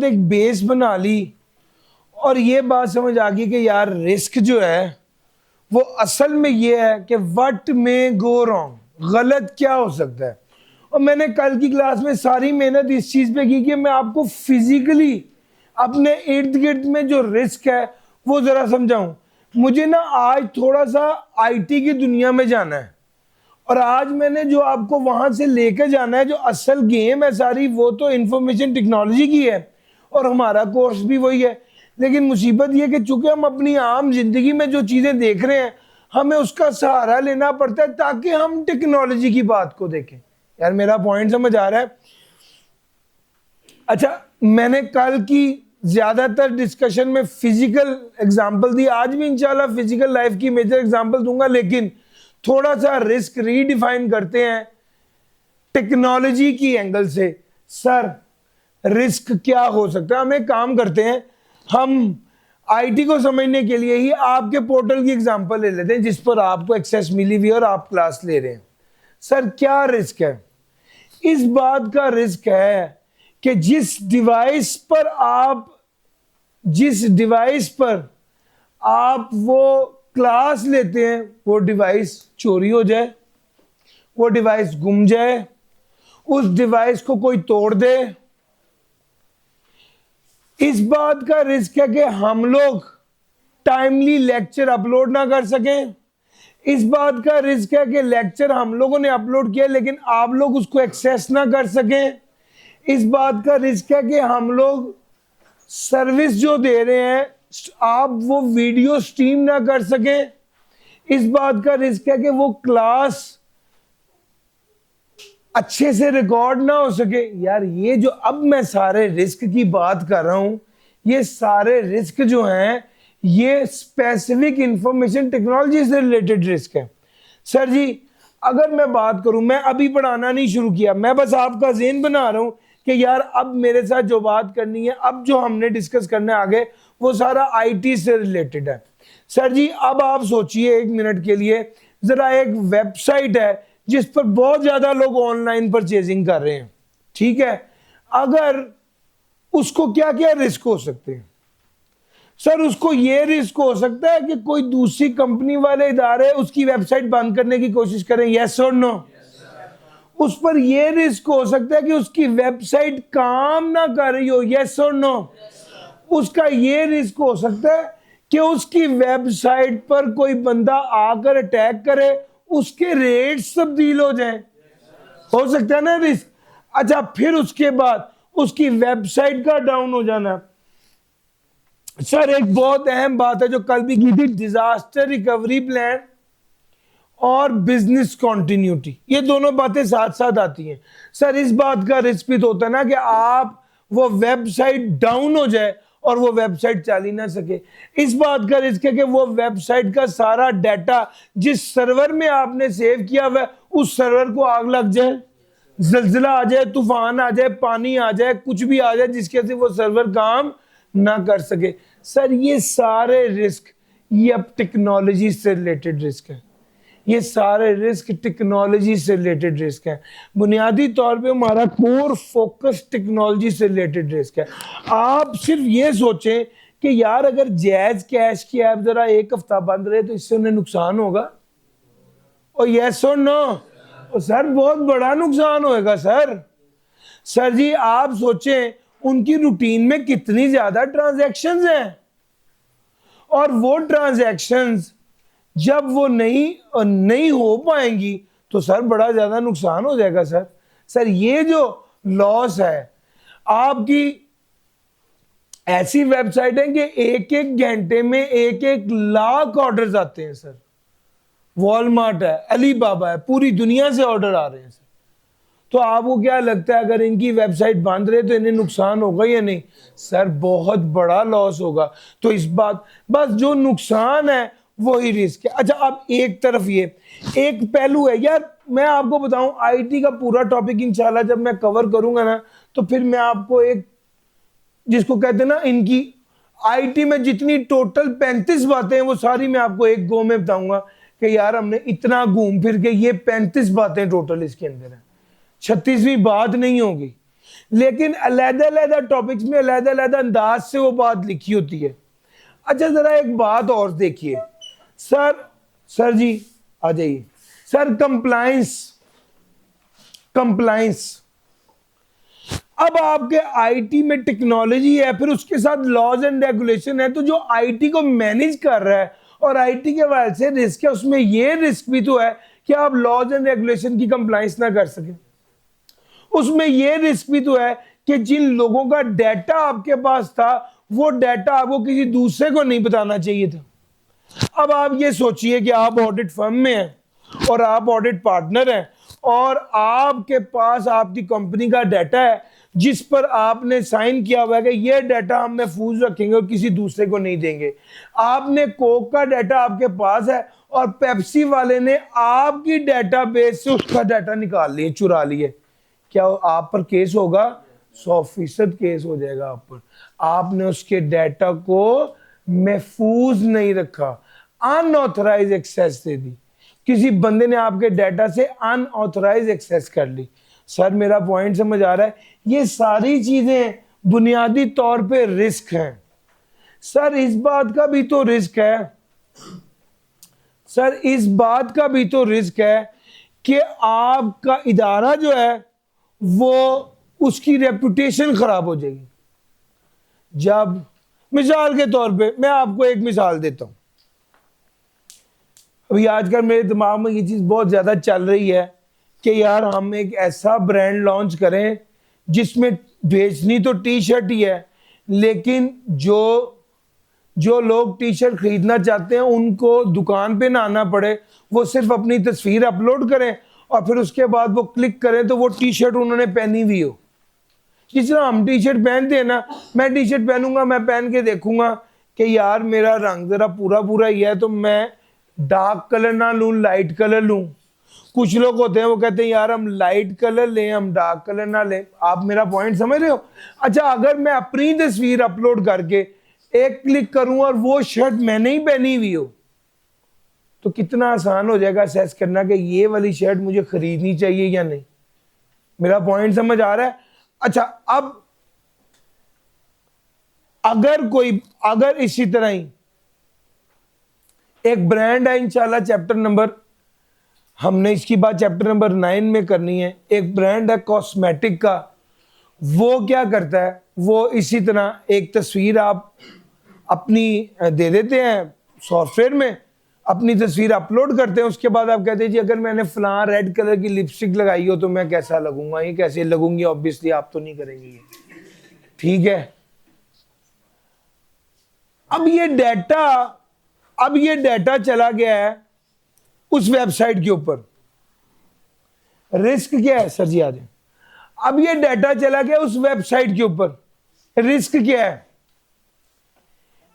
एक बेस बना ली और ये बात समझ आ गई कि यार रिस्क जो है वो असल में ये है कि व्हाट मे गो रॉन्ग, गलत क्या हो सकता है। और मैंने कल की क्लास में सारी मेहनत इस चीज पे की कि मैं आपको फिजिकली अपने इर्द गिर्द में जो रिस्क है वो जरा समझाऊं। मुझे ना आज थोड़ा सा आईटी की दुनिया में जाना है और आज मैंने जो आपको वहां से लेकर जाना है, जो असल गेम है सारी, वो तो इंफॉर्मेशन टेक्नोलॉजी की है और हमारा कोर्स भी वही है। लेकिन मुसीबत ये कि चूंकि हम अपनी आम जिंदगी में जो चीजें देख रहे हैं हमें उसका सहारा लेना पड़ता है ताकि हम टेक्नोलॉजी की बात को देखें। यार मेरा पॉइंट समझ आ रहा है? अच्छा, मैंने कल की ज्यादातर डिस्कशन में फिजिकल एग्जांपल दी, आज भी इंशाल्लाह फिजिकल लाइफ की मेजर एग्जांपल दूंगा, लेकिन थोड़ा सा रिस्क रीडिफाइन करते हैं टेक्नोलॉजी की एंगल से। सर रिस्क क्या हो सकता है? हम एक काम करते हैं, हम आईटी को समझने के लिए ही आपके पोर्टल की एग्जांपल ले लेते हैं जिस पर आपको एक्सेस मिली हुई है और आप क्लास ले रहे हैं। सर क्या रिस्क है? इस बात का रिस्क है कि जिस डिवाइस पर आप वो क्लास लेते हैं वो डिवाइस चोरी हो जाए, वो डिवाइस गुम जाए, उस डिवाइस को कोई तोड़ दे। इस बात का रिस्क है कि हम लोग टाइमली लेक्चर अपलोड ना कर सकें। इस बात का रिस्क है कि लेक्चर हम लोगों ने अपलोड किया लेकिन आप लोग उसको एक्सेस ना कर सकें। इस बात का रिस्क है कि हम लोग सर्विस जो दे रहे हैं आप वो वीडियो स्ट्रीम ना कर सकें। इस बात का रिस्क है कि वो क्लास अच्छे से रिकॉर्ड ना हो सके। यार ये जो अब मैं सारे रिस्क की बात कर रहा हूं, ये सारे रिस्क जो हैं ये स्पेसिफिक इंफॉर्मेशन टेक्नोलॉजी से रिलेटेड रिस्क है। सर जी अगर मैं बात करूं, मैं अभी पढ़ाना नहीं शुरू किया, मैं बस आपका ज़हन बना रहा हूं कि यार अब मेरे साथ जो बात करनी है, अब जो हमने डिस्कस करना है आगे, वो सारा आईटी से रिलेटेड है। सर जी अब आप सोचिए एक मिनट के लिए, जरा एक वेबसाइट है जिस पर बहुत ज्यादा लोग ऑनलाइन परचेजिंग कर रहे हैं, ठीक है, अगर उसको क्या क्या रिस्क हो सकते हैं? सर उसको ये रिस्क हो सकता है कि कोई दूसरी कंपनी वाले इदारे उसकी वेबसाइट बंद करने की कोशिश करें, यस और नो? उस पर यह रिस्क हो सकता है कि उसकी वेबसाइट काम ना कर रही हो, यस और नो? उसका यह रिस्क हो सकता है कि उसकी वेबसाइट पर कोई बंदा आकर अटैक करे, उसके रेट्स तब्दील हो जाएं, हो सकता है ना रिस्क। अच्छा फिर उसके बाद उसकी वेबसाइट का डाउन हो जाना। सर एक बहुत अहम बात है जो कल भी की थी, डिजास्टर रिकवरी प्लान और बिजनेस कंटिन्यूटी, ये दोनों बातें साथ साथ आती हैं। सर इस बात का रिस्क भी तो होता है ना कि आप वो वेबसाइट डाउन हो जाए और वो वेबसाइट चल ही ना सके। इस बात का रिस्क है कि वो वेबसाइट का सारा डाटा जिस सर्वर में आपने सेव किया हुआ है उस सर्वर को आग लग जाए, जल्जला आ जाए, तूफान आ जाए, पानी आ जाए, कुछ भी आ जाए जिसके से वो सर्वर काम ना कर सके। सर ये सारे रिस्क ये अब टेक्नोलॉजी से रिलेटेड रिस्क है, ये सारे रिस्क टेक्नोलॉजी से रिलेटेड रिस्क है। बुनियादी तौर पे हमारा कोर फोकस टेक्नोलॉजी से रिलेटेड रिस्क है। आप सिर्फ ये सोचें कि यार अगर जैज कैश की ऐप जरा एक हफ्ता बंद रहे तो इससे उन्हें नुकसान होगा, और यस और नो? और सर बहुत बड़ा नुकसान होएगा सर। सर जी आप सोचें उनकी रूटीन में कितनी ज्यादा ट्रांजैक्शंस हैं और वो ट्रांजैक्शंस जब वो नहीं हो पाएंगी तो सर बड़ा ज्यादा नुकसान हो जाएगा सर। सर ये जो लॉस है, आपकी ऐसी वेबसाइट है कि एक एक घंटे में एक एक लाख ऑर्डर्स आते हैं सर। वॉलमार्ट है, अलीबाबा है, पूरी दुनिया से ऑर्डर आ रहे हैं सर। तो आपको क्या लगता है अगर इनकी वेबसाइट बंद रहे तो इन्हें नुकसान होगा या नहीं? सर बहुत बड़ा लॉस होगा। तो इस बात, बस जो नुकसान है वही रिस्क है। अच्छा अब एक तरफ ये एक पहलू है यार, मैं आपको बताऊं आईटी का पूरा टॉपिक इंशाल्लाह जब मैं कवर करूंगा ना तो फिर मैं आपको एक जिसको कहते हैं ना, इनकी आईटी में जितनी टोटल 35 बातें हैं वो सारी मैं आपको एक गो में बताऊंगा कि यार हमने इतना घूम फिर के ये 35 बातें टोटल इसके अंदर है, 36वीं बात नहीं होगी। लेकिन अलग-अलग टॉपिक्स में अलग-अलग अंदाज से वो बात लिखी होती है। अच्छा जरा एक बात और देखिए सर जी आ जाइए सर, कंप्लायंस अब आपके आईटी में टेक्नोलॉजी है, फिर उसके साथ लॉज एंड रेगुलेशन है, तो जो आईटी को मैनेज कर रहा है और आईटी के वजह से रिस्क है, उसमें ये रिस्क भी तो है कि आप लॉज एंड रेगुलेशन की कंप्लायंस ना कर सके। उसमें ये रिस्क भी तो है कि जिन लोगों का डाटा आपके पास था वो डाटा आपको किसी दूसरे को नहीं बताना चाहिए था। अब आप ये सोचिए कि आप ऑडिट फर्म में हैं और आप ऑडिट पार्टनर हैं और आपके पास आपकी कंपनी का डाटा है जिस पर आपने साइन किया हुआ है कि ये डाटा हम महफूज रखेंगे और किसी दूसरे को नहीं देंगे। आपने कोक का डाटा आपके पास है और पेप्सी वाले ने आपकी डाटाबेस से उसका डाटा निकाल लिए, चुरा लिए, क्या आप पर केस होगा? 100% केस हो जाएगा आप पर। आपने उसके डाटा को महफूज नहीं रखा, अनऑथराइज एक्सेस दे दी, किसी बंदे ने आपके डाटा से अनऑथराइज एक्सेस कर ली। सर मेरा पॉइंट समझ आ रहा है? ये सारी चीजें बुनियादी तौर पे रिस्क हैं। सर इस बात का भी तो रिस्क है, सर इस बात का भी तो रिस्क है कि आपका इदारा जो है वो उसकी रेपुटेशन खराब हो जाएगी। जब मिसाल के तौर पे मैं आपको एक मिसाल देता हूं, अभी आजकल मेरे दिमाग में ये चीज बहुत ज्यादा चल रही है कि यार हम एक ऐसा ब्रांड लॉन्च करें जिसमें बेचनी तो टी शर्ट ही है, लेकिन जो लोग टी शर्ट खरीदना चाहते हैं उनको दुकान पे ना आना पड़े, वो सिर्फ अपनी तस्वीर अपलोड करें और फिर उसके बाद वो क्लिक करें तो वो टी शर्ट उन्होंने पहनी हुई हो। जिस तरह हम टी शर्ट पहनते हैं ना, मैं टी शर्ट पहनूंगा, मैं पहन के देखूंगा कि यार मेरा रंग जरा पूरा ही है, तो मैं डार्क कलर ना लूं, लाइट कलर लूं। कुछ लोग होते हैं वो कहते हैं यार हम लाइट कलर लें, हम डार्क कलर ना लें। आप मेरा पॉइंट समझ रहे हो? अच्छा अगर मैं अपनी तस्वीर अपलोड करके एक क्लिक करूं और वो शर्ट मैंने ही पहनी हुई हो, तो कितना आसान हो जाएगा असेस करना कि ये वाली शर्ट मुझे खरीदनी चाहिए या नहीं। मेरा पॉइंट समझ आ रहा है? अच्छा अब अगर इसी तरह ही एक ब्रांड है, इंशाल्लाह चैप्टर नंबर, हमने इसकी बात चैप्टर नंबर 9 में करनी है। एक ब्रांड है कॉस्मेटिक का, वो क्या करता है, वो इसी तरह एक तस्वीर आप अपनी दे देते हैं सॉफ्टवेयर में, अपनी तस्वीर अपलोड करते हैं, उसके बाद आप कहते हैं जी अगर मैंने फलां रेड कलर की लिपस्टिक लगाई हो तो मैं कैसा लगूंगा, ये कैसे लगूंगी, ऑब्वियसली आप तो नहीं करेंगे ये, ठीक है। अब ये डाटा चला गया है उस वेबसाइट के ऊपर। रिस्क क्या है? सर जी आ जाए। अब ये डाटा चला गया उस वेबसाइट के ऊपर, रिस्क क्या है?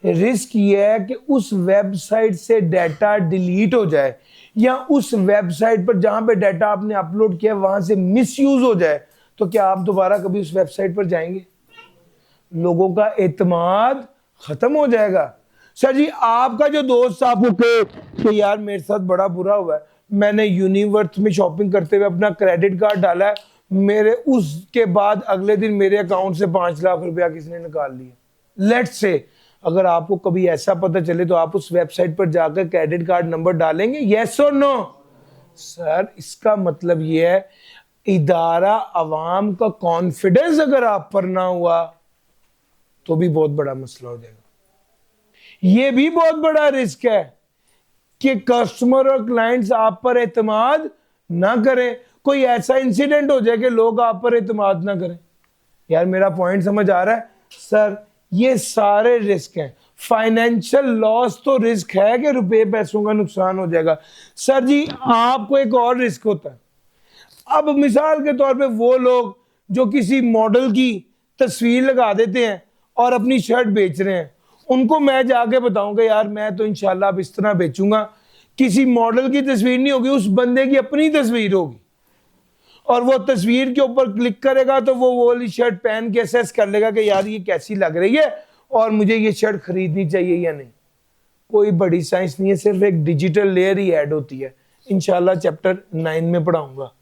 रिस्क ये है कि उस वेबसाइट से डाटा डिलीट हो जाए या उस वेबसाइट पर जहां पे डाटा आपने अपलोड किया वहां से मिसयूज हो जाए, तो क्या आप दोबारा कभी उस वेबसाइट पर जाएंगे? लोगों का एतमाद खत्म हो जाएगा। सर जी आपका जो दोस्त आपको कहे कि यार मेरे साथ बड़ा बुरा हुआ है, मैंने यूनिवर्थ में शॉपिंग करते हुए अपना क्रेडिट कार्ड डाला है, मेरे उसके बाद अगले दिन मेरे अकाउंट से 5 लाख रुपया किसने निकाल लिया। लेट्स से अगर आपको कभी ऐसा पता चले तो आप उस वेबसाइट पर जाकर क्रेडिट कार्ड नंबर डालेंगे, यस और नो? सर इसका मतलब ये है इदारा अवाम का कॉन्फिडेंस अगर आप पर ना हुआ तो भी बहुत बड़ा मसला हो जाएगा। ये भी बहुत बड़ा रिस्क है कि कस्टमर और क्लाइंट्स आप पर एतमाद ना करें, कोई ऐसा इंसिडेंट हो जाए कि लोग आप पर एतमाद ना करें। यार मेरा पॉइंट समझ आ रहा है? सर ये सारे रिस्क हैं। फाइनेंशियल लॉस तो रिस्क है कि रुपए पैसों का नुकसान हो जाएगा। सर जी आपको एक और रिस्क होता है। अब मिसाल के तौर पे वो लोग जो किसी मॉडल की तस्वीर लगा देते हैं और अपनी शर्ट बेच रहे हैं, उनको मैं जाके बताऊंगा यार मैं तो इंशाल्लाह अब इस तरह बेचूंगा, किसी मॉडल की तस्वीर नहीं होगी, उस बंदे की अपनी तस्वीर होगी, और वो तस्वीर के ऊपर क्लिक करेगा तो वो वाली शर्ट पहन के असेस कर लेगा कि यार ये कैसी लग रही है और मुझे ये शर्ट खरीदनी चाहिए या नहीं। कोई बड़ी साइंस नहीं है, सिर्फ एक डिजिटल लेयर ही ऐड होती है। इंशाल्लाह चैप्टर 9 में पढ़ाऊंगा।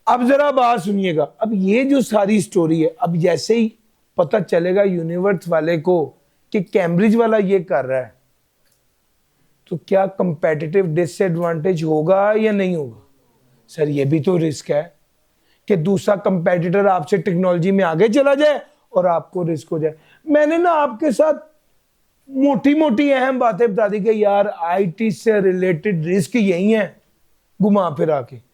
अब जरा बात सुनिएगा, अब ये जो सारी स्टोरी है, अब जैसे ही पता चलेगा यूनिवर्स वाले को कि कैम्ब्रिज वाला ये कर रहा है, तो क्या कंपेटिटिव डिसएडवांटेज होगा या नहीं होगा? सर ये भी तो रिस्क है कि दूसरा कंपेटिटर आपसे टेक्नोलॉजी में आगे चला जाए और आपको रिस्क हो जाए। मैंने ना आपके साथ मोटी मोटी अहम बातें बता दी कि यार आईटी से रिलेटेड रिस्क यही है, घुमा फिरा के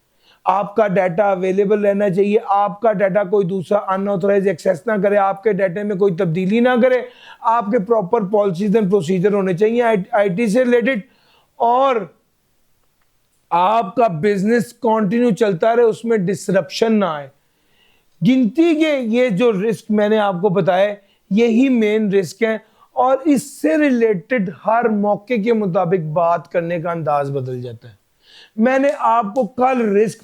आपका डाटा अवेलेबल रहना चाहिए, आपका डाटा कोई दूसरा अनऑथराइज एक्सेस ना करे, आपके डाटे में कोई तब्दीली ना करे, आपके प्रॉपर पॉलिसीज एंड प्रोसीजर होने चाहिए आईटी से रिलेटेड, और आपका बिजनेस कंटिन्यू चलता रहे, उसमें डिसरप्शन ना आए। गिनती के ये जो रिस्क मैंने आपको बताया यही मेन रिस्क है, और इससे रिलेटेड हर मौके के मुताबिक बात करने का अंदाज बदल जाता है। मैंने आपको कल रिस्क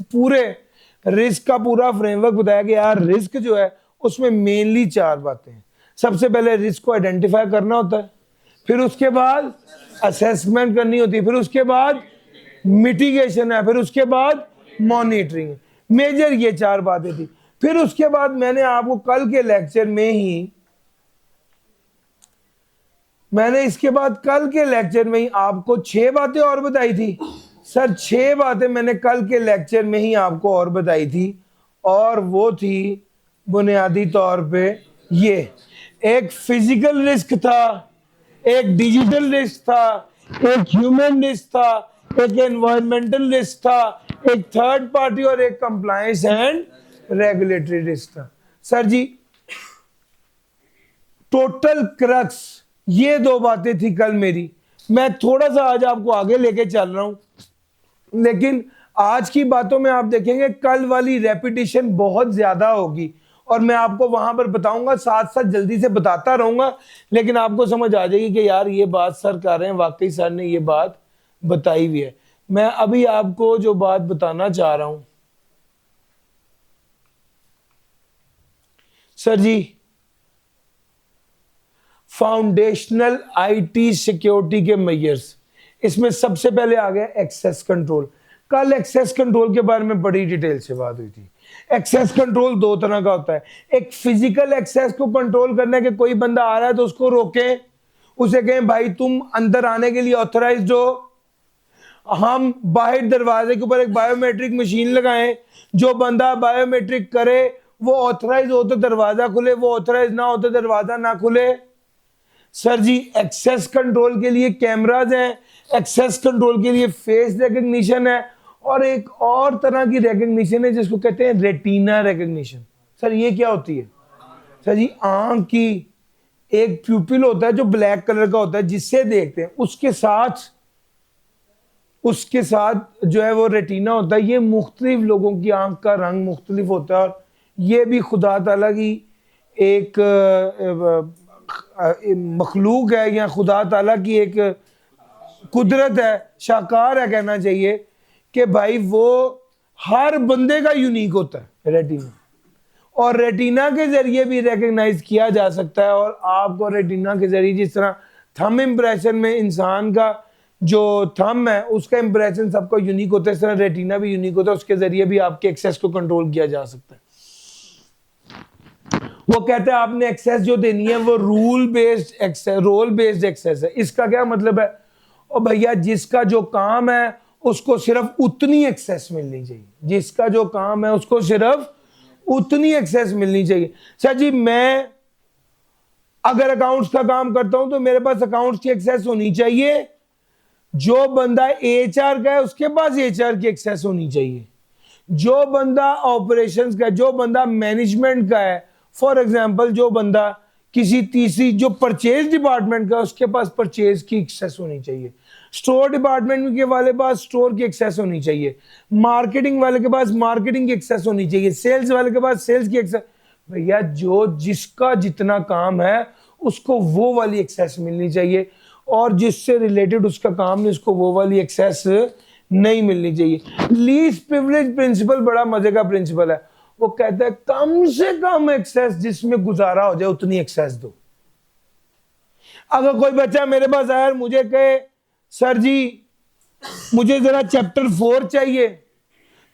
का पूरा फ्रेमवर्क बताया कि यार रिस्क जो है उसमें मेनली 4 बातें हैं। सबसे पहले रिस्क को आइडेंटिफाई करना होता है, फिर उसके बाद असेसमेंट करनी होती है, फिर उसके बाद मिटिगेशन है, फिर उसके बाद मॉनिटरिंग। मेजर ये 4 बातें थी। फिर उसके बाद मैंने आपको कल के लेक्चर में ही आपको 6 बातें और बताई थी। सर 6 बातें मैंने कल के लेक्चर में ही आपको और बताई थी, और वो थी बुनियादी तौर पे ये, एक फिजिकल रिस्क था, एक डिजिटल रिस्क था, एक ह्यूमन रिस्क था, एक एनवायरमेंटल रिस्क था, एक थर्ड पार्टी और एक कंप्लायंस एंड रेगुलेटरी रिस्क था। सर जी टोटल क्रक्स ये 2 बातें थी कल मेरी। मैं थोड़ा सा आज आपको आगे लेके चल रहा हूं, लेकिन आज की बातों में आप देखेंगे कल वाली रेपिटेशन बहुत ज्यादा होगी, और मैं आपको वहां पर बताऊंगा, साथ साथ जल्दी से बताता रहूंगा, लेकिन आपको समझ आ जाएगी कि यार ये बात सर कर रहे हैं, वाकई सर ने ये बात बताई हुई है। मैं अभी आपको जो बात बताना चाह रहा हूं sir ji, foundational IT security के मेजर्स, इसमें सबसे पहले आ गया एक्सेस कंट्रोल। कल एक्सेस कंट्रोल के बारे में बड़ी डिटेल से बात हुई थी। एक्सेस कंट्रोल 2 तरह का होता है। एक फिजिकल एक्सेस को कंट्रोल करने के, कोई बंदा आ रहा है तो उसको रोकें, उसे कहें भाई तुम अंदर आने के लिए ऑथराइज्ड हो, हम बाहर दरवाजे के ऊपर एक बायोमेट्रिक मशीन लगाएं, जो बंदा बायोमेट्रिक करे वो ऑथराइज हो तो दरवाजा खुले, वो ऑथराइज ना हो तो दरवाजा ना खुले। सर जी एक्सेस कंट्रोल के लिए कैमराज हैं, एक्सेस कंट्रोल के लिए फेस रिकग्निशन है, और एक और तरह की रिकग्निशन है जिसको कहते हैं रेटिना रिकग्निशन। सर ये क्या होती है? सर जी आंख की एक प्यूपिल होता है जो ब्लैक कलर का होता है, जिससे देखते हैं, उसके साथ जो है वो रेटिना होता है। ये मुख्तलिफ लोगों की आंख का रंग मुख्तलिफ होता है, और ये भी खुदा ताला की एक मखलूक है, या खुदा ताला की एक कुदरत है, शाकार है कहना चाहिए, कि भाई वो हर बंदे का यूनिक होता है रेटिना, और रेटिना के जरिए भी रिकग्नाइज किया जा सकता है। और आपको रेटिना के जरिए, जिस तरह थंब इंप्रेशन में इंसान का जो थंब है उसका इंप्रेशन सबका यूनिक होता है, इस तरह रेटिना भी यूनिक होता है, उसके जरिए भी आपके एक्सेस को कंट्रोल किया जा सकता है। वो कहते हैं आपने एक्सेस जो देनी है वो रोल बेस्ड एक्सेस है। इसका क्या मतलब है? और भैया जिसका जो काम है उसको सिर्फ उतनी एक्सेस मिलनी चाहिए, जिसका जो काम है उसको सिर्फ उतनी एक्सेस मिलनी चाहिए। सर जी मैं अगर अकाउंट्स का काम करता हूं तो मेरे पास अकाउंट्स की एक्सेस होनी चाहिए, जो बंदा एचआर का है उसके पास एचआर की एक्सेस होनी चाहिए, जो बंदा ऑपरेशंस का है, जो बंदा मैनेजमेंट का है, फॉर एग्जांपल जो बंदा किसी तीसरी जो परचेज डिपार्टमेंट का, उसके पास परचेज की एक्सेस होनी चाहिए, स्टोर डिपार्टमेंट के वाले पास स्टोर की एक्सेस होनी चाहिए, मार्केटिंग वाले के पास मार्केटिंग की एक्सेस होनी चाहिए, सेल्स वाले के पास सेल्स की एक्सेस। भैया जो जिसका जितना काम है उसको वो वाली एक्सेस मिलनी चाहिए, और जिससे रिलेटेड उसका काम नहीं उसको वो वाली एक्सेस नहीं मिलनी चाहिए। लीस्ट प्रिविलेज प्रिंसिपल बड़ा मजे का प्रिंसिपल है। वो कहता है कम से कम एक्सेस जिसमें गुजारा हो जाए उतनी एक्सेस दो। अगर कोई बच्चा मेरे पास आया और मुझे कहे सर जी मुझे जरा चैप्टर 4 चाहिए,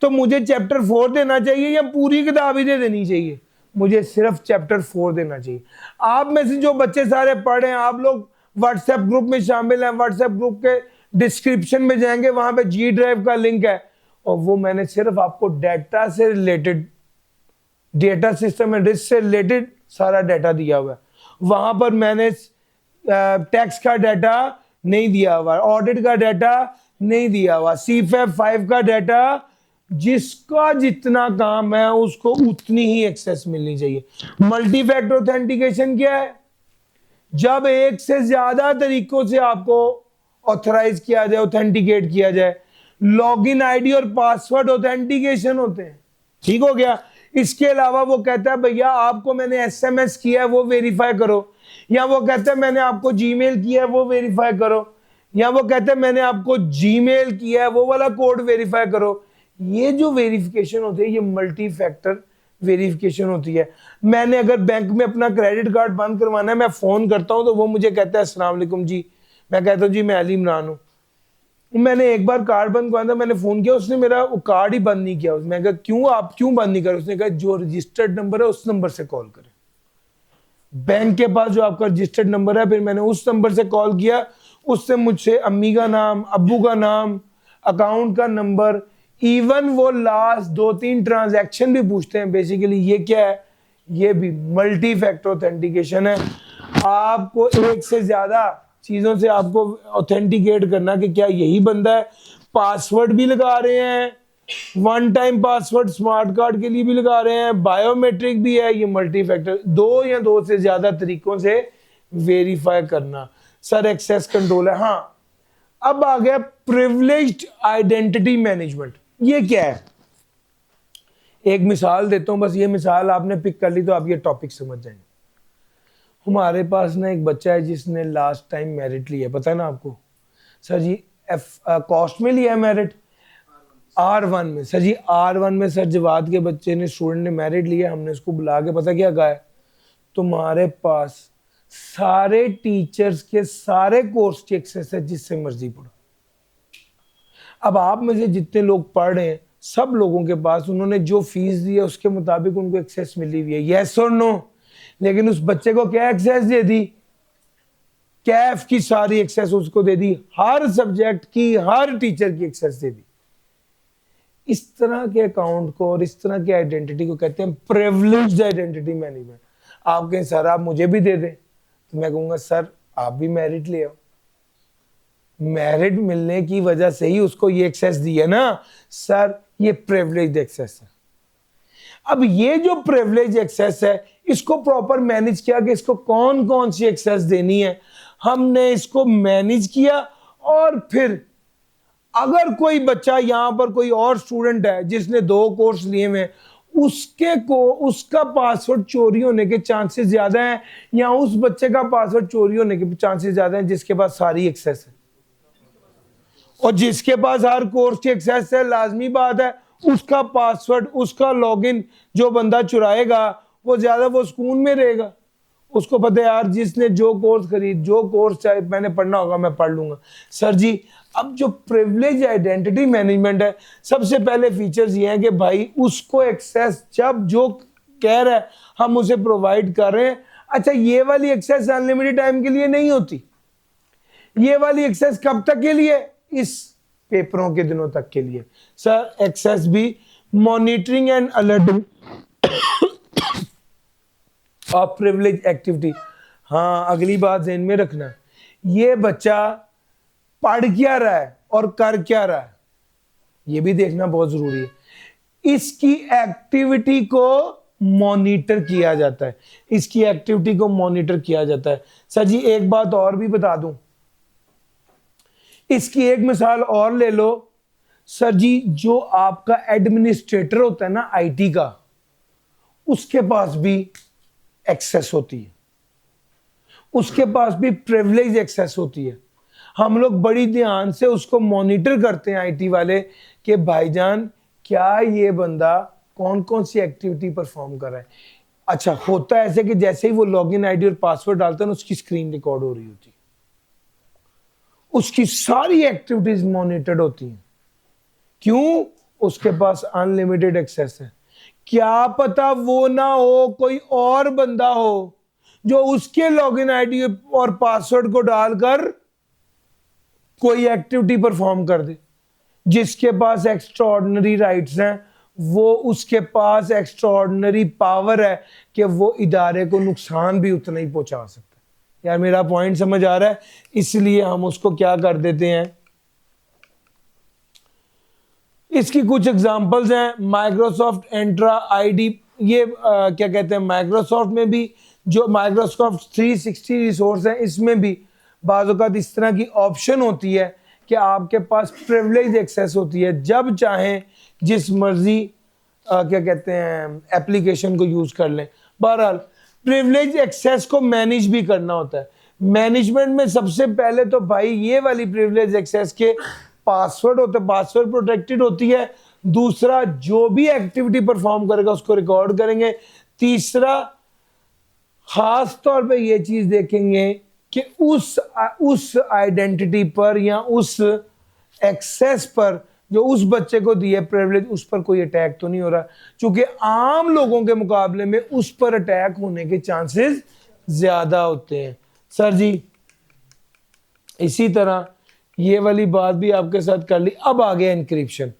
तो मुझे चैप्टर 4 देना चाहिए या पूरी किताब ही दे देनी चाहिए? मुझे सिर्फ चैप्टर 4 देना चाहिए। आप में से जो बच्चे सारे पढ़ रहे हैं, आप लोग व्हाट्सएप ग्रुप में शामिल हैं, व्हाट्सएप ग्रुप के डिस्क्रिप्शन में जाएंगे, वहां पे जी ड्राइव का लिंक है, और वो मैंने सिर्फ आपको डाटा से related, data system and risk से रिलेटेड सारा डाटा दिया हुआ है। वहां पर मैंने टैक्स का डाटा नहीं दिया हुआ, ऑडिट का डाटा नहीं दिया हुआ, CFAP 5 का डाटा, जिसका जितना काम है उसको उतनी ही एक्सेस मिलनी चाहिए। मल्टी फैक्टर ऑथेंटिकेशन क्या है? जब एक से ज्यादा तरीकों से आपको ऑथराइज किया जाए, ऑथेंटिकेट किया जाए। लॉगिन आईडी और पासवर्ड ऑथेंटिकेशन होते हैं, ठीक हो गया। इसके अलावा वो कहता है भैया आपको मैंने SMS किया है वो वेरीफाई करो, या वो कहता है मैंने आपको जीमेल किया है वो वेरीफाई करो, या वो कहता है मैंने आपको जीमेल किया है वो वाला कोड वेरीफाई करो। ये जो वेरिफिकेशन होती है ये मल्टी फैक्टर वेरिफिकेशन होती है। मैंने अगर बैंक में अपना क्रेडिट कार्ड बंद करवाना है, मैं फोन करता हूं तो वो मुझे कहता है अस्सलाम वालेकुम जी, मैं कहता हूं जी मैं अली इमरान हूं। मैंने एक बार कार्ड बंद करवाया था, मैंने फोन किया, उसने मेरा वो कार्ड ही बंद नहीं किया। मैं कहा क्यों, आप क्यों बंद नहीं कर? उसने कहा जो रजिस्टर्ड नंबर है उस नंबर से कॉल करें, बैंक के पास जो आपका रजिस्टर्ड नंबर है। फिर मैंने उस नंबर से कॉल किया, उससे मुझसे अम्मी का नाम, अब्बू का नाम, अकाउंट का नंबर, इवन वो लास्ट 2-3 ट्रांजैक्शन भी पूछते हैं। बेसिकली ये क्या है? ये भी मल्टी फैक्टर ऑथेंटिकेशन है। आपको एक से ज्यादा चीजों से आपको ऑथेंटिकेट करना कि क्या यही बंदा है। पासवर्ड भी लगा रहे हैं, one time password smart card के लिए भी लगा रहे हैं, बायोमेट्रिक भी है। ये मल्टी फैक्टर, दो या दो से ज्यादा तरीकों से वेरीफाई करना। सर एक्सेस कंट्रोल है। हाँ, अब आ गया प्रिविलेज्ड आइडेंटिटी मैनेजमेंट। ये क्या है? एक मिसाल देता हूं, बस ये मिसाल आपने पिक कर ली तो आप ये टॉपिक समझ जाएंगे। हमारे पास ना एक बच्चा है जिसने लास्ट टाइम मेरिट लिया, पता है ना आपको? सर जी कॉस्ट में लिया है मेरिट, R1 में। सर जी R1 में सर जवाद के बच्चे ने, स्टूडेंट ने मेरिट लिया। हमने उसको बुला के पता क्या कहा है? तुम्हारे पास सारे टीचर्स के सारे कोर्स की एक्सेस है, जिससे मर्जी पढ़ो। अब आप में से जितने लोग पढ़ रहे हैं, सब लोगों के पास उन्होंने जो फीस दी है उसके मुताबिक उनको एक्सेस मिली हुई है, यस और नो। लेकिन उस बच्चे को क्या एक्सेस दे दी? कैफ की सारी एक्सेस उसको दे दी, हर सब्जेक्ट की, हर टीचर की एक्सेस दे दी। इस तरह के अकाउंट को और इस तरह की आइडेंटिटी को कहते हैं प्रिविलेज्ड आइडेंटिटी मैनेजमेंट। आप कहें सर आप मुझे भी दे दें, तो मैं कहूंगा सर आप भी मेरिट ले आओ। मेरिट मिलने की वजह से ही उसको ये एक्सेस दी है ना सर, ये प्रिविलेज्ड एक्सेस है। अब ये जो प्रिविलेज एक्सेस है, इसको प्रॉपर मैनेज किया कि इसको कौन कौन सी एक्सेस देनी है, हमने इसको मैनेज किया। और फिर अगर कोई बच्चा, यहां पर कोई और स्टूडेंट है जिसने 2 कोर्स लिए हुए, उसका पासवर्ड चोरी होने के चांसेस ज्यादा हैं, या उस बच्चे का पासवर्ड चोरी होने के चांसेस ज्यादा हैं जिसके पास सारी एक्सेस है। और जिसके पास हर कोर्स की एक्सेस है, लाजमी बात है उसका पासवर्ड, उसका लॉगिन जो बंदा चुराएगा वो ज्यादा वो सुकून में रहेगा। उसको पता है यार जिसने जो कोर्स चाहे मैंने पढ़ना होगा मैं पढ़ लूंगा। सर जी अब जो प्रिविलेज आइडेंटिटी मैनेजमेंट है, सबसे पहले फीचर्स ये हैं कि भाई उसको एक्सेस जब जो कह रहा है हम उसे प्रोवाइड कर रहे हैं। अच्छा, ये वाली एक्सेस अनलिमिटेड टाइम के लिए नहीं होती, ये वाली एक्सेस कब तक के लिए? इस पेपरों के दिनों तक के लिए। सर एक्सेस भी monitoring and alerting of privilege activity. हाँ, अगली बात ध्यान में रखना, ये बच्चा पढ़ क्या रहा है और कर क्या रहा है, ये भी देखना बहुत जरूरी है। इसकी एक्टिविटी को मॉनिटर किया जाता है, इसकी एक्टिविटी को मॉनिटर किया जाता है। सर जी एक बात और भी बता दूं, इसकी एक मिसाल और ले लो। सर जी जो आपका एडमिनिस्ट्रेटर होता है ना IT का, उसके पास भी एक्सेस होती है, उसके पास भी प्रिविलेज एक्सेस होती है। हम लोग बड़ी ध्यान से उसको मॉनिटर करते हैं IT वाले कि भाईजान क्या ये बंदा कौन कौन सी एक्टिविटी परफॉर्म कर रहा है। अच्छा, होता है ऐसे कि जैसे ही वो लॉगिन आईडी और पासवर्ड डालता है ना, उसकी स्क्रीन रिकॉर्ड हो रही होती है, उसकी सारी एक्टिविटीज मॉनिटर्ड होती हैं। क्यों? उसके पास अनलिमिटेड एक्सेस है। क्या पता वो ना हो, कोई और बंदा हो जो उसके लॉगिन आईडी और पासवर्ड को डालकर कोई एक्टिविटी परफॉर्म कर दे। जिसके पास एक्स्ट्राऑर्डिनरी राइट्स हैं, वो उसके पास एक्स्ट्राऑर्डिनरी पावर है कि वो इदारे को नुकसान भी उतना ही पहुंचा सकता है। यार मेरा पॉइंट समझ आ रहा है? इसलिए हम उसको क्या कर देते हैं, इसकी कुछ एग्जांपल्स हैं। माइक्रोसॉफ्ट एंट्रा आईडी, ये क्या कहते हैं, माइक्रोसॉफ्ट में भी जो माइक्रोसॉफ्ट 360 रिसोर्स है, इसमें भी बाज़ औक़ात इस तरह की ऑप्शन होती है कि आपके पास प्रिविलेज एक्सेस होती है, जब चाहें जिस मर्जी क्या कहते हैं एप्लीकेशन को यूज़ कर लें। बहरहाल प्रिविलेज एक्सेस को मैनेज भी करना होता है। मैनेजमेंट में सबसे पहले तो भाई ये वाली प्रिविलेज एक्सेस के पासवर्ड होते हैं, पासवर्ड प्रोटेक्टेड होती है। दूसरा, जो भी एक्टिविटी परफॉर्म करेगा उसको रिकॉर्ड करेंगे। तीसरा, खास तौर पे ये चीज देखेंगे कि उस आइडेंटिटी पर या उस एक्सेस पर जो उस बच्चे को दिए प्रिविलेज, उस पर कोई अटैक तो नहीं हो रहा, क्योंकि आम लोगों के मुकाबले में उस पर अटैक होने के चांसेस ज्यादा होते हैं। सर जी, इसी तरह ये वाली बात भी आपके साथ कर ली। अब आ गया एनक्रिप्शन।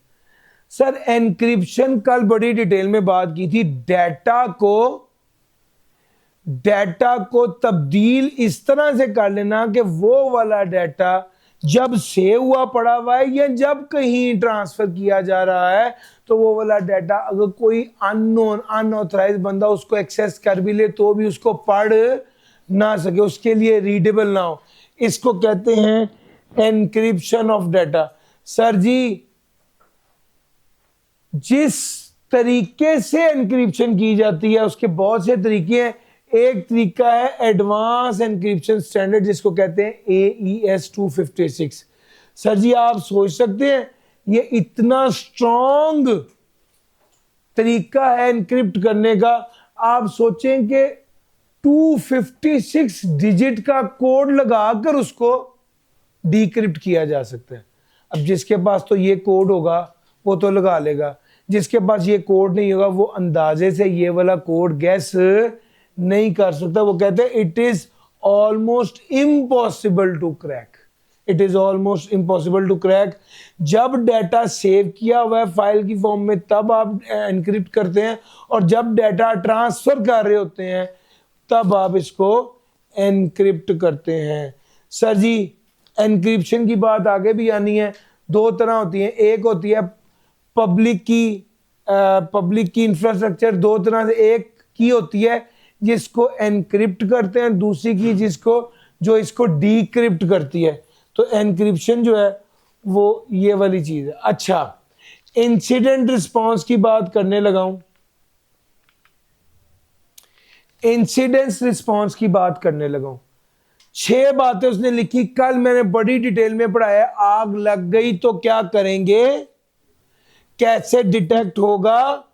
सर एनक्रिप्शन कल बड़ी डिटेल में बात की थी। डाटा को तब्दील इस तरह से कर लेना कि वो वाला डाटा जब सेव हुआ पड़ा हुआ है या जब कहीं ट्रांसफर किया जा रहा है, तो वो वाला डाटा अगर कोई अननोन अनऑथराइज बंदा उसको एक्सेस कर भी ले तो भी उसको पढ़ ना सके, उसके लिए रीडेबल ना हो। इसको कहते हैं एनक्रिप्शन ऑफ डाटा। सर जी, जिस तरीके से एनक्रिप्शन की जाती है उसके बहुत से तरीके हैं। एक तरीका है एडवांस एनक्रिप्शन स्टैंडर्ड, जिसको कहते हैं AES 256। सर जी, आप सोच सकते हैं ये इतना स्ट्रॉन्ग तरीका है एनक्रिप्ट करने का। आप सोचें कि 256 डिजिट का कोड लगाकर उसको डिक्रिप्ट किया जा सकता है। अब जिसके पास तो ये कोड होगा वो तो लगा लेगा, जिसके पास ये कोड नहीं होगा वो अंदाजे से ये वाला कोड गैस नहीं कर सकता। वो कहते हैं it is almost impossible to crack, it is almost impossible to crack. जब डाटा सेव किया हुआ है फाइल की फॉर्म में तब आप एनक्रिप्ट करते हैं, और जब डाटा ट्रांसफर कर रहे होते हैं तब आप इसको एनक्रिप्ट करते हैं। सर जी, एनक्रिप्शन की बात आगे भी आनी है। दो तरह होती है, एक होती है पब्लिक की इंफ्रास्ट्रक्चर, दो तरह से, एक की होती है जिसको एनक्रिप्ट करते हैं, दूसरी की जो इसको डीक्रिप्ट करती है। तो एनक्रिप्शन जो है वो ये वाली चीज है। अच्छा, इंसिडेंट रिस्पांस की बात करने लगा हूं। इंसिडेंट रिस्पांस की बात करने लगा हूं। 6 बातें उसने लिखी, कल मैंने बड़ी डिटेल में पढ़ाया। आग लग गई तो क्या करेंगे, कैसे डिटेक्ट होगा,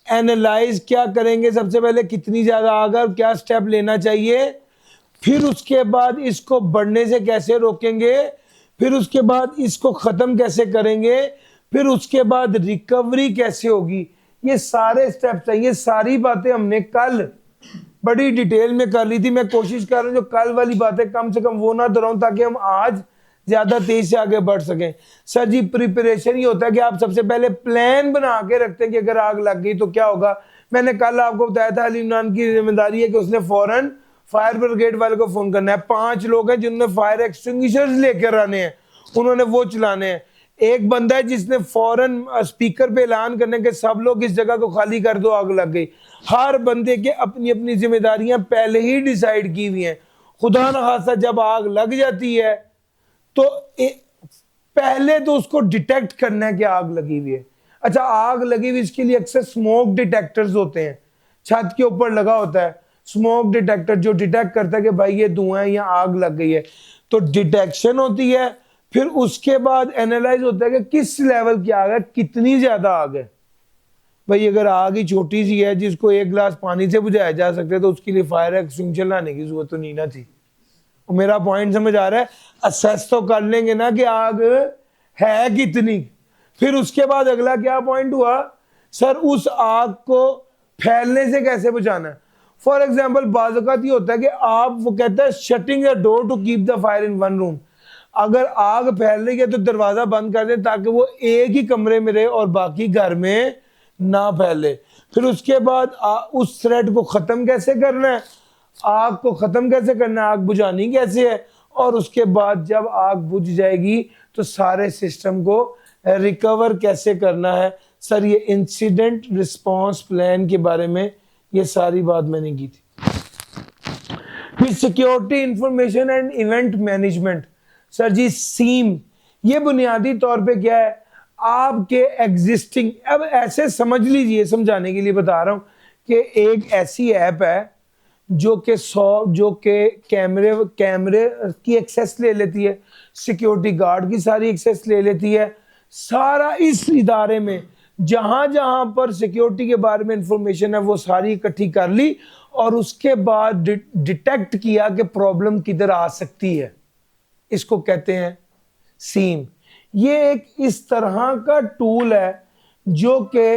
एनालाइज क्या करेंगे, सबसे पहले कितनी ज्यादा आग है, क्या स्टेप लेना चाहिए, फिर उसके बाद इसको बढ़ने से कैसे रोकेंगे, फिर उसके बाद इसको खत्म कैसे करेंगे, फिर उसके बाद रिकवरी कैसे होगी। ये सारे स्टेप्स हैं। ये सारी बातें हमने कल बड़ी डिटेल में कर ली थी। मैं कोशिश कर रहा हूं जो कल वाली बातें कम से कम वो ना दोहराऊं, ताकि हम आज ज्यादा तेज से आगे बढ़ सकें। सर जी, प्रिपरेशन ही होता है कि आप सबसे पहले प्लान बना के रखते हैं कि अगर आग लग गई तो क्या होगा। मैंने कल आपको बताया था अली इमरान की जिम्मेदारी है कि उसने फौरन फायर ब्रिगेड वाले को फोन करना है। 5 लोग हैं जिन्होंने फायर एक्सटिंग्विशर्स लेकर आने हैं, उन्होंने वो चलाने हैं। एक बंदा है जिसने फौरन स्पीकर पे ऐलान करने के सब लोग इस जगह को खाली कर दो, आग लग गई। हर बंदे के अपनी अपनी जिम्मेदारियां पहले ही डिसाइड की हुई हैं। खुदा न खासा जब आग लग जाती है तो पहले तो उसको डिटेक्ट करना है कि आग लगी हुई है। अच्छा, आग लगी हुई, इसके लिए अक्सर स्मोक डिटेक्टर्स होते हैं, छत के ऊपर लगा होता है स्मोक डिटेक्टर जो डिटेक्ट करता है कि भाई ये धुआं है या आग लग गई है। तो डिटेक्शन होती है, फिर उसके बाद एनालाइज होता है कि किस लेवल की आग है, कितनी ज्यादा आग है। भाई अगर आग ही छोटी सी है जिसको 1 गिलास पानी से बुझाया जा सकता है तो उसके लिए फायर एक्सटिंग्विशर लाने की जरूरत तो नहीं ना थी। मेरा पॉइंट समझ आ रहा है? असेस तो कर लेंगे ना कि आग है कितनी। फिर उसके बाद अगला क्या पॉइंट हुआ सर, उस आग को फैलने से कैसे बचाना है। फॉर एग्जाम्पल बाज़ औक़ात ये होता है कि आप, वो कहता है shutting the door to keep the fire in one room, अगर आग फैल रही है तो दरवाजा बंद कर दें ताकि वो एक ही कमरे में रहे और बाकी घर में ना फैले। फिर उसके बाद उस थ्रेड को खत्म कैसे करना है, आग को खत्म कैसे करना है, आग बुझानी कैसे है, और उसके बाद जब आग बुझ जाएगी तो सारे सिस्टम को रिकवर कैसे करना है। सर ये इंसिडेंट रिस्पांस प्लान के बारे में ये सारी बात मैंने की थी। फिर security information and event management, sir जी सीम, ये बुनियादी तौर पे क्या है, आपके एग्जिस्टिंग, अब ऐसे समझ लीजिए, समझाने के लिए बता रहा हूं कि एक ऐसी ऐप है जो के कैमरे की एक्सेस ले लेती है, सिक्योरिटी गार्ड की सारी एक्सेस ले लेती है, सारा इस इदारे में जहां जहां पर सिक्योरिटी के बारे में इंफॉर्मेशन है वो सारी इकट्ठी कर ली, और उसके बाद डिटेक्ट किया कि प्रॉब्लम किधर आ सकती है। इसको कहते हैं सीम। ये एक इस तरह का टूल है जो कि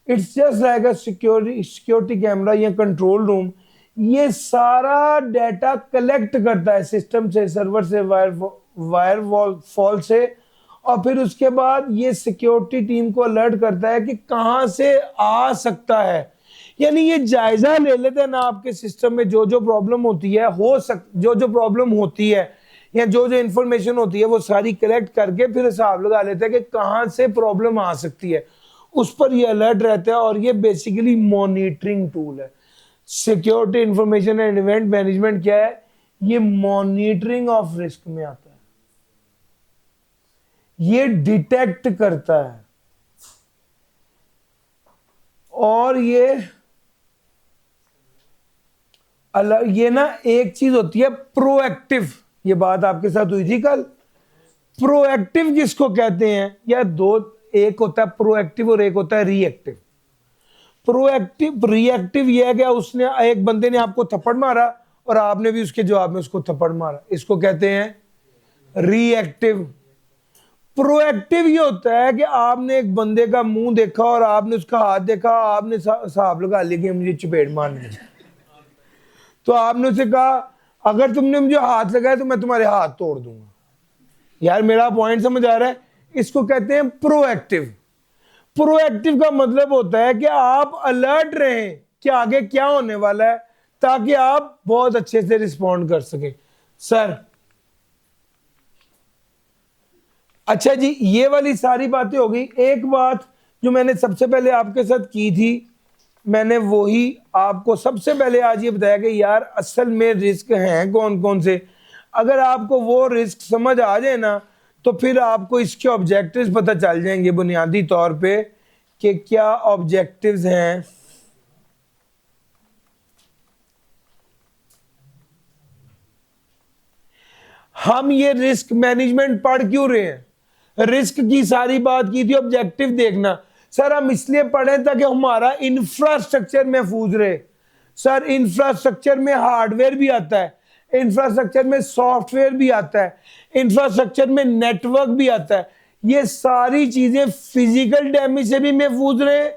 it's just like a security camera या कंट्रोल रूम। ये सारा डाटा कलेक्ट करता है सिस्टम से, सर्वर से, वायर फॉल से, और फिर उसके बाद ये सिक्योरिटी टीम को अलर्ट करता है कि कहां से आ सकता है। यानी ये जायजा ले लेते हैं ना आपके सिस्टम में जो जो प्रॉब्लम होती है, जो प्रॉब्लम होती है या जो जो इंफॉर्मेशन होती है वो सारी कलेक्ट करके फिर हिसाब लगा लेते हैं कि कहां से प्रॉब्लम आ सकती है, उस पर ये अलर्ट रहता है। और ये बेसिकली मॉनिटरिंग टूल है। Security information and event management क्या है, ये मॉनिटरिंग ऑफ रिस्क में आता है, ये डिटेक्ट करता है, और ये ना एक चीज होती है प्रोएक्टिव, ये बात आपके साथ हुई थी कल। प्रोएक्टिव किसको कहते हैं, या एक होता है प्रोएक्टिव और एक होता है रिएक्टिव। रिएक्टिव ये है कि उसने, एक बंदे ने आपको थप्पड़ मारा और आपने भी उसके जवाब में उसको थप्पड़ मारा, इसको कहते हैं रिएक्टिव। प्रोएक्टिव ये होता है कि आपने एक बंदे का मुंह देखा और आपने उसका हाथ देखा, आपने हिसाब लगा लिया कि मुझे चपेट मारनी है, तो आपने उसे कहा अगर तुमने मुझे हाथ लगाया तो मैं तुम्हारे हाथ तोड़ दूंगा। यार मेरा पॉइंट समझ आ रहा है, इसको कहते हैं प्रोएक्टिव। प्रोएक्टिव का मतलब होता है कि आप अलर्ट रहें कि आगे क्या होने वाला है ताकि आप बहुत अच्छे से रिस्पॉन्ड कर सकें। सर अच्छा जी, ये वाली सारी बातें हो गई। एक बात जो मैंने सबसे पहले आपके साथ की थी, मैंने वही आपको सबसे पहले आज ये बताया कि यार असल में रिस्क हैं कौन कौन से। अगर आपको वो रिस्क समझ आ जाए ना तो फिर आपको इसके ऑब्जेक्टिव्स पता चल जाएंगे बुनियादी तौर पे कि क्या ऑब्जेक्टिव्स हैं। हम ये रिस्क मैनेजमेंट पढ़ क्यों रहे हैं, रिस्क की सारी बात की थी, ऑब्जेक्टिव देखना। सर हम इसलिए पढ़े ताकि हमारा इंफ्रास्ट्रक्चर महफूज रहे। सर इंफ्रास्ट्रक्चर में हार्डवेयर भी आता है, इंफ्रास्ट्रक्चर में सॉफ्टवेयर भी आता है, इंफ्रास्ट्रक्चर में नेटवर्क भी आता है। ये सारी चीजें फिजिकल डैमेज से भी महफूज रहे,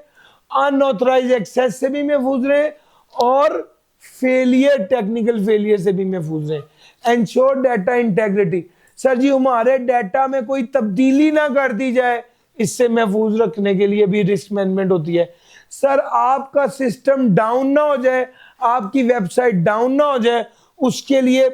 अनऑथराइज एक्सेस से भी महफूज रहे, और फेलियर, टेक्निकल फेलियर से भी महफूज रहे। एंश्योर डाटा इंटेग्रिटी, सर जी हमारे डाटा में कोई तब्दीली ना कर दी जाए, इससे महफूज रखने के लिए भी रिस्क मैनेजमेंट होती है। सर आपका सिस्टम डाउन ना हो जाए, आपकी वेबसाइट डाउन ना हो जाए, उसके लिए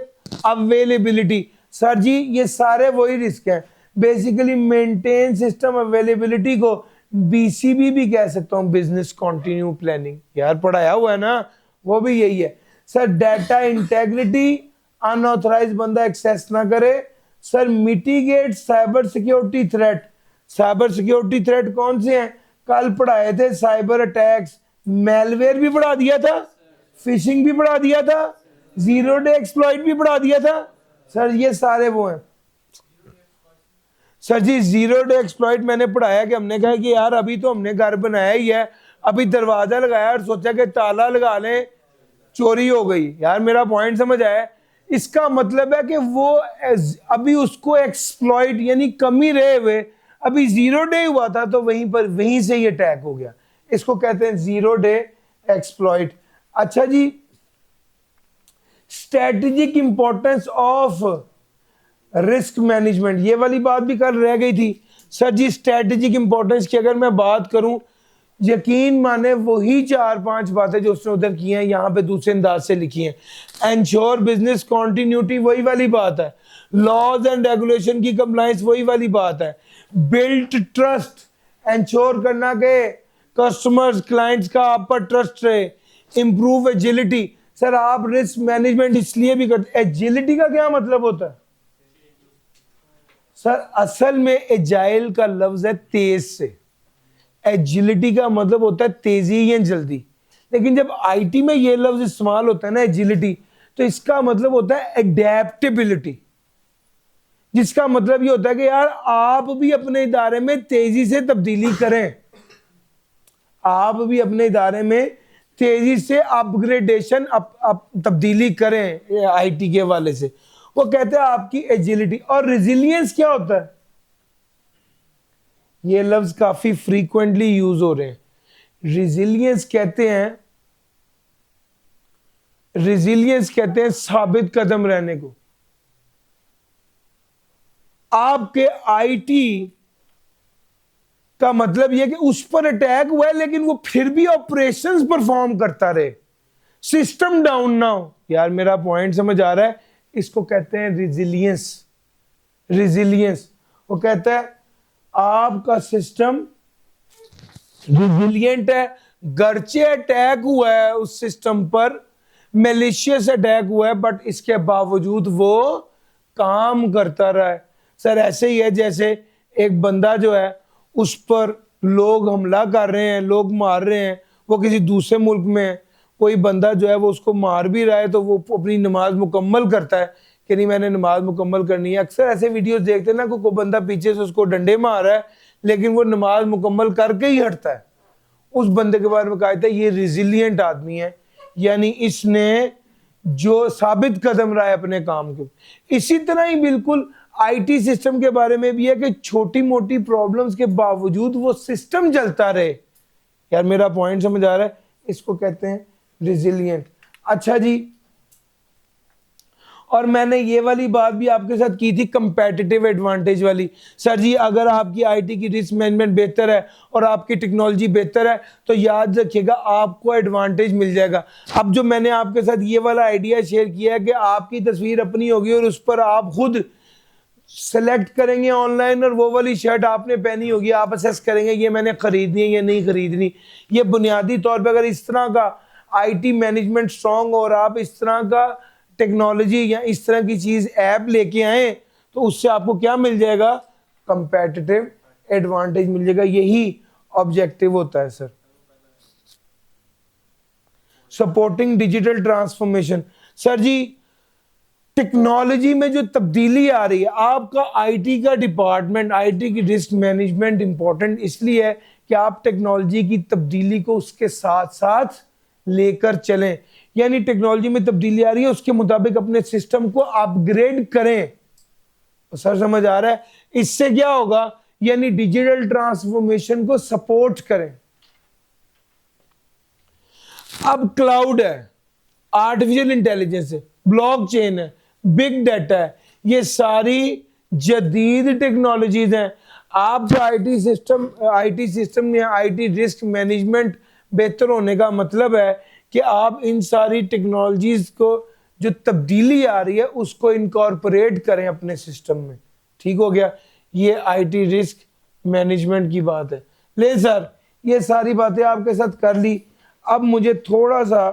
अवेलेबिलिटी। सर जी ये सारे वही रिस्क है। बेसिकली मेंटेन सिस्टम अवेलेबिलिटी को बीसीबी भी कह सकता हूं, बिजनेस कंटिन्यू प्लानिंग। यार पढ़ाया हुआ है ना, वो भी यही है। सर डाटा इंटेग्रिटी, अनऑथराइज बंदा एक्सेस ना करे। Sir mitigate cyber security threat. Cyber security threat कौन से हैं, कल पढ़ाए थे, साइबर अटैक्स, मेलवेयर भी पढ़ा दिया था, फिशिंग भी पढ़ा दिया था, जीरो डे एक्सप्लॉइट भी पढ़ा दिया था। सर ये सारे वो हैं। सर जी जीरो डे एक्सप्लॉइट मैंने पढ़ाया कि हमने कहा कि यार अभी तो हमने घर बनाया ही है, अभी दरवाजा लगाया और सोचा कि ताला लगा लें, चोरी हो गई। यार मेरा पॉइंट समझ आया। इसका मतलब है कि वो अभी उसको एक्सप्लॉइट यानी कमी रहे हुए अभी 0 डे हुआ था तो वहीं से ये अटैक हो गया। इसको कहते हैं 0 डे एक्सप्लॉइट। अच्छा जी, strategic importance of risk management, ये वाली बात भी कल रह गई थी। सर जी स्ट्रेटेजिक इंपॉर्टेंस की अगर मैं बात करूं, यकीन माने वही 4-5 बातें जो उसने उधर की हैं यहाँ पे दूसरे अंदाज से लिखी हैं। एंश्योर बिजनेस कॉन्टिन्यूटी, वही वाली बात है। लॉज एंड रेगुलेशन की कंप्लायंस, वही वाली बात है। बिल्ट ट्रस्ट, एंश्योर करना के कस्टमर्स क्लाइंट्स का आप पर ट्रस्ट रहे। इंप्रूव एजिलिटी, सर आप रिस्क मैनेजमेंट इसलिए भी करते, एजिलिटी का क्या मतलब होता है सर? असल में एजाइल का लफ्ज है तेज से, एजिलिटी का मतलब होता है तेजी या जल्दी। लेकिन जब आईटी में ये लफ्ज इस्तेमाल होता है ना एजिलिटी, तो इसका मतलब होता है एडेप्टेबिलिटी, जिसका मतलब ये होता है कि यार आप भी अपने इदारे में तेजी से तब्दीली करें, आप भी अपने इदारे में तेजी से अपग्रेडेशन तब्दीली करें आईटी के हवाले से। वो कहते हैं आपकी एजिलिटी। और रेजिलियंस क्या होता है? ये लफ्ज काफी फ्रीक्वेंटली यूज हो रहे हैं। रेजिलियंस कहते हैं साबित कदम रहने को। आपके आईटी का मतलब यह कि उस पर अटैक हुआ है लेकिन वो फिर भी ऑपरेशंस परफॉर्म करता रहे, सिस्टम डाउन ना हो। यार मेरा पॉइंट समझ आ रहा है? इसको कहते हैं रेजिलियंस। वो कहता है आपका सिस्टम रिजिलियंट है, गर्चे अटैक हुआ है उस सिस्टम पर, मैलिशियस अटैक हुआ है, बट इसके बावजूद वो काम करता रहा है। सर ऐसे ही है जैसे एक बंदा जो है उस पर लोग हमला कर रहे हैं, लोग मार रहे हैं, वो किसी दूसरे मुल्क में है, कोई बंदा जो है वो उसको मार भी रहा है तो वो अपनी नमाज मुकम्मल करता है कि नहीं मैंने नमाज मुकम्मल करनी है। अक्सर ऐसे वीडियोस देखते हैं ना, कोई बंदा पीछे से उसको डंडे मार रहा है लेकिन वो नमाज मुकम्मल करके ही हटता है। उस बंदे के बारे में कहा था ये रिजिलियंट आदमी है, यानी इसने जो साबित कदम रहा है अपने काम के। इसी तरह ही बिल्कुल आईटी सिस्टम के बारे में भी है कि छोटी मोटी प्रॉब्लम्स के बावजूद वो सिस्टम चलता रहे। यार मेरा पॉइंट समझ आ रहा है? इसको कहते हैं रिजिलियंट। अच्छा जी, और मैंने ये वाली बात भी आपके साथ की थी कंपेटिटिव एडवांटेज वाली। सर जी अगर आपकी आईटी की रिस्क मैनेजमेंट बेहतर है और आपकी टेक्नोलॉजी बेहतर है तो याद रखिएगा आपको एडवांटेज मिल जाएगा। अब जो मैंने आपके साथ ये वाला आइडिया शेयर किया है कि आपकी तस्वीर अपनी होगी और उस पर आप खुद सेलेक्ट करेंगे ऑनलाइन और वो वाली शर्ट आपने पहनी होगी, आप असेस करेंगे ये मैंने खरीदनी है या नहीं खरीदनी। ये बुनियादी तौर पर अगर इस तरह का आईटी मैनेजमेंट स्ट्रांग और आप इस तरह का टेक्नोलॉजी या इस तरह की चीज ऐप लेके आए तो उससे आपको क्या मिल जाएगा? कंपेटिटिव एडवांटेज मिल जाएगा। यही ऑब्जेक्टिव होता है sir. Supporting digital transformation, sir जी टेक्नोलॉजी में जो तब्दीली आ रही है, आपका आईटी का डिपार्टमेंट, आईटी की रिस्क मैनेजमेंट इंपॉर्टेंट इसलिए है कि आप टेक्नोलॉजी की तब्दीली को उसके साथ साथ लेकर चलें। यानी टेक्नोलॉजी में तब्दीली आ रही है उसके मुताबिक अपने सिस्टम को अपग्रेड करें। तो सर समझ आ रहा है? इससे क्या होगा? यानी डिजिटल ट्रांसफॉर्मेशन को सपोर्ट करें। अब क्लाउड है, आर्टिफिशियल इंटेलिजेंस है, ब्लॉकचेन है, बिग डाटा है, ये सारी जदीद टेक्नोलॉजीज हैं। आपका आईटी सिस्टम या आईटी रिस्क मैनेजमेंट बेहतर होने का मतलब है कि आप इन सारी टेक्नोलॉजीज को जो तब्दीली आ रही है उसको इनकॉर्पोरेट करें अपने सिस्टम में। ठीक हो गया? ये आईटी रिस्क मैनेजमेंट की बात है। ले सर ये सारी बातें आपके साथ कर ली, अब मुझे थोड़ा सा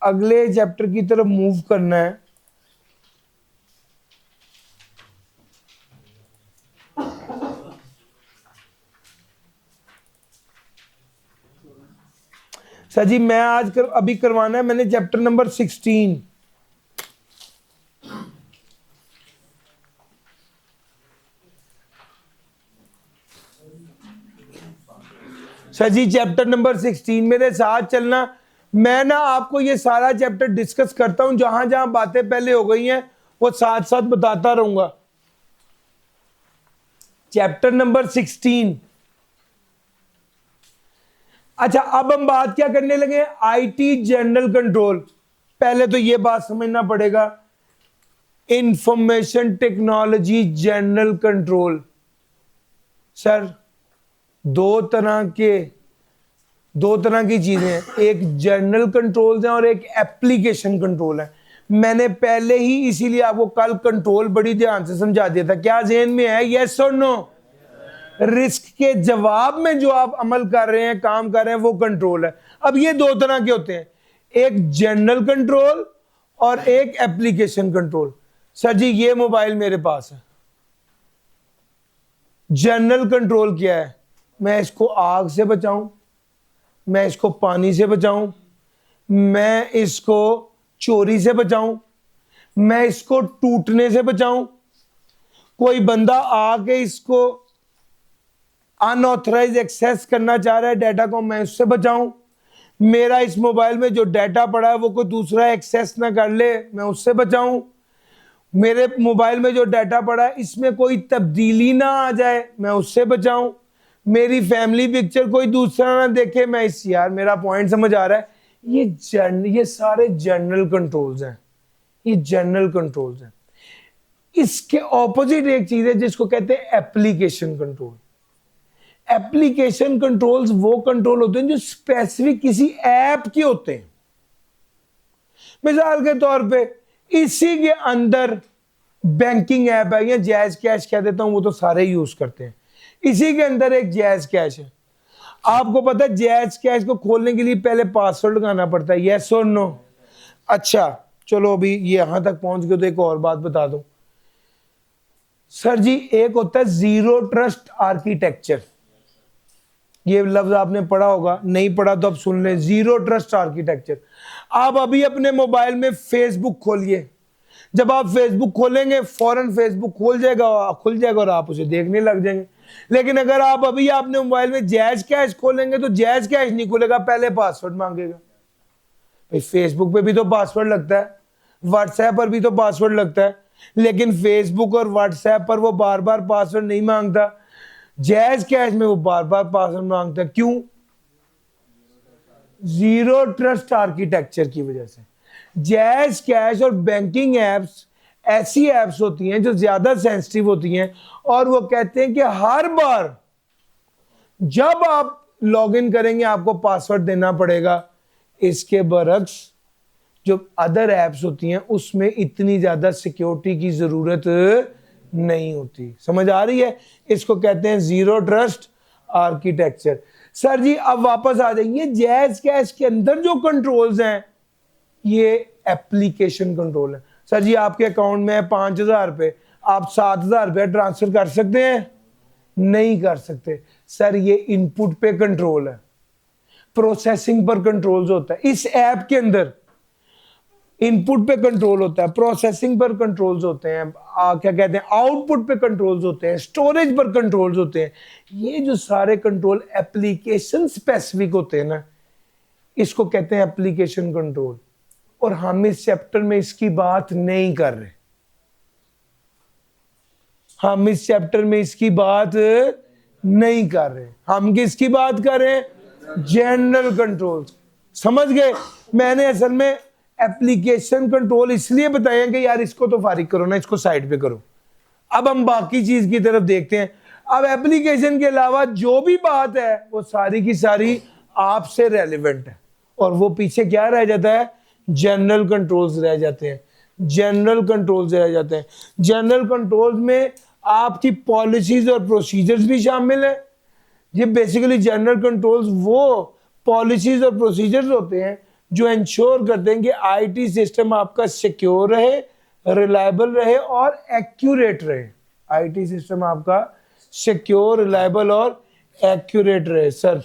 अगले चैप्टर की तरफ मूव करना है। सर जी मैं अभी करवाना है मैंने चैप्टर नंबर 16। सर जी चैप्टर नंबर 16 मेरे साथ चलना। मैं ना आपको ये सारा चैप्टर डिस्कस करता हूं, जहां जहां बातें पहले हो गई हैं वो साथ साथ बताता रहूंगा। Chapter number 16। अच्छा, अब हम बात क्या करने लगे? IT general control. पहले तो ये बात समझना पड़ेगा, information technology general control. Sir दो तरह की चीजें हैं, एक जनरल कंट्रोल्स हैं और एक एप्लीकेशन कंट्रोल है। मैंने पहले ही इसीलिए आपको कल कंट्रोल बड़ी ध्यान से समझा दिया था। क्या ज़हन में है? यस और नो? रिस्क के जवाब में जो आप अमल कर रहे हैं, काम कर रहे हैं, वो कंट्रोल है। अब ये दो तरह के होते हैं, एक जनरल कंट्रोल और एक एप्लीकेशन कंट्रोल। सर जी ये मोबाइल मेरे पास है, जनरल कंट्रोल क्या है? मैं इसको आग से बचाऊं, मैं इसको पानी से बचाऊं, मैं इसको चोरी से बचाऊं, मैं इसको टूटने से बचाऊं, कोई बंदा आके इसको अनऑथराइज एक्सेस करना चाह रहा है डाटा को, मैं उससे बचाऊं, मेरा इस मोबाइल में जो डाटा पड़ा है वो कोई दूसरा एक्सेस ना कर ले, मैं उससे बचाऊं, मेरे मोबाइल में जो डाटा पड़ा है इसमें कोई तब्दीली ना आ जाए, मैं उससे बचाऊं, मेरी फैमिली पिक्चर कोई दूसरा ना देखे, मैं इस, यार मेरा पॉइंट समझ आ रहा है? ये सारे जनरल कंट्रोल्स हैं, ये जनरल कंट्रोल्स हैं। इसके ऑपोजिट एक चीज है जिसको कहते हैं एप्लीकेशन कंट्रोल। एप्लीकेशन कंट्रोल्स वो कंट्रोल होते हैं जो स्पेसिफिक किसी ऐप के होते हैं। मिसाल के तौर पे इसी के अंदर बैंकिंग ऐप है, या जैज कैश कह देता हूं, वो तो सारे यूज करते हैं। इसी के अंदर एक जैज कैश है। आपको पता है जैज कैश को खोलने के लिए पहले पासवर्ड लगाना पड़ता है, यस और नो? अच्छा चलो अभी ये यहां तक पहुंच गए तो एक और बात बता दूं सर जी। एक होता है जीरो ट्रस्ट आर्किटेक्चर, ये लफ्ज आपने पढ़ा होगा, नहीं पढ़ा तो अब सुन लें। Zero trust architecture. आप अभी अपने मोबाइल में फेसबुक खोलिए, जब आप फेसबुक खोलेंगे फौरन फेसबुक खुल जाएगा और आप उसे देखने लग जाएंगे। लेकिन अगर आप अभी आपने मोबाइल में जैज कैश खोलेंगे तो जैज कैश नहीं खुलेगा, पहले पासवर्ड मांगेगा। भाई फेसबुक पे भी तो पासवर्ड लगता है, व्हाट्सएप पर भी तो पासवर्ड लगता है, लेकिन फेसबुक और व्हाट्सएप पर वो बार बार पासवर्ड नहीं मांगता, जैज कैश में वो बार बार पासवर्ड मांगता है। क्यों? जीरो ट्रस्ट आर्किटेक्चर की वजह से। जैज कैश और बैंकिंग एप्स ऐसी एप्स होती हैं जो ज्यादा सेंसिटिव होती हैं, और वो कहते हैं कि हर बार जब आप लॉगिन करेंगे आपको पासवर्ड देना पड़ेगा। इसके बरक्स जो अदर एप्स होती हैं उसमें इतनी ज्यादा सिक्योरिटी की जरूरत नहीं होती। समझ आ रही है? इसको कहते हैं जीरो ट्रस्ट आर्किटेक्चर। सर जी अब वापस आ जाइए, जैज कैश के अंदर जो कंट्रोल्स हैं ये एप्लीकेशन कंट्रोल है। सर जी आपके अकाउंट में है 5,000 रुपए, आप 7,000 रुपए ट्रांसफर कर सकते हैं? नहीं कर सकते। सर ये इनपुट पे कंट्रोल है, प्रोसेसिंग पर कंट्रोल होता है। इस ऐप के अंदर इनपुट पे कंट्रोल होता है, प्रोसेसिंग पर कंट्रोल्स होते हैं, क्या कहते हैं, आउटपुट पे कंट्रोल्स होते हैं, स्टोरेज पर कंट्रोल्स होते हैं। ये जो सारे कंट्रोल एप्लीकेशन स्पेसिफिक होते हैं ना, इसको कहते हैं एप्लीकेशन कंट्रोल। और हम इस चैप्टर में इसकी बात नहीं कर रहे, हम इस चैप्टर में इसकी बात नहीं कर रहे, हम किसकी बात कर रहे हैं? General control. समझ गए? मैंने असल में एप्लीकेशन कंट्रोल इसलिए बताया कि यार इसको तो फारिग करो ना, इसको साइड पे करो। अब हम बाकी चीज की तरफ देखते हैं। अब एप्लीकेशन के अलावा जो भी बात है वो सारी की सारी आपसे रेलेवेंट है, और वो पीछे क्या रह जाता है? जनरल कंट्रोल्स रह जाते हैं। जनरल कंट्रोल्स रह जाते हैं। जनरल कंट्रोल्स में आपकी पॉलिसीज और प्रोसीजर्स भी शामिल है। ये बेसिकली जनरल कंट्रोल्स वो पॉलिसीज और प्रोसीजर्स होते हैं जो इंश्योर करते हैं कि आईटी सिस्टम आपका सिक्योर रहे, रिलायबल रहे और एक्यूरेट रहे। आईटी सिस्टम आपका सिक्योर, रिलायबल और एक्यूरेट रहे। सर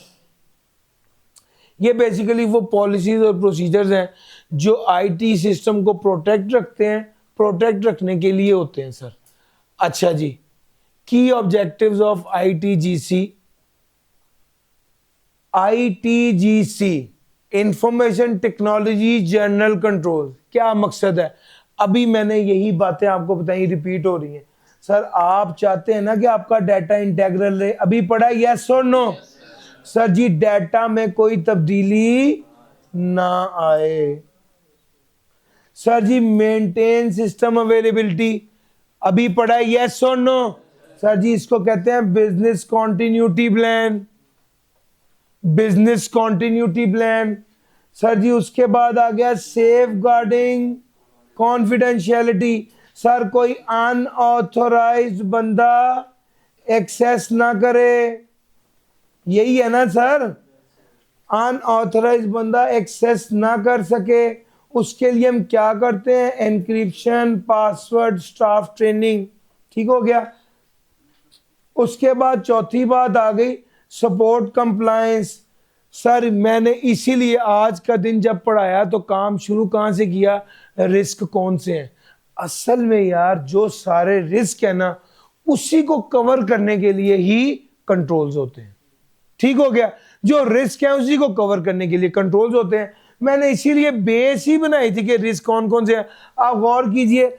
ये बेसिकली वो पॉलिसीज और प्रोसीजर्स हैं जो आईटी सिस्टम को प्रोटेक्ट रखते हैं, प्रोटेक्ट रखने के लिए होते हैं सर। अच्छा जी, की objectives of ITGC. ITGC information technology general control, क्या मकसद है? अभी मैंने यही बातें आपको बताई, रिपीट हो रही हैं। सर आप चाहते हैं ना कि आपका डाटा इंटेग्रल रहे, अभी पढ़ा यस और नो? सर जी डाटा में कोई तब्दीली ना आए। सर जी मेंटेन सिस्टम अवेलेबिलिटी, अभी पढ़ा यस और नो? सर जी इसको कहते हैं business continuity plan, business continuity plan. Sir जी उसके बाद आ गया सेफ गार्डिंग कॉन्फिडेंशियलिटी। सर कोई अनऑथोराइज्ड बंदा एक्सेस ना करे, यही है ना सर? अनऑथराइज्ड बंदा एक्सेस ना कर सके, उसके लिए हम क्या करते हैं? Encryption, password, staff training. ठीक हो गया। उसके बाद चौथी बात आ गई सपोर्ट कंप्लायंस। सर मैंने इसीलिए आज का दिन जब पढ़ाया तो काम शुरू कहां से किया? रिस्क कौन से हैं? असल में यार जो सारे रिस्क है ना उसी को कवर करने के लिए ही कंट्रोल्स होते हैं। ठीक हो गया। जो रिस्क है उसी को कवर करने के लिए कंट्रोल्स होते हैं। मैंने इसीलिए बेस ही बनाई थी कि रिस्क कौन कौन से हैं। आप गौर कीजिए,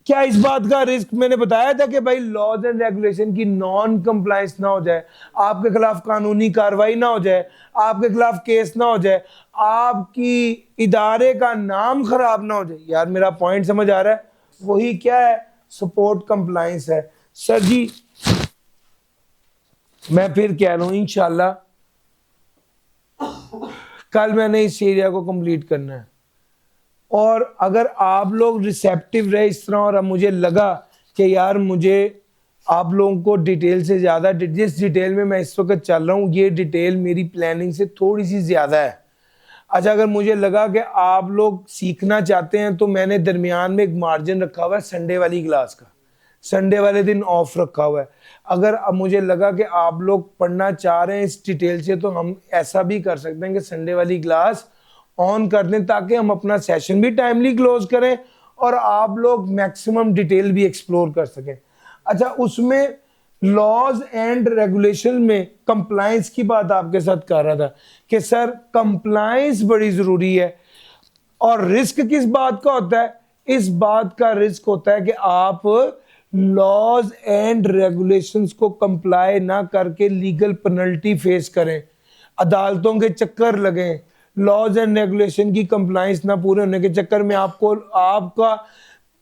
क्या इस बात का रिस्क मैंने बताया था कि भाई लॉज एंड रेगुलेशन की नॉन कंप्लायंस ना हो जाए, आपके खिलाफ कानूनी कार्रवाई ना हो जाए, आपके खिलाफ केस ना हो जाए, आपकी इदारे का नाम खराब ना हो जाए। यार मेरा पॉइंट समझ आ रहा है? वही क्या है? सपोर्ट कंप्लायंस है। सर जी मैं फिर कह रहा हूं इंशाल्लाह कल मैंने इस एरिया को कंप्लीट करना है। और अगर आप लोग रिसेप्टिव रहे इस तरह, और अब मुझे लगा कि यार मुझे आप लोगों को डिटेल से ज़्यादा, जिस डिटेल में मैं इस वक्त चल रहा हूँ ये डिटेल मेरी प्लानिंग से थोड़ी सी ज़्यादा है। अच्छा अगर मुझे लगा कि आप लोग सीखना चाहते हैं तो मैंने दरमियान में एक मार्जिन रखा हुआ है संडे वाली क्लास का, संडे वाले दिन ऑफ रखा हुआ है। अगर अब मुझे लगा कि आप लोग पढ़ना चाह रहे हैं इस डिटेल से तो हम ऐसा भी कर सकते हैं कि संडे वाली क्लास ऑन कर दें ताकि हम अपना सेशन भी टाइमली क्लोज करें और आप लोग मैक्सिमम डिटेल भी एक्सप्लोर कर सकें। अच्छा उसमें लॉज एंड रेगुलेशन में कंप्लायंस की बात आपके साथ कर रहा था कि सर कंप्लायंस बड़ी जरूरी है। और रिस्क किस बात का होता है? इस बात का रिस्क होता है कि आप लॉज एंड रेगुलेशंस को कंप्लाई ना करके लीगल पेनल्टी फेस करें, अदालतों के चक्कर लगें, लॉज एंड रेगुलेशन की कंप्लाइंस ना पूरे होने के चक्कर में आपको आपका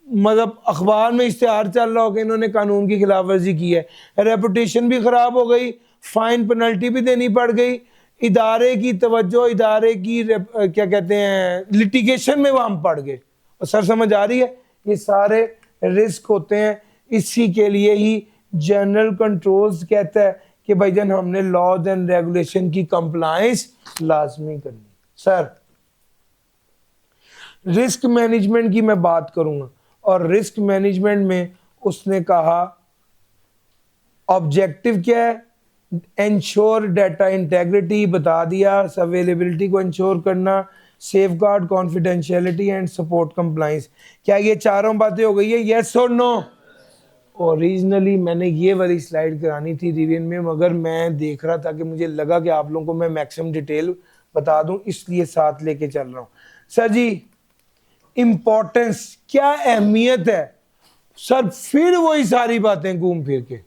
मतलब अखबार में इश्तेहार चल रहा हो कि इन्होंने कानून की खिलाफ वर्जी की है, रेपुटेशन भी खराब हो गई, फाइन पेनल्टी भी देनी पड़ गई, इदारे की तवज्जो, इदारे की क्या कहते हैं लिटिगेशन में वह हम पड़ गए। और सर समझ आ रही है? ये सारे रिस्क होते हैं। इसी के लिए ही जनरल कंट्रोल्स कहता है कि भाईजान हमने लॉज एंड रेगुलेशन की कंप्लायंस लाजमी करनी। सर रिस्क मैनेजमेंट की मैं बात करूंगा और रिस्क मैनेजमेंट में उसने कहा ऑब्जेक्टिव क्या है? इंश्योर डाटा इंटेग्रिटी बता दिया, अवेलेबिलिटी को इंश्योर करना, safeguard confidentiality and support compliance. क्या ये चारों बातें हो गई है? यस और नो? ओरिजिनली मैंने ये वाली स्लाइड करानी थी रिवीजन में, मगर मैं देख रहा था कि मुझे लगा कि आप लोगों को मैं मैक्सिमम डिटेल बता दूं इसलिए साथ लेके चल रहा हूं। सर जी इंपॉर्टेंस क्या अहमियत है? सर फिर वही सारी बातें घूम फिर के,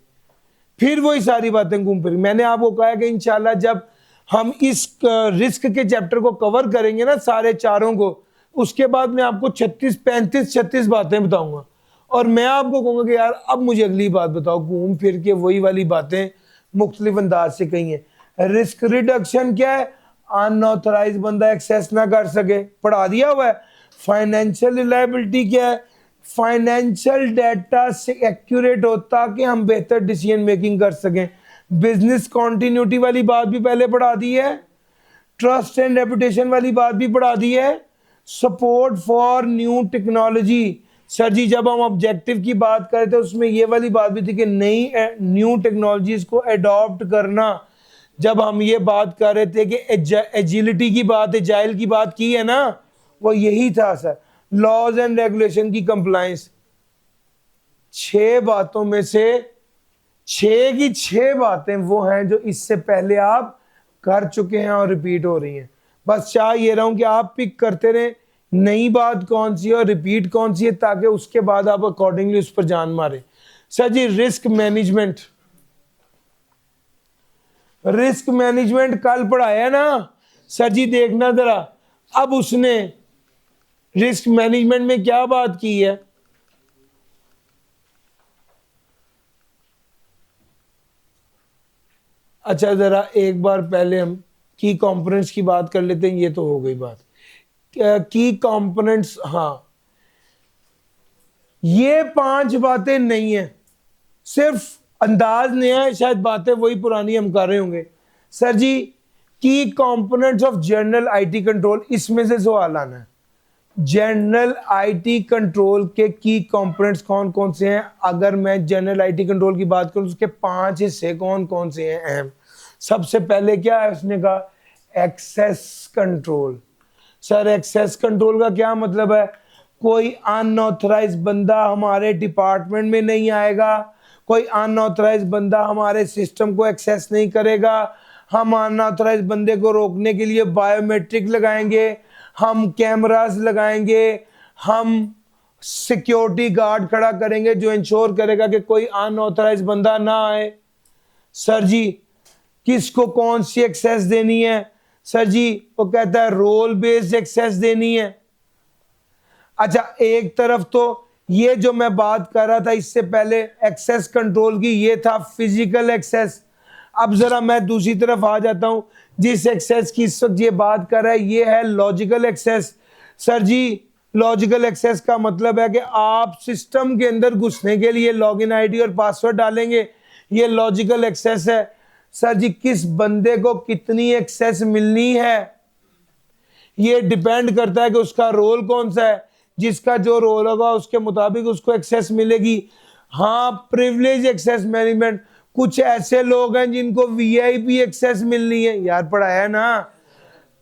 फिर वही सारी बातें घूम फिर। मैंने आपको कहा कि इंशाल्लाह जब हम इस रिस्क के चैप्टर को कवर करेंगे ना सारे चारों को, उसके बाद मैं आपको 36 बातें बताऊंगा और मैं आपको कहूंगा कि यार अब मुझे अगली बात बताओ। घूम फिर के वही वाली बातें मुख्तलिफ अंदाज से कही है। रिस्क रिडक्शन क्या है? अनऑथराइज बंदा एक्सेस ना कर सके, पढ़ा दिया हुआ है। फाइनेंशियल रिलायबिलिटी क्या है? फाइनेंशियल डाटा से एक्यूरेट हो ताकि हम बेहतर डिसीजन मेकिंग कर सकें। बिजनेस कॉन्टिन्यूटी वाली बात भी पहले पढ़ा दी है, ट्रस्ट एंड रेपुटेशन वाली बात भी पढ़ा दी है, support for new technology. Sir जी जब हम ऑब्जेक्टिव की बात करते थे उसमें ये वाली बात भी थी कि नई न्यू टेक्नोलॉजीज को अडॉप्ट करना। जब हम ये बात कर रहे थे कि एजिलिटी की बात, एजाइल की बात की है ना, वो यही था सर। लॉज एंड रेगुलेशन की कंप्लायंस, 6 बातों में से 6 की 6 बातें वो हैं जो इससे पहले आप कर चुके हैं और रिपीट हो रही हैं। बस चाह ये रहा हूं कि आप पिक करते रहें नई बात कौन सी है और रिपीट कौन सी है ताकि उसके बाद आप अकॉर्डिंगली उस पर जान मारें। सर जी रिस्क मैनेजमेंट, रिस्क मैनेजमेंट कल पढ़ाया ना सर जी, देखना जरा अब उसने रिस्क मैनेजमेंट में क्या बात की है। अच्छा जरा एक बार पहले हम की कंपोनेंट्स की बात कर लेते हैं, ये तो हो गई बात की कंपोनेंट्स। हाँ ये 5 बातें नहीं है, सिर्फ अंदाज नया है, शायद बातें वही पुरानी हम कर रहे होंगे। सर जी की components of general IT control, इसमें से सवाल आना है। जनरल आईटी कंट्रोल के की कंपोनेंट्स कौन कौन से हैं? अगर मैं जनरल आईटी कंट्रोल की बात करूं उसके 5 हिस्से कौन कौन से हैं अहम? सबसे पहले क्या है उसने कहा? Access control. Sir access control का क्या मतलब है? कोई अनऑथराइज बंदा हमारे डिपार्टमेंट में नहीं आएगा, कोई अनऑथराइज बंदा हमारे सिस्टम को एक्सेस नहीं करेगा। हम अनऑथराइज बंदे को रोकने के लिए बायोमेट्रिक लगाएंगे, हम कैमरास लगाएंगे, हम सिक्योरिटी गार्ड खड़ा करेंगे जो इंश्योर करेगा कि कोई अनऑथराइज बंदा ना आए। सर जी किसको कौन सी एक्सेस देनी है? सर जी वो कहता है रोल बेस्ड एक्सेस देनी है। अच्छा एक तरफ तो ये जो मैं बात कर रहा था इससे पहले एक्सेस कंट्रोल की, ये था फिजिकल एक्सेस। अब जरा मैं दूसरी तरफ आ जाता हूं, जिस एक्सेस की इस वक्त ये बात कर रहा है ये है लॉजिकल एक्सेस। सर जी लॉजिकल एक्सेस का मतलब है कि आप सिस्टम के अंदर घुसने के लिए लॉगिन आईडी और पासवर्ड डालेंगे, ये लॉजिकल एक्सेस है। सर जी किस बंदे को कितनी एक्सेस मिलनी है ये डिपेंड करता है कि उसका रोल कौन सा है, जिसका जो रोल होगा उसके मुताबिक उसको एक्सेस मिलेगी। हाँ प्रिविलेज एक्सेस मैनेजमेंट, कुछ ऐसे लोग हैं जिनको वीआईपी एक्सेस मिलनी है, यार पढ़ाया ना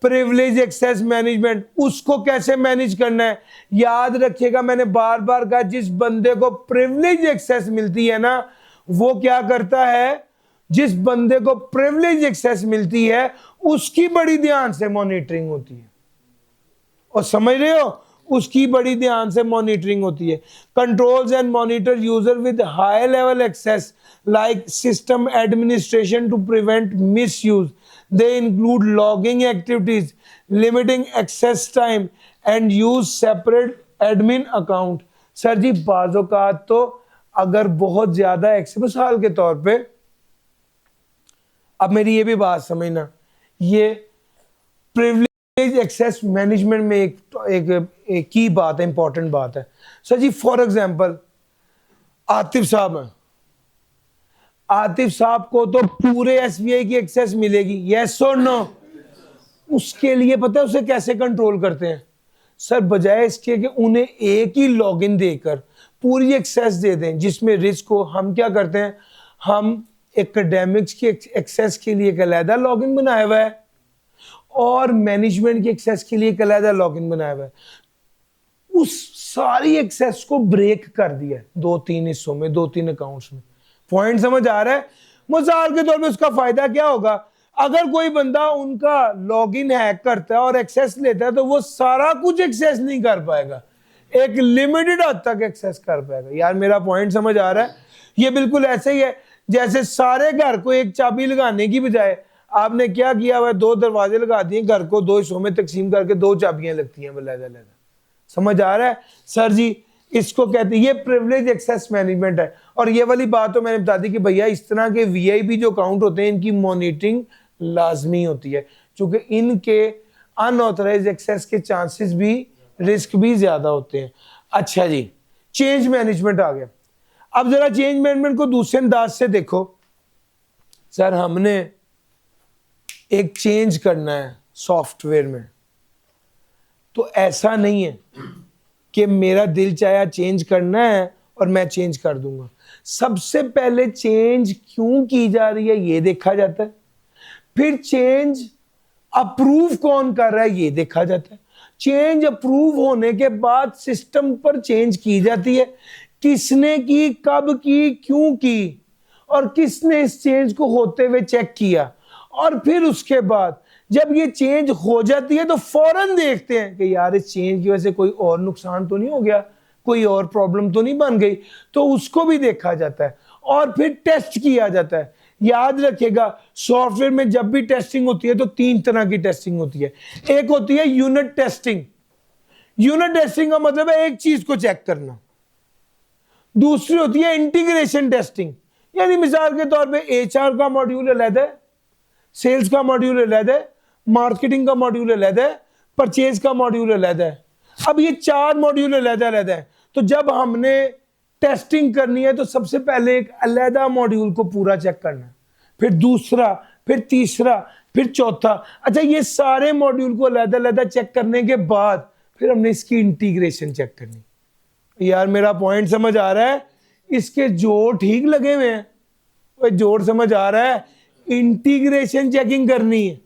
प्रिविलेज एक्सेस मैनेजमेंट, उसको कैसे मैनेज करना है याद रखिएगा। मैंने बार बार कहा जिस बंदे को प्रिविलेज एक्सेस मिलती है ना वो क्या करता है, जिस बंदे को प्रिविलेज एक्सेस मिलती है उसकी बड़ी ध्यान से मॉनिटरिंग होती है, और समझ रहे हो उसकी बड़ी ध्यान से मॉनिटरिंग होती है। Controls and monitor user with high level access like system administration to prevent misuse. They include logging activities, limiting access time and use separate admin account. Sir जी बाज़ औक़ात तो अगर बहुत ज्यादा एक्सेस, मिसाल के तौर पे अब मेरी ये भी बात समझना, ये प्रिविलेज एक्सेस मैनेजमेंट में एक की बात है, इंपॉर्टेंट बात है। Sir ji for example Atif साहब हैं, आतिफ साहब को तो पूरे एसबीआई की एक्सेस मिलेगी, यस और नो? उसके लिए पता है उसे कैसे कंट्रोल करते हैं? सर बजाय इसके कि उन्हें एक ही लॉगिन देकर पूरी एक्सेस दे दें जिसमें रिस्क हो, हम क्या करते हैं, हम एकेडमिक्स की एक्सेस के लिए एक अलहदा लॉगिन बनाया हुआ है और मैनेजमेंट की एक्सेस के लिए एक अलहदा लॉगिन बनाया हुआ है। उस सारी एक्सेस को ब्रेक कर दिया है 2-3 हिस्सों में, 2-3 अकाउंट्स में। पॉइंट समझ आ रहा है? मिसाल के तौर पे उसका फायदा क्या होगा, अगर कोई बंदा उनका लॉगिन हैक करता है और एक्सेस लेता है तो वो सारा कुछ एक्सेस नहीं कर पाएगा, एक लिमिटेड हद तक एक्सेस कर पाएगा। यार मेरा पॉइंट समझ आ रहा है? ये बिल्कुल ऐसे ही है जैसे सारे घर को एक चाबी लगाने की बजाय आपने क्या किया हुआ है, 2 दरवाजे लगा दिए, घर को 2 हिस्सों में तकसीम करके 2 चाबियां लगती हैं अलग-अलग। समझ आ रहा है? सर जी इसको कहते हैं, ये प्रिविलेज एक्सेस मैनेजमेंट है। और ये वाली बात तो मैंने बता दी कि भैया इस तरह के वीआईपी जो अकाउंट होते हैं इनकी मॉनिटरिंग लाजमी होती है, क्योंकि इनके अनऑथराइज एक्सेस के चांसेस भी, रिस्क भी ज्यादा होते हैं। अच्छा जी चेंज मैनेजमेंट आ गया। अब जरा चेंज मैनेजमेंट को दूसरे अंदाज से देखो। सर हमने एक चेंज करना है सॉफ्टवेयर में, तो ऐसा नहीं है कि मेरा दिल चाहे चेंज करना है और मैं चेंज कर दूंगा। सबसे पहले चेंज क्यों की जा रही है ये देखा जाता है, फिर चेंज अप्रूव कौन कर रहा है ये देखा जाता है। चेंज अप्रूव होने के बाद सिस्टम पर चेंज की जाती है, किसने की, कब की, क्यों की, और किसने इस चेंज को होते हुए चेक किया। और फिर उसके बाद जब ये चेंज हो जाती है तो फौरन देखते हैं कि यार इस चेंज की वजह से कोई और नुकसान तो नहीं हो गया, कोई और प्रॉब्लम तो नहीं बन गई, तो उसको भी देखा जाता है और फिर टेस्ट किया जाता है। याद रखिएगा, सॉफ्टवेयर में जब भी टेस्टिंग होती है तो 3 तरह की टेस्टिंग होती है। एक होती है यूनिट टेस्टिंग। यूनिट टेस्टिंग का मतलब है एक चीज को चेक करना। दूसरी होती है इंटीग्रेशन टेस्टिंग, यानी मिसाल के तौर पे एचआर का मॉड्यूल अलग है, सेल्स का मॉड्यूल अलग है, मार्केटिंग का मॉड्यूल अलग है, परचेज का मॉड्यूल अलग है। अब ये 4 मॉड्यूल अलग है, तो जब हमने टेस्टिंग करनी है तो सबसे पहले एक अलहदा मॉड्यूल को पूरा चेक करना है, फिर दूसरा, फिर तीसरा, फिर चौथा। अच्छा, ये सारे मॉड्यूल को अलग चेक करने के बाद फिर हमने इसकी इंटीग्रेशन चेक करनी। यार मेरा पॉइंट समझ आ रहा है? इसके जोड़ ठीक लगे हुए हैं? वो जोड़ समझ आ रहा है? इंटीग्रेशन चेकिंग करनी है।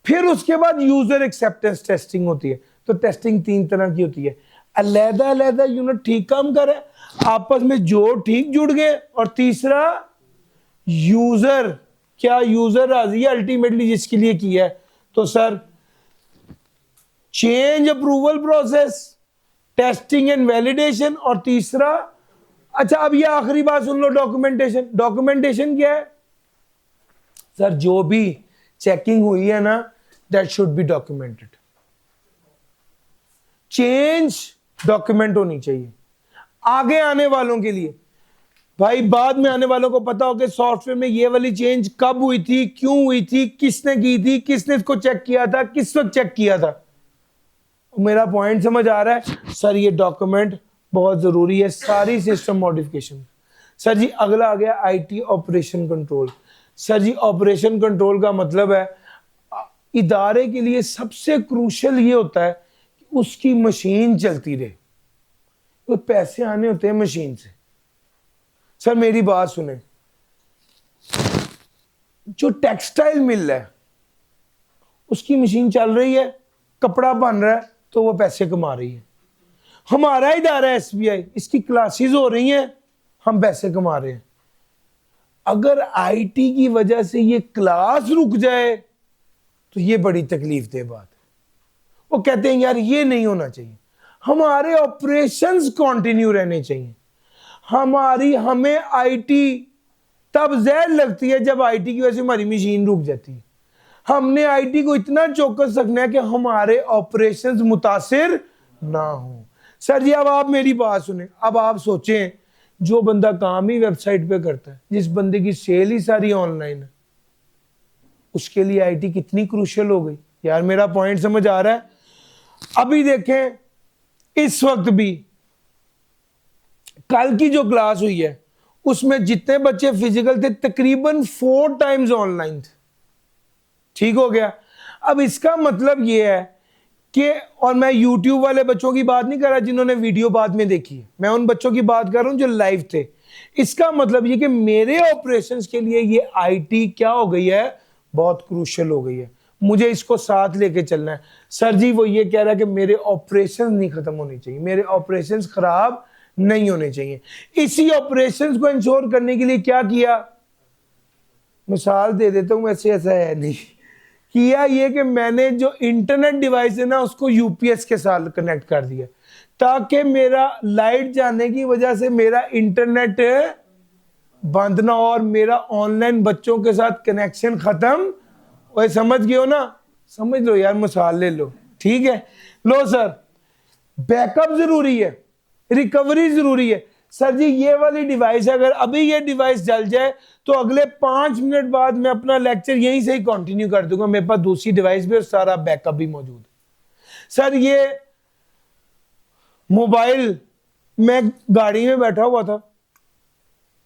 फिर उसके बाद यूजर एक्सेप्टेंस टेस्टिंग होती है। तो टेस्टिंग 3 तरह की होती है। अलग यूनिट ठीक काम करे, आपस में जोड़ ठीक जुड़ गए, और तीसरा यूजर, क्या यूजर राजी है अल्टीमेटली जिसके लिए किया है? तो sir change approval process, testing and validation, और तीसरा, अच्छा अब ये आखिरी बात सुन लो, डॉक्यूमेंटेशन। डॉक्यूमेंटेशन क्या है? सर जो भी चेकिंग हुई है ना, that should be documented. Change document होनी चाहिए आगे आने वालों के लिए। भाई बाद में आने वालों को पता हो कि सॉफ्टवेयर में ये वाली चेंज कब हुई थी, क्यों हुई थी, किसने की थी, किसने इसको चेक किया था, किस वक्त चेक किया था। मेरा पॉइंट समझ आ रहा है? सर ये डॉक्यूमेंट बहुत जरूरी है सारी सिस्टम मॉडिफिकेशन। सर जी अगला आ गया IT operation control. Sir ji operation control का मतलब है इदारे के लिए सबसे क्रूशियल ये होता है कि उसकी मशीन चलती रहे। तो पैसे आने होते हैं मशीन से। सर मेरी बात सुने, जो टेक्सटाइल मिल है उसकी मशीन चल रही है, कपड़ा बन रहा है, तो वो पैसे कमा रही है। हमारा इदारा एसबीआई, इसकी क्लासेस हो रही हैं, हम पैसे कमा रहे हैं। अगर आईटी की वजह से ये क्लास रुक जाए तो ये बड़ी तकलीफ दे बात है। वो कहते हैं यार ये नहीं होना चाहिए, हमारे ऑपरेशंस कंटिन्यू रहने चाहिए। हमें आईटी तब जहर लगती है जब आईटी की वजह से हमारी मशीन रुक जाती है। हमने आईटी को इतना चौकस रखना है कि हमारे ऑपरेशंस मुतासिर ना हो। सर जी अब आप मेरी बात सुने, अब आप सोचें जो बंदा काम ही वेबसाइट पे करता है, जिस बंदे की सेल ही सारी ऑनलाइन है, उसके लिए आईटी कितनी क्रूशियल हो गई। यार मेरा पॉइंट समझ आ रहा है? अभी देखें इस वक्त भी कल की जो क्लास हुई है उसमें जितने बच्चे फिजिकल थे तकरीबन 4 टाइम्स ऑनलाइन थे। ठीक हो गया। अब इसका मतलब यह है कि, और मैं YouTube वाले बच्चों की बात नहीं कर रहा जिन्होंने वीडियो बाद में देखी है, मैं उन बच्चों की बात कर रहा हूं जो लाइव थे। इसका मतलब ये कि मेरे ऑपरेशंस के लिए ये आईटी क्या हो गई है, बहुत क्रूशियल हो गई है। मुझे इसको साथ लेके चलना है। सर जी वो ये कह रहा है कि मेरे ऑपरेशंस नहीं खत्म होने चाहिए, मेरे ऑपरेशंस खराब नहीं होने चाहिए। इसी ऑपरेशंस को इंश्योर करने के लिए क्या किया, मिसाल दे देता हूं, वैसे ऐसा है नहीं किया, ये कि मैंने जो इंटरनेट डिवाइस है ना उसको यूपीएस के साथ कनेक्ट कर दिया, ताकि मेरा लाइट जाने की वजह से मेरा इंटरनेट बंद ना हो और मेरा ऑनलाइन बच्चों के साथ कनेक्शन खत्म। वही समझ गए हो ना? समझ लो यार, मिसाल ले लो। ठीक है, लो सर, बैकअप जरूरी है, रिकवरी जरूरी है। सर जी ये वाली डिवाइस है, अगर अभी ये डिवाइस जल जाए तो अगले 5 मिनट बाद मैं अपना लेक्चर यहीं से ही कंटिन्यू कर दूंगा, मेरे पास दूसरी डिवाइस भी और सारा बैकअप भी मौजूद है। सर ये मोबाइल, मैं गाड़ी में बैठा हुआ था,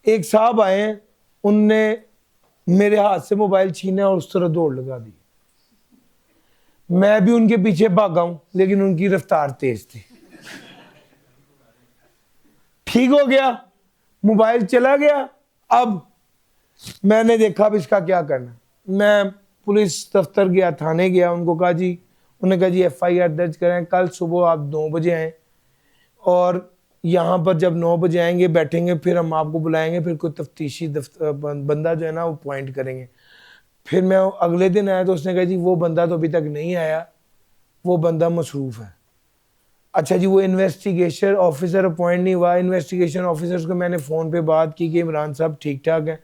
एक साहब आए, उनने मेरे हाथ से मोबाइल छीना और उस तरह दौड़ लगा दी। मैं भी उनके पीछे भागा हूं, लेकिन उनकी रफ्तार तेज थी। ठीक हो गया, मोबाइल चला गया। अब मैंने देखा अब इसका क्या करना। मैं पुलिस दफ्तर गया, थाने गया, उनको कहा जी, उन्होंने कहा जी एफआईआर दर्ज करें, कल सुबह आप 9 बजे आए और यहाँ पर जब 9 बजे आएंगे बैठेंगे, फिर हम आपको बुलाएंगे, फिर कोई तफ्तीशी बंदा जो है ना वो पॉइंट करेंगे। फिर मैं अगले दिन आया तो उसने कहा जी वो बंदा तो अभी तक नहीं आया, वो बंदा मसरूफ़ है। अच्छा जी, वो इन्वेस्टिगेशन ऑफिसर अपॉइंट नहीं हुआ। इन्वेस्टिगेशन ऑफिसर्स को मैंने फ़ोन पे बात की कि इमरान साहब ठीक ठाक हैं।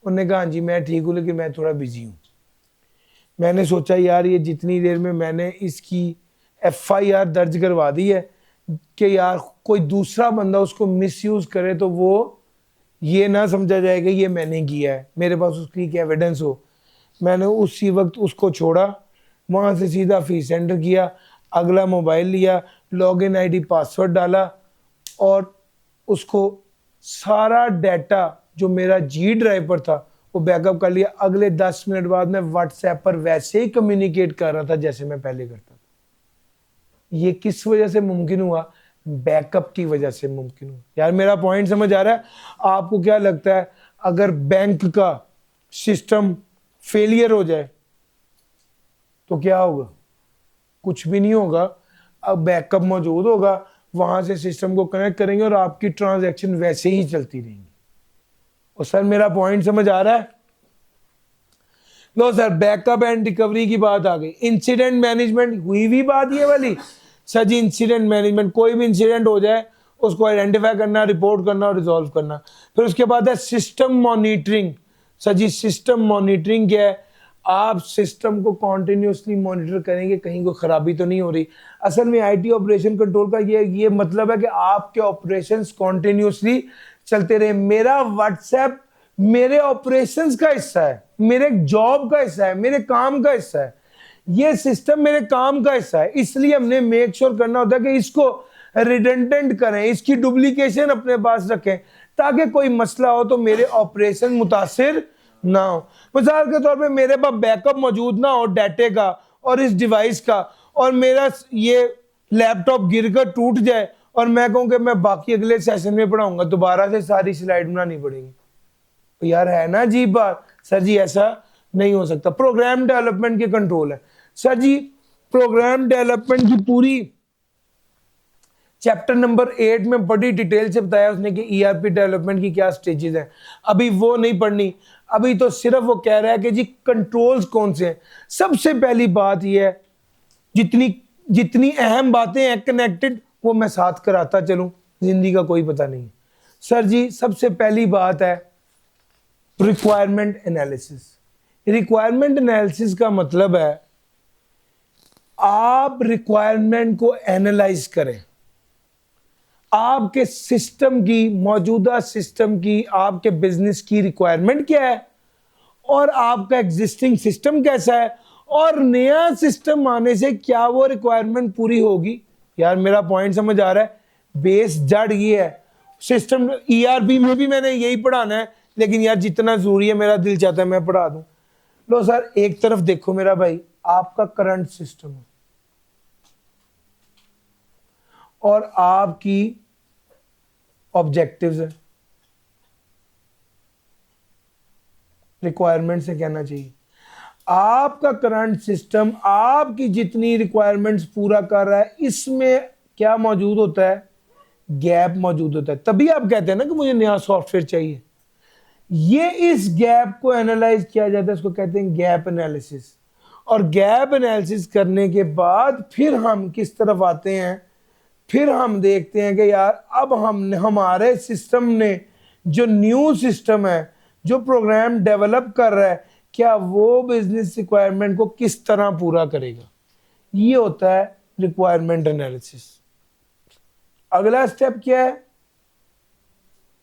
उन्होंने कहा हाँ जी मैं ठीक हूँ, लेकिन मैं थोड़ा बिजी हूँ। मैंने सोचा यार ये जितनी देर में मैंने इसकी FIR दर्ज करवा दी है कि यार कोई दूसरा बंदा उसको मिसयूज करे तो वो ये ना समझा जाएगा ये मैंने किया है, मेरे पास उसकी एक एविडेंस हो। मैंने उसी वक्त उसको छोड़ा, वहाँ से सीधा फी सेंटर किया, अगला मोबाइल लिया, लॉगिन आईडी पासवर्ड डाला और उसको सारा डाटा जो मेरा जी ड्राइव पर था वो बैकअप कर लिया। अगले 10 मिनट बाद मैं व्हाट्सएप पर वैसे ही कम्युनिकेट कर रहा था जैसे मैं पहले करता था। ये किस वजह से मुमकिन हुआ? बैकअप की वजह से मुमकिन हुआ। यार मेरा पॉइंट समझ आ रहा है? आपको क्या लगता है अगर बैंक का सिस्टम फेलियर हो जाए तो क्या होगा? कुछ भी नहीं होगा। अब बैकअप मौजूद होगा, वहां से सिस्टम को कनेक्ट करेंगे और आपकी ट्रांजैक्शन वैसे ही चलती रहेंगी। और सर मेरा पॉइंट समझ आ रहा है? लो सर, बैकअप एंड रिकवरी की बात आ गई। इंसिडेंट मैनेजमेंट हुई भी बात ये वाली। सर जी इंसिडेंट मैनेजमेंट, कोई भी इंसिडेंट हो जाए उसको आइडेंटिफाई करना, रिपोर्ट करना और रिजॉल्व करना। फिर उसके बाद है सिस्टम मॉनिटरिंग। सर जी सिस्टम मॉनिटरिंग क्या है? आप सिस्टम को कॉन्टिन्यूसली मॉनिटर करेंगे कहीं कोई खराबी तो नहीं हो रही। असल में IT ऑपरेशन कंट्रोल का ये मतलब है कि आपके ऑपरेशंस कॉन्टिन्यूसली चलते रहे। मेरा व्हाट्सएप मेरे ऑपरेशंस का हिस्सा है, मेरे जॉब का हिस्सा है, मेरे काम का हिस्सा है। ये सिस्टम मेरे काम का हिस्सा है, इसलिए हमने मेक श्योर करना होता है कि इसको रिडंडेंट करें, इसकी डुप्लीकेशन अपने पास रखें ताकि कोई मसला हो तो मेरे ऑपरेशन मुतासिर ना हो। मिसाल के तौर पे मेरे पास बैकअप मौजूद ना हो डाटे का और इस डिवाइस का, और मेरा ये लैपटॉप गिरकर टूट जाए और मैं कहूं कि मैं बाकी अगले सेशन में पढ़ाऊंगा, दोबारा से सारी स्लाइड बनानी पड़ेगी। तो यार है ना अजीब बात? सर जी ऐसा नहीं हो सकता। प्रोग्राम डेवलपमेंट के कंट्रोल है। सर जी प्रोग्राम डेवलपमेंट की पूरी चैप्टर नंबर 8 में बड़ी डिटेल से बताया उसने कि ERP डेवलपमेंट की क्या स्टेजेस हैं। अभी वो नहीं पढ़नी, अभी तो सिर्फ वो कह रहा है कि जी कंट्रोल्स कौन से हैं। सबसे पहली बात ये है, जितनी जितनी अहम बातें हैं कनेक्टेड वो मैं साथ कराता चलूं, जिंदगी का कोई पता नहीं। सर जी सबसे पहली बात है रिक्वायरमेंट एनालिसिस। रिक्वायरमेंट एनालिसिस का मतलब है आप रिक्वायरमेंट को एनालाइज करें। आपके सिस्टम की, मौजूदा सिस्टम की, आपके बिजनेस की रिक्वायरमेंट क्या है और आपका एग्जिस्टिंग सिस्टम कैसा है और नया सिस्टम आने से क्या वो रिक्वायरमेंट पूरी होगी। यार मेरा पॉइंट समझ आ रहा है? बेस जड़ ये है। सिस्टम ERP में भी मैंने यही पढ़ाना है, लेकिन यार जितना जरूरी है मेरा दिल चाहता है मैं पढ़ा दूं। लो सर एक तरफ देखो मेरा भाई, आपका करंट सिस्टम है और आपकी ऑब्जेक्टिव्स है। रिक्वायरमेंट से कहना चाहिए आपका करंट सिस्टम आपकी जितनी रिक्वायरमेंट्स पूरा कर रहा है, इसमें क्या मौजूद होता है? गैप मौजूद होता है। तभी आप कहते हैं ना कि मुझे नया सॉफ्टवेयर चाहिए। ये इस गैप को एनालाइज किया जाता है, इसको कहते हैं गैप एनालिसिस। और गैप एनालिसिस करने के बाद फिर हम किस तरफ आते हैं? फिर हम देखते हैं कि यार अब हम हमारे सिस्टम ने जो न्यू सिस्टम है, जो प्रोग्राम डेवलप कर रहा है, क्या वो बिजनेस रिक्वायरमेंट को किस तरह पूरा करेगा। ये होता है रिक्वायरमेंट एनालिसिस। अगला स्टेप क्या है?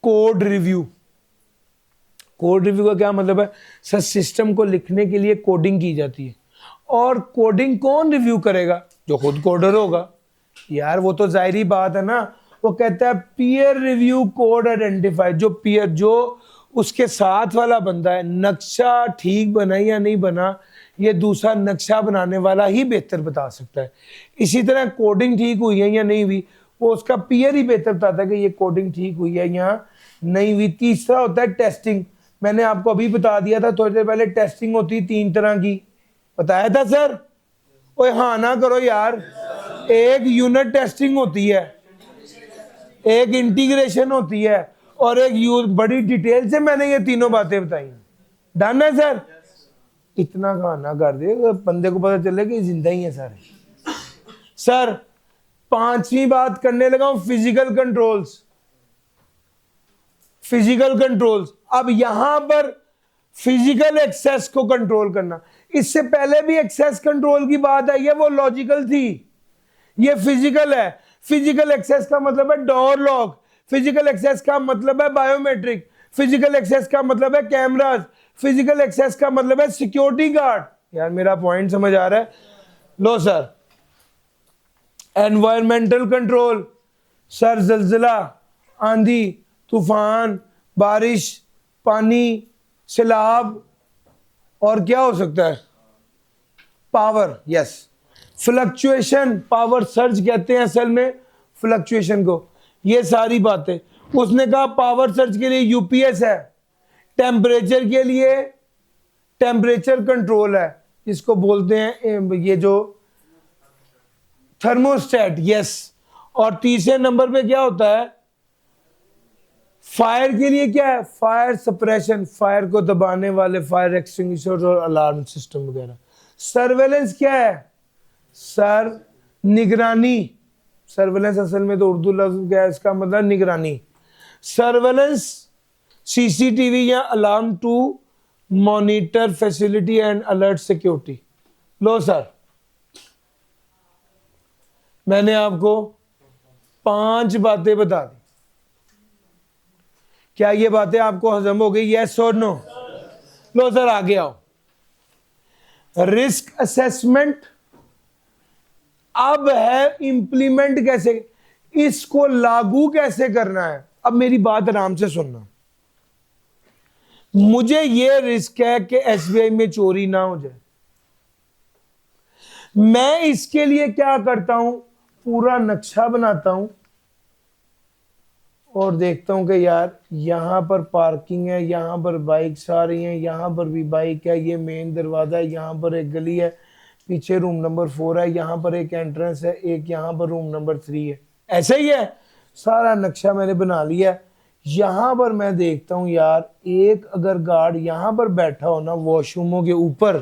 Code review. कोड रिव्यू का क्या मतलब है? सर सिस्टम को लिखने के लिए कोडिंग की जाती है, और कोडिंग कौन रिव्यू करेगा? जो खुद कोडर होगा। यार वो तो जाहिर बात है ना। वो कहता है पीयर रिव्यू कोड आइडेंटिफाई। जो उसके साथ वाला बंदा है, नक्शा ठीक बना या नहीं बना ये दूसरा नक्शा बनाने वाला ही बेहतर बता सकता है। इसी तरह कोडिंग ठीक हुई है या नहीं हुई वो उसका पीयर ही बेहतर बताता है कि ये कोडिंग ठीक हुई है या नहीं हुई। तीसरा होता है टेस्टिंग। मैंने आपको अभी बता दिया था थोड़ी देर पहले, टेस्टिंग होती है 3 तरह की। बताया था सर? ओए हाँ ना करो यार। एक यूनिट टेस्टिंग होती है, एक इंटीग्रेशन होती है और एक बड़ी डिटेल से मैंने ये तीनों बातें बताई। डन है सर? इतना खाना कर दे बंदे को पता चले कि जिंदा ही है सारे। सर पांचवी बात करने लगा हूं फिजिकल कंट्रोल्स। फिजिकल कंट्रोल्स, अब यहां पर फिजिकल एक्सेस को कंट्रोल करना। इससे पहले भी एक्सेस कंट्रोल की बात आई है, वो लॉजिकल थी, ये फिजिकल है। फिजिकल एक्सेस का मतलब है डोर लॉक, फिजिकल एक्सेस का मतलब है बायोमेट्रिक, फिजिकल एक्सेस का मतलब है कैमरास, फिजिकल एक्सेस का मतलब है सिक्योरिटी गार्ड। यार मेरा पॉइंट समझ आ रहा है? लो सर, एनवायरमेंटल कंट्रोल, सर जलजिला, आंधी, तूफान, बारिश, पानी, सैलाब, और क्या हो सकता है? Power, yes, fluctuation, power surge कहते हैं असल में फ्लक्चुएशन को। ये सारी बातें उसने कहा। पावर सर्ज के लिए यूपीएस है, टेम्परेचर के लिए टेम्परेचर कंट्रोल है, जिसको बोलते हैं ये जो थर्मोस्टेट, यस। और तीसरे नंबर पे क्या होता है? फायर के लिए क्या है? फायर सप्रेशन, फायर को दबाने वाले फायर एक्सटिंग्विशर और अलार्म सिस्टम वगैरह। सर्वेलेंस क्या है? सर निगरानी। सर्वेलेंस असल में तो उर्दू लफ्ज क्या है, इसका मतलब निगरानी। सर्वेलेंस सीसीटीवी या alarm to monitor facility and alert security. लो सर, मैंने आपको 5 बातें बता दी। क्या ये बातें आपको हजम हो गई? यस और नो? लो सर आगे आओ। रिस्क असेसमेंट अब है, इंप्लीमेंट कैसे, इसको लागू कैसे करना है। अब मेरी बात आराम से सुनना। मुझे ये रिस्क है कि एसबीआई में चोरी ना हो जाए। मैं इसके लिए क्या करता हूं? पूरा नक्शा बनाता हूं और देखता हूं कि यार यहां पर पार्किंग है, यहां पर बाइक्स आ रही हैं, यहां पर भी बाइक है, ये मेन दरवाजा है, यहां पर एक गली है, पीछे रूम नंबर 4 है, यहां पर एक एंट्रेंस है, एक यहां पर रूम नंबर 3 है। ऐसे ही है, सारा नक्शा मैंने बना लिया। यहां पर मैं देखता हूं यार, एक अगर गार्ड यहां पर बैठा हो ना वॉशरूमों के ऊपर,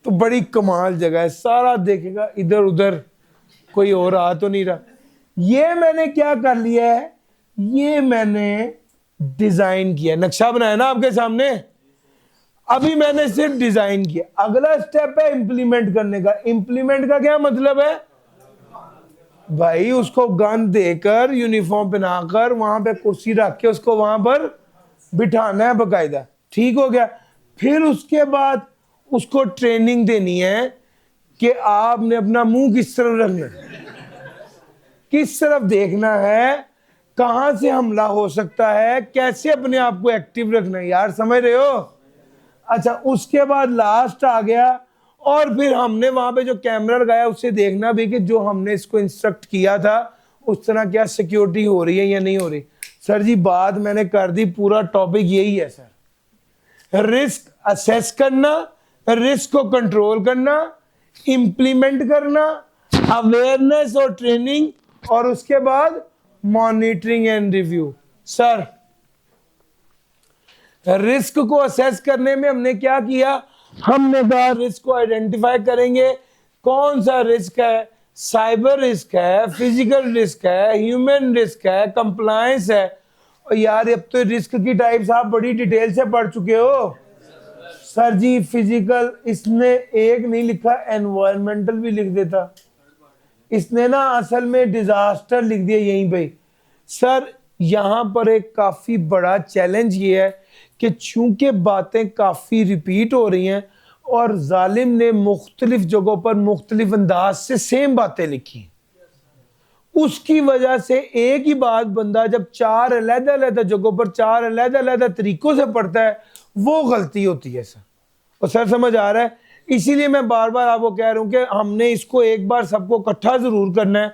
तो बड़ी कमाल जगह है, सारा देखेगा इधर उधर, कोई और आ तो नहीं रहा। ये मैंने क्या कर लिया है? ये मैंने डिजाइन किया, नक्शा बनाया ना आपके सामने, अभी मैंने सिर्फ डिजाइन किया। अगला स्टेप है इंप्लीमेंट करने का। इंप्लीमेंट का क्या मतलब है? भाई उसको गन देकर, यूनिफॉर्म पहनाकर, वहां पे कुर्सी रख के उसको वहां पर बिठाना है बकायदा। ठीक हो गया। फिर उसके बाद उसको ट्रेनिंग देनी है कि आपने अपना मुंह किस तरफ रखना है, किस तरफ देखना है, कहां से हमला हो सकता है, कैसे अपने आप को एक्टिव रखना है। यार समझ रहे हो? अच्छा, उसके बाद लास्ट आ गया, और फिर हमने वहां पे जो कैमरा लगाया उससे देखना भी कि जो हमने इसको इंस्ट्रक्ट किया था उस तरह क्या सिक्योरिटी हो रही है या नहीं हो रही। सर जी बात मैंने कर दी, पूरा टॉपिक यही है सर। रिस्क असेस करना, रिस्क को कंट्रोल करना, इंप्लीमेंट करना, अवेयरनेस और ट्रेनिंग, और उसके बाद monitoring and review. Sir risk को असेस करने में हमने क्या किया? हमने कहा रिस्क को आइडेंटिफाई करेंगे, कौन सा रिस्क है, साइबर रिस्क है, फिजिकल रिस्क है, ह्यूमन रिस्क है, कंप्लायंस है। और यार अब तो रिस्क की टाइप्स आप बड़ी डिटेल से पढ़ चुके हो। सर जी फिजिकल, इसने एक नहीं लिखा, एनवायरमेंटल भी लिख देता। इसने ना असल में डिजास्टर लिख दिया यहीं पे। सर यहां पर एक काफी बड़ा चैलेंज ये है कि चूंकि बातें काफी रिपीट हो रही हैं और जालिम ने मुख्तलिफ जगहों पर मुख्तलिफ अंदाज से सेम बातें लिखी, उसकी वजह से एक ही बात बंदा जब 4 अलग-अलग जगहों पर 4 अलग-अलग तरीकों से पढ़ता है, वो गलती होती है सर। और सर समझ आ रहा है? इसीलिए मैं बार बार आपको कह रहा हूं कि हमने इसको एक बार सबको इकट्ठा जरूर करना है,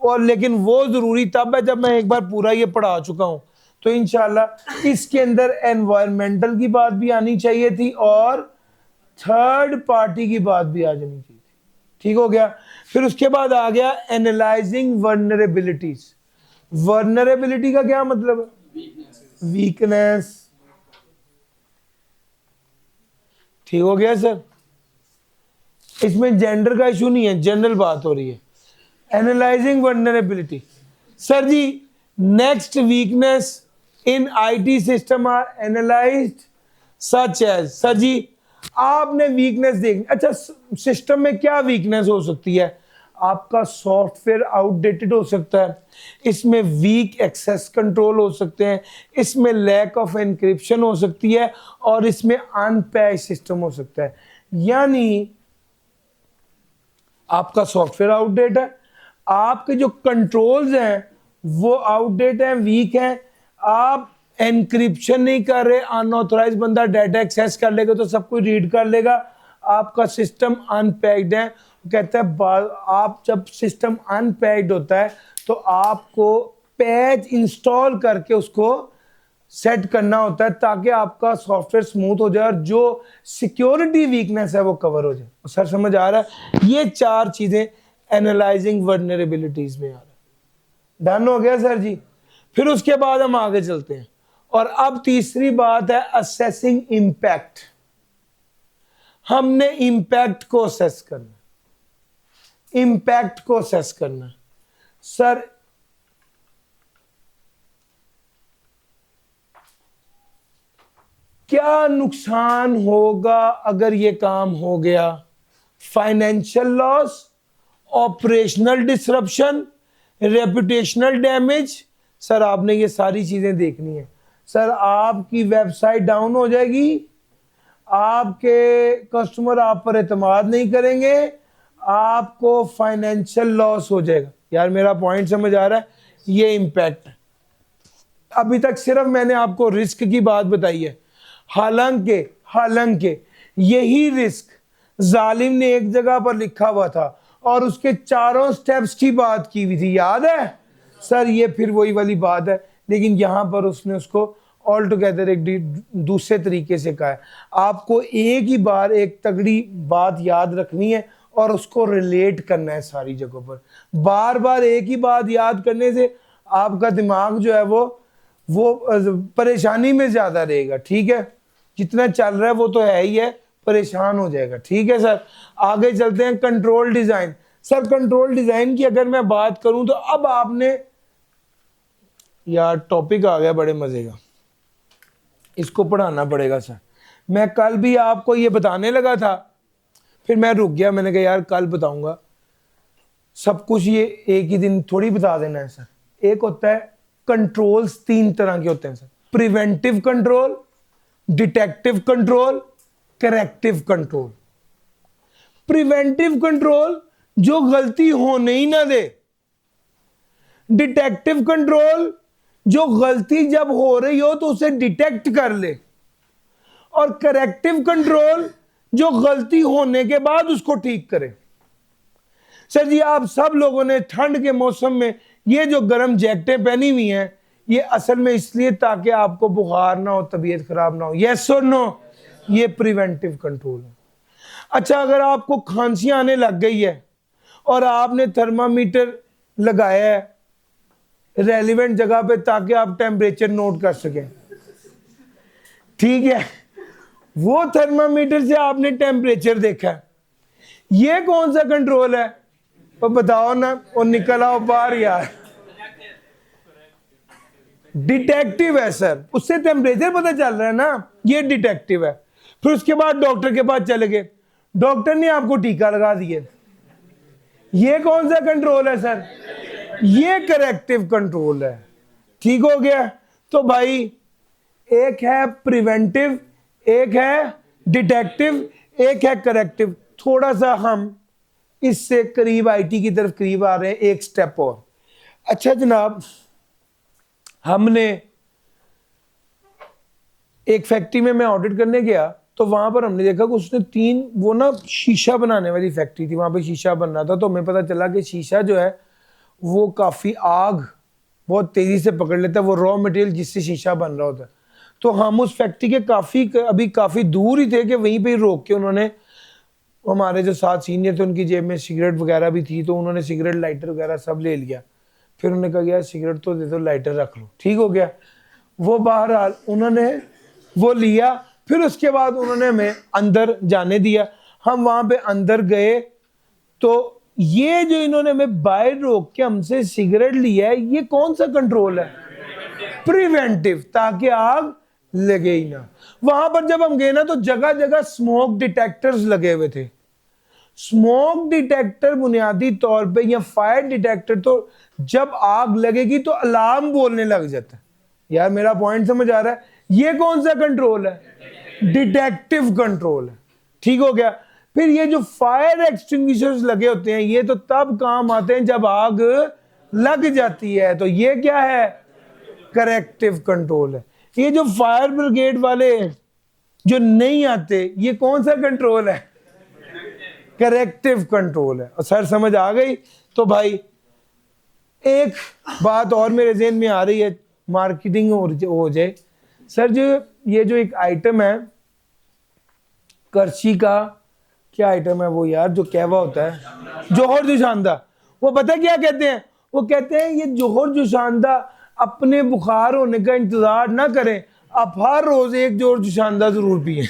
और लेकिन वो जरूरी तब है जब मैं एक बार पूरा ये पढ़ा चुका हूं। तो इंशाल्लाह इसके अंदर एनवायरमेंटल की बात भी आनी चाहिए थी और थर्ड पार्टी की बात भी आ जानी चाहिए थी। ठीक हो गया। फिर उसके बाद आ गया एनालाइजिंग वर्नरेबिलिटीज। वर्नरेबिलिटी का क्या मतलब है? वीकनेस। ठीक हो गया सर। इसमें जेंडर का इशू नहीं है, जनरल बात हो रही है। Analysing vulnerability. सर जी, next weakness in IT system are analysed such as. Sir जी, आपने वीकनेस देखनी। अच्छा, सिस्टम में क्या वीकनेस हो सकती है? आपका सॉफ्टवेयर आउटडेटेड हो सकता है, इसमें वीक एक्सेस कंट्रोल हो सकते हैं, इसमें लैक ऑफ एनक्रिप्शन हो सकती है, और इसमें अनपैच सिस्टम हो सकता है। यानी आपका सॉफ्टवेयर आउटडेट है, आपके जो कंट्रोल्स हैं वो आउटडेट हैं, वीक हैं, आप एनक्रिप्शन नहीं कर रहे, अनऑथराइज बंदा डाटा एक्सेस कर लेगा तो सब कुछ रीड कर लेगा, आपका सिस्टम अनपैक्ड है। कहता है आप जब सिस्टम अनपैक्ड होता है तो आपको पैच इंस्टॉल करके उसको सेट करना होता है ताकि आपका सॉफ्टवेयर स्मूथ हो जाए और जो सिक्योरिटी वीकनेस है वो कवर हो जाए। सर समझ आ रहा है? ये 4 चीजें एनालाइजिंग वल्नरेबिलिटीज में आ रहा है। डन हो गया सर जी? फिर उसके बाद हम आगे चलते हैं, और अब तीसरी बात है असेसिंग इंपैक्ट। हमने इंपैक्ट को असेस करना, इंपैक्ट को असेस करना। सर क्या नुकसान होगा अगर ये काम हो गया? Financial loss, operational disruption, reputational damage. Sir आपने ये सारी चीजें देखनी है। सर आपकी वेबसाइट डाउन हो जाएगी, आपके कस्टमर आप पर एतमाद नहीं करेंगे, आपको फाइनेंशियल लॉस हो जाएगा। यार मेरा पॉइंट समझ आ रहा है? ये इंपैक्ट। अभी तक सिर्फ मैंने आपको रिस्क की बात बताई है, हालांकि यही रिस्क जालिम ने एक जगह पर लिखा हुआ था और उसके 4 स्टेप्स की बात की हुई थी, याद है? सर ये फिर वही वाली बात है, लेकिन यहां पर उसने उसको ऑल टुगेदर एक दूसरे तरीके से कहा है। आपको एक ही बार एक तगड़ी बात याद रखनी है और उसको रिलेट करना है सारी जगहों पर। बार बार एक ही बात याद करने से आपका दिमाग जो है वो परेशानी में ज्यादा रहेगा। ठीक है, जितना चल रहा है वो तो है ही है, परेशान हो जाएगा। ठीक है सर, आगे चलते हैं। Control design. Sir control design की अगर मैं बात करूं तो अब आपने, यार टॉपिक आ गया बड़े मजे का, इसको पढ़ाना पड़ेगा सर। मैं कल भी आपको ये बताने लगा था, फिर मैं रुक गया, मैंने कहा यार कल बताऊंगा। सब कुछ ये एक ही दिन थोड़ी बता देना है सर। एक होता है कंट्रोल्स, 3 तरह के होते हैं sir. Preventive control, detective control, corrective control. Preventive control जो गलती होने ही ना दे, डिटेक्टिव कंट्रोल जो गलती जब हो रही हो तो उसे डिटेक्ट कर ले, और करेक्टिव कंट्रोल जो गलती होने के बाद उसको ठीक करे। सर जी आप सब लोगों ने ठंड के मौसम में ये जो गर्म जैकेटें पहनी हुई हैं, ये असल में इसलिए ताकि आपको बुखार ना हो, तबीयत खराब ना हो। यस और नो? ये प्रिवेंटिव कंट्रोल है। अच्छा, अगर आपको खांसी आने लग गई है और आपने थर्मामीटर लगाया है रेलिवेंट जगह पे ताकि आप टेम्परेचर नोट कर सकें, ठीक है, वो थर्मामीटर से आपने टेम्परेचर देखा है, ये कौन सा कंट्रोल है? तो बताओ ना, और निकल आओ बाहर यार। डिटेक्टिव है सर, उससे टेम्परेचर पता चल रहा है ना, ये डिटेक्टिव है। फिर उसके बाद डॉक्टर के पास चले गए, डॉक्टर ने आपको टीका लगा दिया, ये कौन सा कंट्रोल है सर? ये करेक्टिव कंट्रोल है। ठीक हो गया? तो भाई एक है प्रिवेंटिव, एक है डिटेक्टिव, एक है करेक्टिव। थोड़ा सा हम इससे करीब आईटी की तरफ करीब आ रहे हैं, एक स्टेप और। अच्छा जनाब, हमने एक फैक्ट्री में मैं ऑडिट करने गया तो वहां पर हमने देखा कि उसने 3 वो ना शीशा बनाने वाली फैक्ट्री थी, वहां पे शीशा बन रहा था। तो हमें पता चला कि शीशा जो है वो काफी आग बहुत तेजी से पकड़ लेता है, वो रॉ मटेरियल जिससे शीशा बन रहा होता है। तो हम उस फैक्ट्री के काफी दूर ही थे कि वहीं पे रोक के उन्होंने, हमारे जो साथ सीनियर थे उनकी जेब में सिगरेट वगैरह भी थी, तो उन्होंने सिगरेट लाइटर वगैरह सब ले लिया। फिर उन्होंने कहा यार सिगरेट तो दे दो, लाइटर रख लो। ठीक हो गया? वो बहरहाल उन्होंने वो लिया। फिर उसके बाद उन्होंने हमें अंदर जाने दिया, हम वहां पे अंदर गए तो ये जो इन्होंने हमें बाहर रोक के हमसे सिगरेट लिया है, ये कौन सा कंट्रोल है? प्रिवेंटिव, ताकि आग लगे ही ना। वहां पर जब हम गए ना तो जगह जगह स्मोक डिटेक्टर्स लगे हुए थे। स्मोक डिटेक्टर बुनियादी तौर पे, या फायर डिटेक्टर, तो जब आग लगेगी तो अलार्म बोलने लग जाता है। यार मेरा पॉइंट समझ आ रहा है? ये कौन सा कंट्रोल है? डिटेक्टिव कंट्रोल है। ठीक हो गया। फिर ये जो फायर एक्सटिंग्विशर्स लगे होते हैं, ये तो तब काम आते हैं जब आग लग जाती है, तो ये क्या है? करेक्टिव कंट्रोल है। ये जो फायर ब्रिगेड वाले जो नहीं आते, ये कौन सा कंट्रोल है? करेक्टिव कंट्रोल है। और सर समझ आ गई? तो भाई एक बात और मेरे ज़हन में आ रही है, मार्केटिंग हो जाए सर। जो ये जो एक आइटम है करछी का, क्या आइटम है वो यार, जो कहवा होता है, जोहर जुशांदा, वो पता क्या कहते हैं? वो कहते हैं ये जोहर जुशांदा अपने बुखार होने का इंतजार ना करें, आप हर रोज एक जोहर जुशांदा जरूर पिए।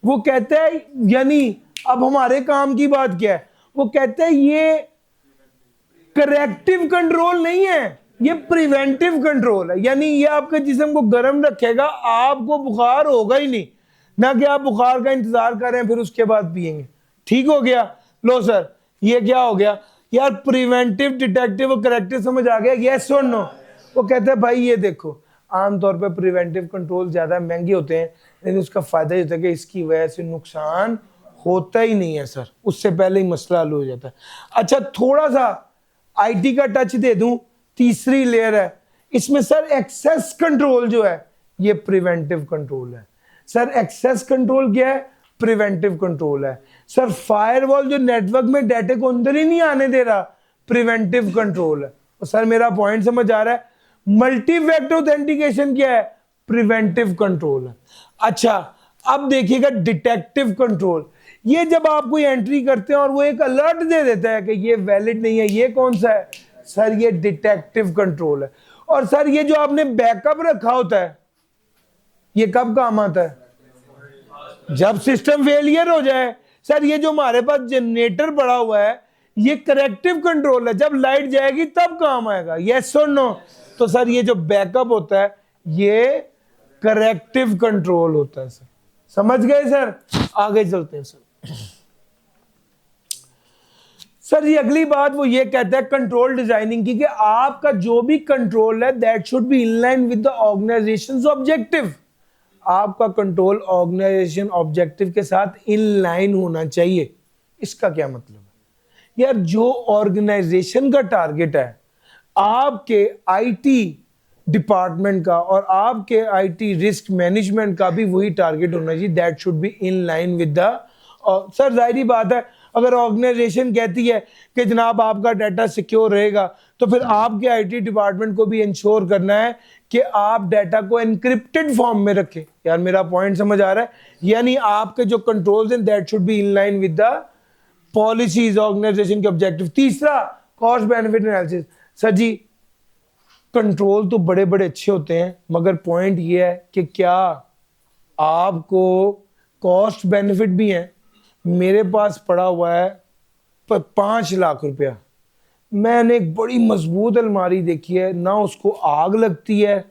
वो कहते हैं, यानी अब हमारे काम की बात क्या है? वो कहते हैं ये करेक्टिव कंट्रोल नहीं है, ये प्रिवेंटिव कंट्रोल है। यानी ये आपके जिस्म को गर्म रखेगा, आपको बुखार होगा ही नहीं, ना कि आप बुखार का इंतजार कर रहे हैं फिर उसके बाद पिएंगे। ठीक हो गया? लो सर, ये क्या हो गया यार? प्रिवेंटिव, डिटेक्टिव और करेक्टिव समझ आ गया? यस और नो? वो कहते हैं भाई ये देखो, आमतौर पर प्रिवेंटिव कंट्रोल ज्यादा महंगे होते हैं, लेकिन उसका फायदा ये होता है कि इसकी वजह से नुकसान होता ही नहीं है सर, उससे पहले ही मसला हल हो जाता है। अच्छा, थोड़ा सा आईटी का टच दे दूं, तीसरी लेयर है इसमें सर, एक्सेस कंट्रोल जो है ये प्रिवेंटिव कंट्रोल है। सर एक्सेस कंट्रोल क्या है? प्रिवेंटिव कंट्रोल है। सर फायरवॉल जो नेटवर्क में डाटा को अंदर ही नहीं आने दे रहा, प्रिवेंटिव कंट्रोल है। और सर मेरा पॉइंट समझ आ रहा है? मल्टी फैक्टर ऑथेंटिकेशन क्या है? प्रिवेंटिव कंट्रोल है। अच्छा, अब देखिएगा डिटेक्टिव कंट्रोल। ये जब आप कोई एंट्री करते हैं और वो एक अलर्ट दे देता है कि ये वैलिड नहीं है, ये कौन सा है? सर ये डिटेक्टिव कंट्रोल है। और सर ये जो आपने बैकअप रखा होता है, ये कब काम आता है? जब सिस्टम फेलियर हो जाए। सर ये जो हमारे पास जनरेटर पड़ा हुआ है, ये करेक्टिव कंट्रोल है, जब लाइट जाएगी तब काम आएगा। यस और नो? तो सर ये जो बैकअप होता है ये करेक्टिव कंट्रोल होता है। सर समझ गए सर? आगे चलते हैं सर। सर ये अगली बात वो ये कहता है कंट्रोल डिजाइनिंग की, कि आपका जो भी कंट्रोल है that should be in line with the organisations objective. आपका कंट्रोल ऑर्गेनाइजेशन ऑब्जेक्टिव के साथ इन लाइन होना चाहिए। इसका क्या मतलब है? यार जो ऑर्गेनाइजेशन का टारगेट है आपके आईटी डिपार्टमेंट का और आपके आईटी रिस्क मैनेजमेंट का भी वही टारगेट होना चाहिए, that should be in line with the. Sir जाहिर बात है, अगर ऑर्गेनाइजेशन कहती है कि जनाब आपका डाटा सिक्योर रहेगा, तो फिर आपके आईटी डिपार्टमेंट को भी इंश्योर करना है कि आप डाटा को एनक्रिप्टेड फॉर्म में रखें। यार मेरा पॉइंट समझ आ रहा है? यानी आपके जो कंट्रोल्स हैं that should be in line with the policies, organisation के ऑब्जेक्टिव। तीसरा, cost benefit analysis. Sir ji control तो बड़े बड़े अच्छे होते हैं, मगर पॉइंट ये है कि क्या आपको कॉस्ट बेनिफिट भी है? मेरे पास पड़ा हुआ है 5 लाख रुपया, मैंने एक बड़ी मजबूत अलमारी देखी है, ना उसको आग लगती है,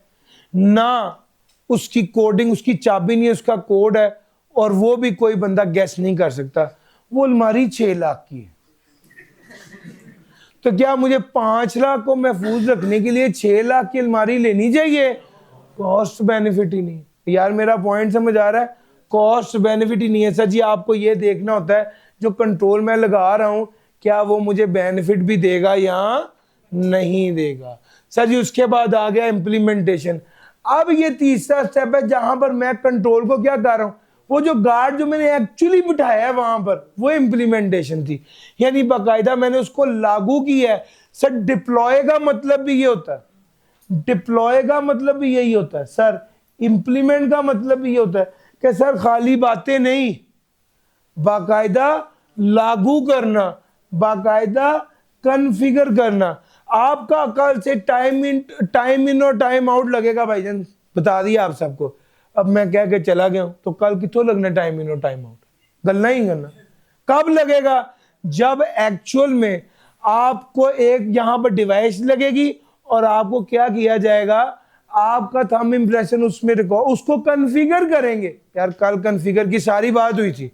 ना उसकी कोडिंग, उसकी चाबी नहीं, उसका कोड है, और वो भी कोई बंदा गैस नहीं कर सकता। वो अलमारी 6 लाख की है। तो क्या मुझे 5 लाख को महफूज रखने के लिए 6 लाख की अलमारी लेनी चाहिए? कॉस्ट बेनिफिट ही नहीं। यार मेरा पॉइंट समझ आ रहा है? कॉस्ट बेनिफिट ही नहीं है। सर जी आपको ये देखना होता है जो कंट्रोल मैं लगा रहा हूं, क्या वो मुझे बेनिफिट भी देगा या नहीं देगा। सर जी उसके बाद आ गया इम्प्लीमेंटेशन। अब ये तीसरा स्टेप है जहां पर मैं कंट्रोल को क्या कर रहा हूं, वो जो गार्ड जो मैंने एक्चुअली बिठाया है वहां पर, वो इम्प्लीमेंटेशन थी, यानी बाकायदा मैंने उसको लागू किया है। सर डिप्लॉय का मतलब भी ये होता है, डिप्लॉय का मतलब भी यही होता है सर, इंप्लीमेंट का मतलब भी ये होता है कि सर खाली बातें नहीं, बाकायदा लागू करना, बाकायदा कन्फिगर करना। आपका कल से टाइम इन और टाइम आउट लगेगा भाईजान, बता दिया आप सबको। अब मैं कह के चला गया हूं तो कल कितों लगना टाइम इन और टाइम आउट? गलना ही करना। कब लगेगा? जब एक्चुअल में आपको एक यहां पर डिवाइस लगेगी और आपको क्या किया जाएगा, आपका थंब इंप्रेशन उसमें रिकॉर्ड, उसको कॉन्फ़िगर करेंगे। यार कल कॉन्फ़िगर की सारी बात हुई थी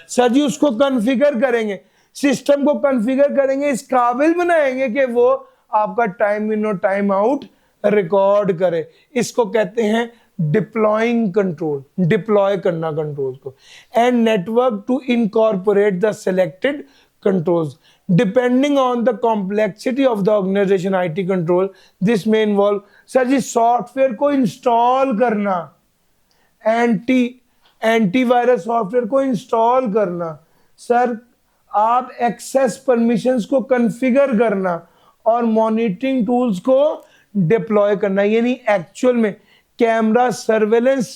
सर जी, उसको कॉन्फ़िगर करेंगे, सिस्टम को कॉन्फ़िगर करेंगे, इस काबिल बनाएंगे कि वो आपका टाइम इन और टाइम आउट रिकॉर्ड करे। इसको कहते हैं डिप्लॉइंग कंट्रोल, डिप्लॉय करना कंट्रोल्स को। And network to incorporate the selected controls depending on the complexity of the organization IT control this may involve sir ji software को इंस्टॉल करना, antivirus software को install करना, सर आप एक्सेस परमिशंस को configure करना और मॉनिटरिंग टूल्स को deploy करना। यानी एक्चुअल में कैमरा सर्वेलेंस,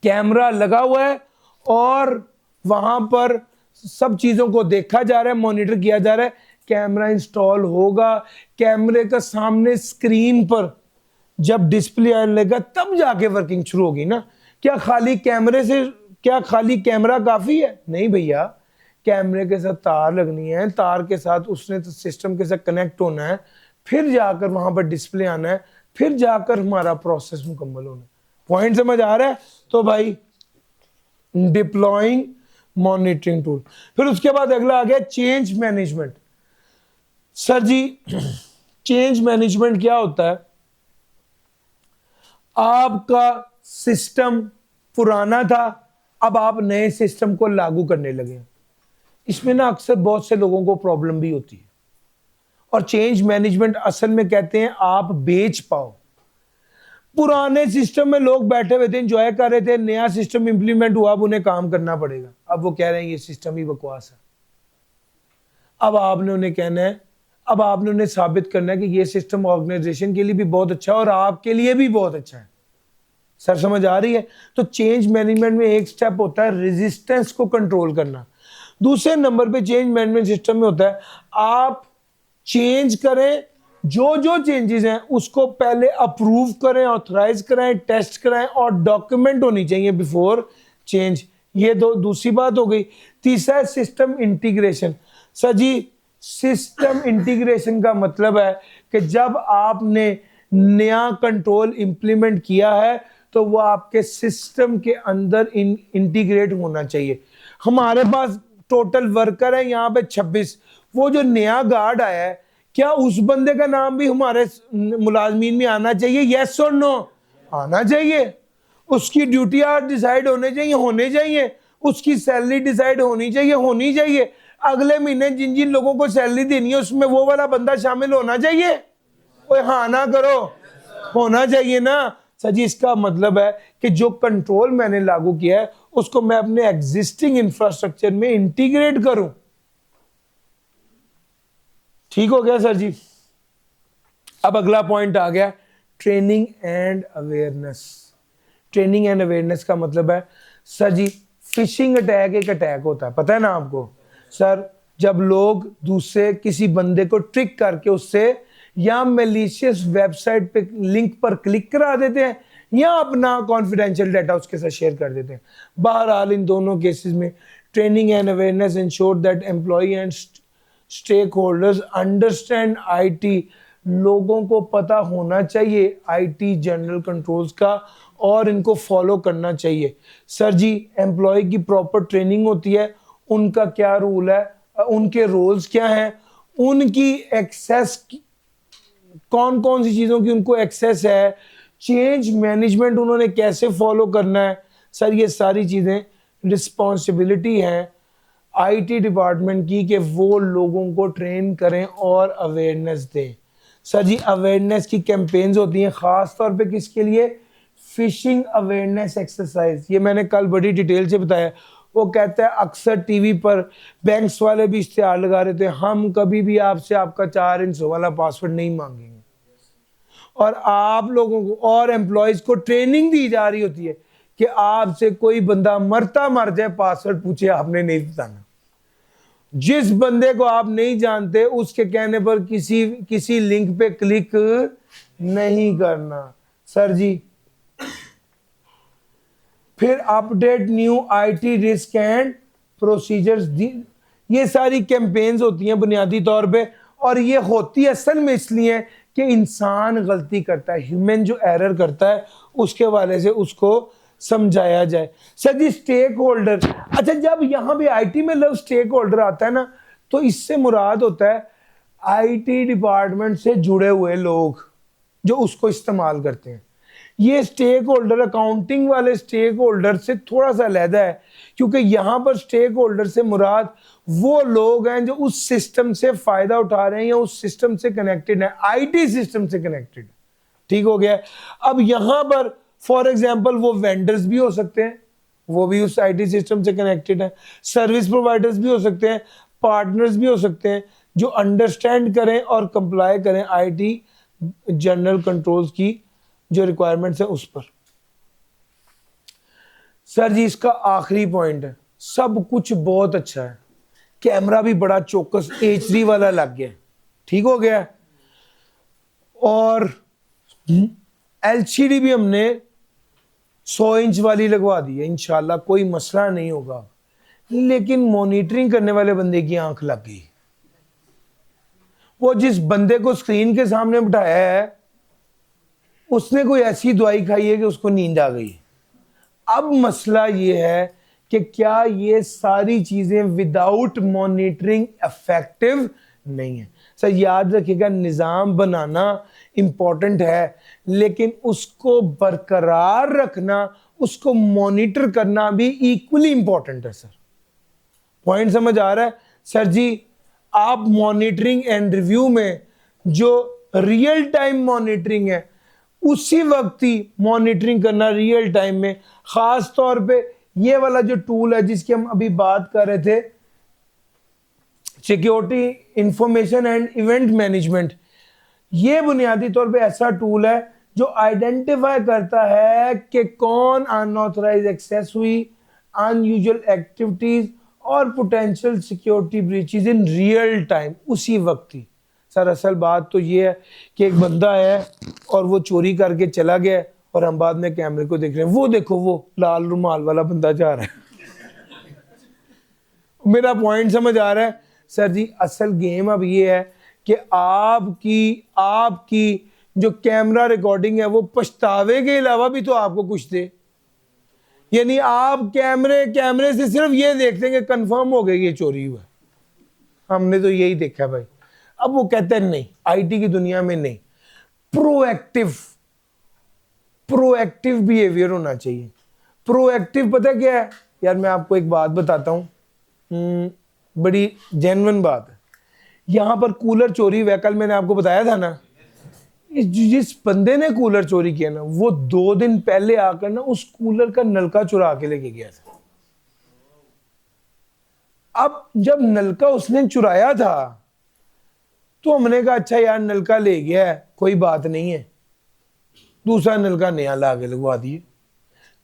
कैमरा लगा हुआ है और वहां पर सब चीजों को देखा जा रहा है, मॉनिटर किया जा रहा है। कैमरा इंस्टॉल होगा, कैमरे का सामने स्क्रीन पर जब डिस्प्ले आने लगा तब जाके वर्किंग शुरू होगी ना। क्या खाली कैमरा काफी है? नहीं भैया, कैमरे के साथ तार लगनी है, तार के साथ उसने तो सिस्टम के साथ कनेक्ट होना है, फिर जाकर वहां पर डिस्प्ले आना है, फिर जाकर हमारा प्रोसेस मुकम्मल होना है। पॉइंट समझ आ रहा है? तो भाई डिप्लॉइंग मॉनिटरिंग टूल। फिर उसके बाद अगला आ गया चेंज मैनेजमेंट। सर जी चेंज मैनेजमेंट क्या होता है? आपका सिस्टम पुराना था, अब आप नए सिस्टम को लागू करने लगे। इसमें ना अक्सर बहुत से लोगों को प्रॉब्लम भी होती है और चेंज मैनेजमेंट असल में कहते हैं आप बेच पाओ। पुराने सिस्टम में लोग बैठे हुए थे, एंजॉय कर रहे थे, नया सिस्टम इंप्लीमेंट हुआ, अब उन्हें काम करना पड़ेगा। अब वो कह रहे हैं ये सिस्टम ही बकवास है। अब आपने उन्हें कहना है, अब आपने उन्हें साबित करना है कि ये सिस्टम ऑर्गेनाइजेशन के लिए भी बहुत अच्छा है और आपके लिए भी बहुत अच्छा है। सर समझ आ रही है? तो चेंज मैनेजमेंट में एक स्टेप होता है रेजिस्टेंस को कंट्रोल करना। दूसरे नंबर पे चेंज मैनेजमेंट सिस्टम में होता है आप चेंज करें, जो जो चेंजेस हैं उसको पहले अप्रूव करें, ऑथराइज कराएं, टेस्ट कराएं और डॉक्यूमेंट होनी चाहिए बिफोर चेंज। ये दूसरी बात हो गई। तीसरा है सिस्टम इंटीग्रेशन। सर जी सिस्टम इंटीग्रेशन का मतलब है कि जब आपने नया कंट्रोल इंप्लीमेंट किया है तो वो आपके सिस्टम के अंदर इंटीग्रेट होना चाहिए। हमारे पास टोटल वर्कर है यहाँ पे 26, वो जो नया गार्ड आया है क्या उस बंदे का नाम भी हमारे मुलाजमीन में आना चाहिए? यस और नो? आना चाहिए। उसकी ड्यूटियां डिसाइड होने चाहिए, उसकी सैलरी डिसाइड होनी चाहिए। अगले महीने जिन जिन लोगों को सैलरी देनी है उसमें वो वाला बंदा शामिल होना चाहिए। कोई हाँ ना करो, होना चाहिए ना। सर जी इसका मतलब है कि जो कंट्रोल मैंने लागू किया है उसको मैं अपने एग्जिस्टिंग इंफ्रास्ट्रक्चर में इंटीग्रेट करूं। ठीक हो गया सर जी? अब अगला पॉइंट आ गया training and awareness. Training and awareness का मतलब है सर जी फिशिंग अटैक एक अटैक होता है, पता है ना आपको? सर जब लोग दूसरे किसी बंदे को ट्रिक करके उससे या मैलिशियस वेबसाइट पे लिंक पर क्लिक करा देते हैं या अपना कॉन्फिडेंशियल डाटा उसके साथ शेयर कर देते हैं। बहरहाल इन दोनों केसेस में training and awareness ensure that employ and stakeholders understand IT. लोगों को पता होना चाहिए आईटी जनरल कंट्रोल्स का और इनको फॉलो करना चाहिए। सर जी एम्प्लॉय की प्रॉपर ट्रेनिंग होती है, उनका क्या रूल है, उनके रोल्स क्या हैं, उनकी एक्सेस कौन कौन सी चीज़ों की उनको एक्सेस है, चेंज मैनेजमेंट उन्होंने कैसे फॉलो करना है। सर ये सारी चीज़ें रिस्पॉन्सिबिलिटी है आईटी डिपार्टमेंट की कि वो लोगों को ट्रेन करें और अवेयरनेस दें। सर जी अवेयरनेस की कैंपेन्स होती हैं ख़ास तौर पे किसके लिए? Fishing awareness exercise. ये मैंने कल बड़ी डिटेल से बताया। वो कहता है अक्सर टीवी पर बैंक्स वाले भी इश्तिहार लगा रहे थे, हम कभी भी आपसे आपका 4 अंकों वाला पासवर्ड नहीं मांगेंगे। और आप लोगों को और एम्प्लॉयज को ट्रेनिंग दी जा रही होती है कि आपसे कोई बंदा मरता मर जाए पासवर्ड पूछे आपने नहीं बताना। जिस बंदे को आप नहीं जानते उसके कहने पर किसी लिंक पे क्लिक नहीं करना। सर जी फिर update new IT risk and procedures, ये सारी कैंपेन्स होती हैं बुनियादी तौर पे, और ये होती असल में इसलिए कि इंसान गलती करता है, ह्यूमन जो एरर करता है उसके हवाले से उसको समझाया जाए। सर जी स्टेक होल्डर, अच्छा जब यहाँ पे आईटी में लव स्टेक होल्डर आता है ना, तो इससे मुराद होता है आईटी डिपार्टमेंट से जुड़े हुए लोग जो उसको इस्तेमाल करते हैं। ये स्टेक होल्डर अकाउंटिंग वाले स्टेक होल्डर से थोड़ा सा अलहदा है, क्योंकि यहाँ पर स्टेक होल्डर से मुराद वो लोग हैं जो उस सिस्टम से फायदा उठा रहे हैं या उस सिस्टम से कनेक्टेड है, आईटी सिस्टम से कनेक्टेड। ठीक हो गया। अब यहाँ पर फॉर एग्जांपल वो वेंडर्स भी हो सकते हैं, वो भी उस आईटी सिस्टम से कनेक्टेड है, सर्विस प्रोवाइडर्स भी हो सकते हैं, पार्टनर्स भी हो सकते हैं जो अंडरस्टैंड करें और कंप्लाई करें आईटी जनरल कंट्रोल्स की जो रिक्वायरमेंट्स है उस पर। सर जी इसका आखिरी पॉइंट है, सब कुछ बहुत अच्छा है, कैमरा भी बड़ा चौकस HD वाला लग गया, ठीक हो गया, और LCD भी हमने 100 इंच वाली लगवा दी है, इंशाल्लाह कोई मसला नहीं होगा। लेकिन मॉनिटरिंग करने वाले बंदे की आंख लग गई, वो जिस बंदे को स्क्रीन के सामने बिठाया है उसने कोई ऐसी दवाई खाई है कि उसको नींद आ गई। अब मसला ये है कि क्या ये सारी चीजें विदाउट मॉनिटरिंग इफेक्टिव नहीं है। सर याद रखिएगा निज़ाम बनाना इंपॉर्टेंट है, लेकिन उसको बरकरार रखना, उसको मॉनिटर करना भी इक्वली इंपॉर्टेंट है। सर पॉइंट समझ आ रहा है? सर जी आप मॉनिटरिंग एंड रिव्यू में जो रियल टाइम मॉनिटरिंग है उसी वक्त ही मॉनिटरिंग करना रियल टाइम में, खास तौर पे ये वाला जो टूल है जिसकी हम अभी बात कर रहे थे, security information and event management, ये बुनियादी तौर पे ऐसा टूल है जो आइडेंटिफाई करता है कि कौन अनऑथराइज एक्सेस हुई, अनयूजुअल एक्टिविटीज और potential security breaches in real time, उसी वक्त ही। सर असल बात तो ये है कि एक बंदा है और वो चोरी करके चला गया और हम बाद में कैमरे को देख रहे हैं, वो देखो वो लाल रुमाल वाला बंदा जा रहा है। मेरा पॉइंट समझ आ रहा है? सर जी असल गेम अब ये है कि आपकी जो कैमरा रिकॉर्डिंग है वो पछतावे के अलावा भी तो आपको कुछ दे। यानी आप कैमरे से सिर्फ ये देखते हैं कि कंफर्म हो गई ये चोरी हुआ, हमने तो यही देखा भाई। अब वो कहते हैं नहीं, आईटी की दुनिया में नहीं, प्रोएक्टिव बिहेवियर होना चाहिए। प्रोएक्टिव पता क्या है यार, मैं आपको एक बात बताता हूँ, बड़ी जेन्युइन बात है। यहाँ पर कूलर चोरी हुआ, कल मैंने आपको बताया था ना, जिस बंदे ने कूलर चोरी किया ना, वो 2 दिन पहले आकर ना उस कूलर का नलका चुरा के लेके गया था। अब जब नलका उसने चुराया था तो हमने कहा अच्छा यार नलका ले गया है, कोई बात नहीं है, दूसरा नलका नया ला के लगवा दिए।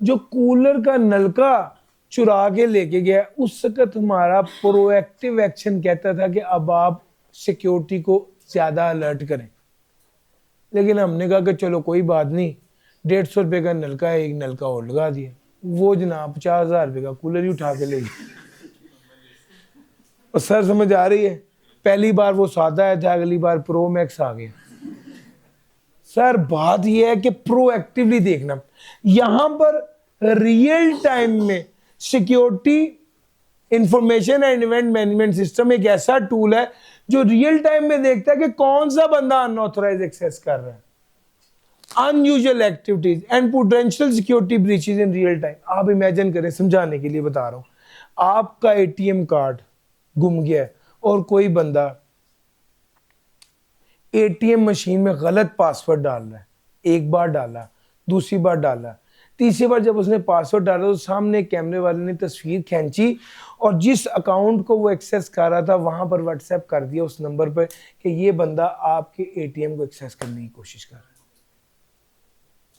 जो कूलर का नलका चुरा के लेके गया उस वक्त हमारा प्रोएक्टिव एक्शन कहता था कि अब आप सिक्योरिटी को ज्यादा अलर्ट करें, लेकिन हमने कहा कि चलो कोई बात नहीं, 150 रुपये का नलका है, एक नलका और लगा दिया। वो जनाब 50,000 रुपये का कूलर ही उठा के ले गए। और सर समझ आ रही है, पहली बार वो सादा आया था, अगली बार प्रो मैक्स आ गया। सर बात यह है कि प्रोएक्टिवली देखना, यहां पर रियल टाइम में security information and event management system एक ऐसा टूल है जो रियल टाइम में देखता है कि कौन सा बंदा अनऑथराइज एक्सेस कर रहा है, unusual activities and potential security breaches in real time. आप इमेजिन करें, समझाने के लिए बता रहा हूं, आपका एटीएम कार्ड गुम गया है और कोई बंदा एटीएम मशीन में गलत पासवर्ड डाल रहा है, एक बार डाला, दूसरी बार डाला, तीसरी बार जब उसने पासवर्ड डाला तो सामने कैमरे वाले ने तस्वीर खींची और जिस अकाउंट को वो एक्सेस कर रहा था वहां पर व्हाट्सएप कर दिया उस नंबर पर कि ये बंदा आपके एटीएम को एक्सेस करने की कोशिश कर रहा है।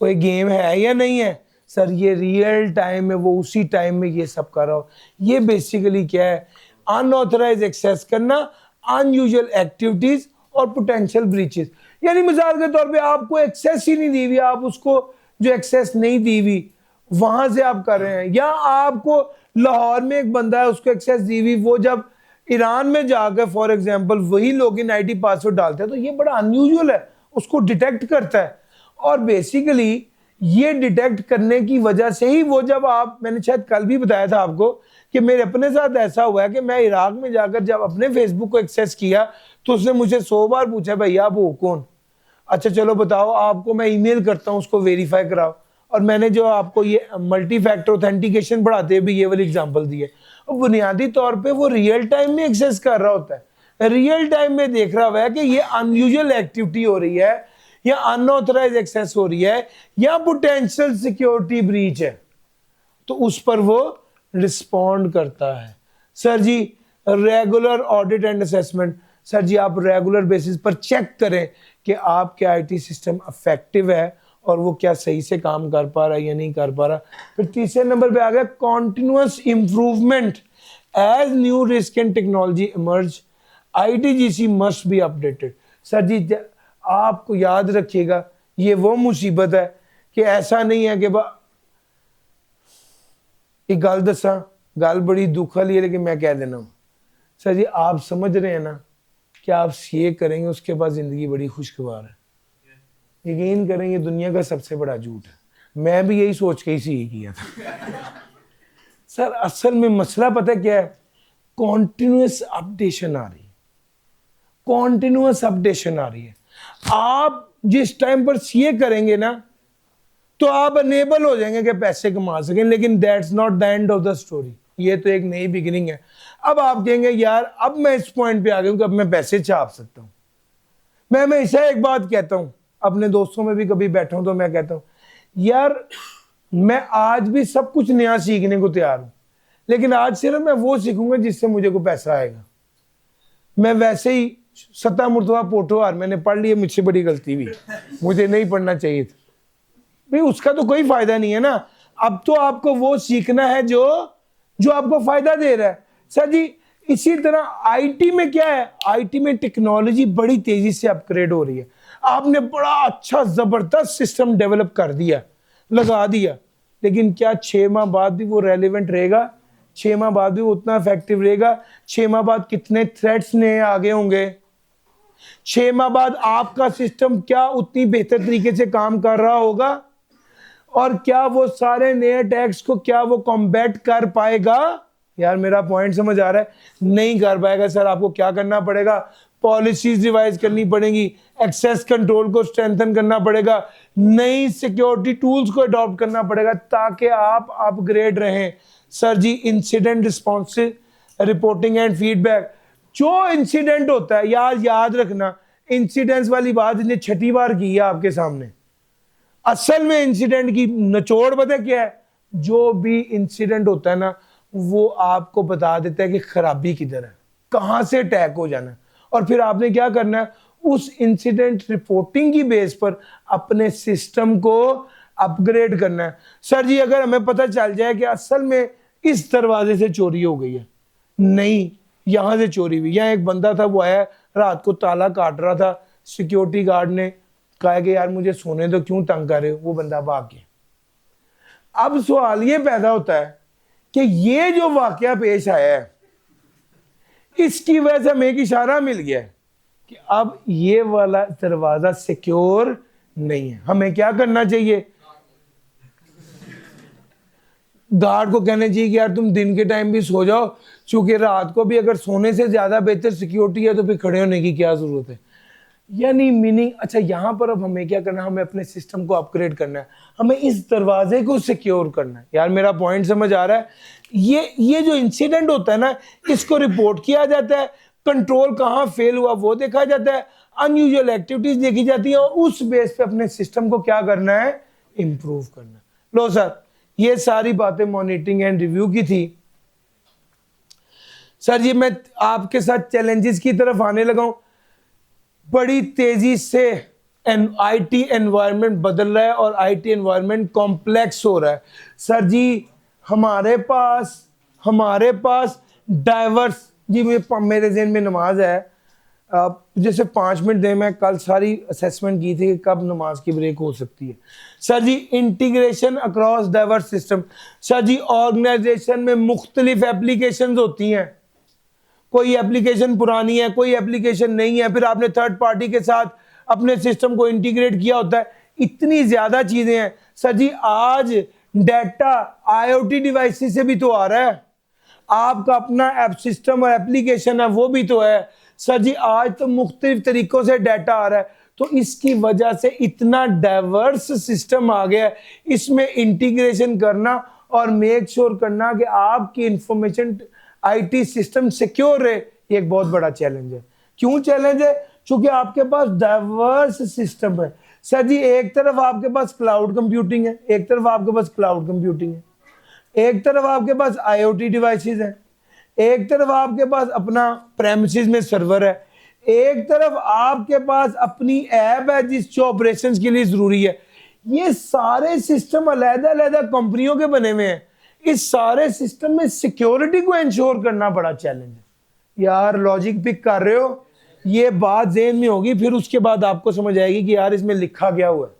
कोई गेम है या नहीं है? सर ये रियल टाइम में वो उसी टाइम में ये सब कर रहा हो। ये बेसिकली क्या है, अनऑथराइज एक्सेस करना, अनयूजुअल एक्टिविटीज और पोटेंशियल ब्रीचेस। यानी मिसाल के तौर पे आपको एक्सेस ही नहीं दी हुई, आप उसको जो एक्सेस नहीं दी हुई वहां से आप कर रहे हैं, या आपको लाहौर में एक बंदा है उसको एक्सेस दी हुई, वो जब ईरान में जाकर फॉर एग्जांपल वही लॉगिन आईडी पासवर्ड डालते हैं, तो ये बड़ा अनयूजुअल है, उसको डिटेक्ट करता है। और बेसिकली ये डिटेक्ट करने की वजह से ही वो, जब आप, मैंने शायद कल भी बताया था आपको कि मेरे अपने साथ ऐसा हुआ है कि मैं इराक में जाकर जब अपने फेसबुक को एक्सेस किया तो उसने मुझे 100 बार पूछा भैया आप हो कौन, अच्छा चलो बताओ, आपको मैं ईमेल करता हूँ उसको वेरीफाई कराओ। और मैंने जो आपको ये मल्टी फैक्टर ऑथेंटिकेशन बढ़ाते हुए भी ये वाली एग्जांपल दी है, और बुनियादी तौर पे वो रियल टाइम में एक्सेस कर रहा होता है, रियल टाइम में देख रहा हुआ है कि ये अनयूजुअल एक्टिविटी हो रही है या अनऑथराइज एक्सेस हो रही है या पोटेंशियल सिक्योरिटी ब्रीच है, तो उस पर वो रिस्पॉन्ड करता है। सर जी regular audit and assessment, sir जी आप रेगुलर बेसिस पर चेक करें कि आपके आईटी सिस्टम इफेक्टिव है और वो क्या सही से काम कर पा रहा है या नहीं कर पा रहा। फिर तीसरे नंबर पे आ गया continuous improvement. As new risk and technology emerge, ITGC must be updated. Sir जी आपको याद रखिएगा ये वो मुसीबत है कि ऐसा नहीं है कि एक गल दसा, गल बड़ी दुख वाली है लेकिन मैं कह देना हूं, सर जी आप समझ रहे हैं ना कि आप सीए करेंगे उसके बाद जिंदगी बड़ी खुशगवार है, यकीन करेंगे दुनिया का सबसे बड़ा झूठ है। मैं भी यही सोच के ही सीए किया था। सर असल में मसला पता क्या है, कॉन्टिन्यूअस अपडेशन आ रही है, कॉन्टिन्यूअस अपडेशन आ रही है। आप जिस टाइम पर सीए करेंगे ना तो आप अनेबल हो जाएंगे कि पैसे कमा सकें, लेकिन that's not the end of the story. ये तो एक नई बिगिनिंग है। अब आप कहेंगे यार अब मैं इस पॉइंट पे आ गया हूं कि अब मैं पैसे छाप सकता हूं। मैं हमेशा एक बात कहता हूं, अपने दोस्तों में भी कभी बैठा हूं तो मैं कहता हूं यार मैं आज भी सब कुछ नया सीखने को तैयार हूं, लेकिन आज सिर्फ मैं वो सीखूंगा जिससे मुझे को पैसा आएगा। मैं वैसे ही सत्ता मुर्तबा पोठोहार मैंने पढ़ लिया, मुझसे बड़ी गलती हुई, मुझे नहीं पढ़ना चाहिए था भाई, उसका तो कोई फायदा नहीं है ना। अब तो आपको वो सीखना है जो आपको फायदा दे रहा है। सर जी इसी तरह आईटी में क्या है, आईटी में टेक्नोलॉजी बड़ी तेजी से अपग्रेड हो रही है। आपने बड़ा अच्छा जबरदस्त सिस्टम डेवलप कर दिया, लगा दिया, लेकिन क्या 6 माह बाद भी वो रेलेवेंट रहेगा? 6 माह बाद भी वो उतना इफेक्टिव रहेगा? 6 माह बाद कितने थ्रेट्स नए आगे होंगे? 6 माह बाद आपका सिस्टम क्या उतनी बेहतर तरीके से काम कर रहा होगा? और क्या वो सारे नए अटैक्स को क्या वो कॉम्बैट कर पाएगा? यार मेरा पॉइंट समझ आ रहा है? नहीं कर पाएगा। सर आपको क्या करना पड़ेगा? पॉलिसीज रिवाइज करनी पड़ेगी, एक्सेस कंट्रोल को स्ट्रेंथन करना पड़ेगा, नई सिक्योरिटी टूल्स को अडॉप्ट करना पड़ेगा ताकि आप अपग्रेड रहें। Sir ji incident responsive reporting and feedback, जो इंसिडेंट होता है यार याद रखना, इंसिडेंट्स वाली बात इन्हें 6ठी बार की है आपके सामने। असल में इंसिडेंट की निचोड़ पता क्या है? जो भी इंसिडेंट होता है ना वो आपको बता देता है कि खराबी किधर है, कहां से अटैक हो जाना है, और फिर आपने क्या करना है उस इंसिडेंट रिपोर्टिंग की बेस पर अपने सिस्टम को अपग्रेड करना है। सर जी अगर हमें पता चल जाए कि असल में इस दरवाजे से चोरी हो गई है, नहीं यहां से चोरी हुई, यहाँ एक बंदा था वो आया रात को ताला काट रहा था, सिक्योरिटी गार्ड ने कहा कि यार मुझे सोने दो, क्यों तंग कर रहे हो, वो बंदा भाग गया। अब सवाल ये पैदा होता है कि ये जो वाकया पेश आया है इसकी वजह से हमें एक इशारा मिल गया है कि अब ये वाला दरवाजा सिक्योर नहीं है। हमें क्या करना चाहिए? गार्ड को कहना चाहिए कि यार तुम दिन के टाइम भी सो जाओ, क्योंकि रात को भी अगर सोने से ज्यादा बेहतर सिक्योरिटी है तो फिर खड़े होने की क्या जरूरत है। यानी मीनिंग, अच्छा यहां पर अब हमें क्या करना है, हमें अपने सिस्टम को अपग्रेड करना है, हमें इस दरवाजे को सिक्योर करना है। यार मेरा पॉइंट समझ आ रहा है? ये जो इंसिडेंट होता है ना इसको रिपोर्ट किया जाता है, कंट्रोल कहां फेल हुआ वो देखा जाता है, अनयूजुअल एक्टिविटीज देखी जाती है, और उस बेस पे अपने सिस्टम को क्या करना है, इंप्रूव करना है। लो सर ये सारी बातें मॉनिटरिंग एंड रिव्यू की थी। सर जी मैं आपके साथ चैलेंजेस की तरफ आने लगा हूं। बड़ी तेजी से आईटी एनवायरनमेंट बदल रहा है और आईटी एनवायरनमेंट कॉम्प्लेक्स हो रहा है। सर जी हमारे पास डाइवर्स, जी मेरे ज़हन में नमाज है, आप जैसे 5 मिनट दें, मैं कल सारी असेसमेंट की थी कि कब नमाज की ब्रेक हो सकती है। सर जी integration across diverse system. Sir जी ऑर्गेनाइजेशन में मुख्तलिफ एप्लीकेशंस होती हैं, कोई एप्लीकेशन पुरानी है, कोई एप्लीकेशन नहीं है, फिर आपने थर्ड पार्टी के साथ अपने सिस्टम को इंटीग्रेट किया होता है, इतनी ज्यादा चीजें हैं। सर जी आज डाटा आईओटी डिवाइसेस से भी तो आ रहा है, आपका अपना ऐप सिस्टम और एप्लीकेशन है वो भी तो है। सर जी आज तो मुख्तलिफ तरीकों से डाटा आ रहा है, तो इसकी वजह से इतना डाइवर्स सिस्टम आ गया है, इसमें इंटीग्रेशन करना और मेक श्योर करना कि आपकी इंफॉर्मेशन आईटी सिस्टम सिक्योर रहे, ये एक बहुत बड़ा चैलेंज है। क्यों चैलेंज है? क्योंकि आपके पास डाइवर्स सिस्टम है। सर जी एक तरफ आपके पास क्लाउड कंप्यूटिंग है, एक तरफ आपके पास क्लाउड कंप्यूटिंग है, एक तरफ आपके पास आईओटी डिवाइसेस हैं, एक तरफ आपके पास अपना प्रेमिसेस में सर्वर है, एक तरफ आपके पास अपनी ऐप है जो ऑपरेशंस के लिए जरूरी है। ये सारे सिस्टम अलग-अलग कंपनियों के बने हुए हैं, इस सारे सिस्टम में सिक्योरिटी को इंश्योर करना बड़ा चैलेंज है। यार लॉजिक पिक कर रहे हो, ये बात ज़हन में होगी, फिर उसके बाद आपको समझ आएगी कि यार इसमें लिखा क्या हुआ है।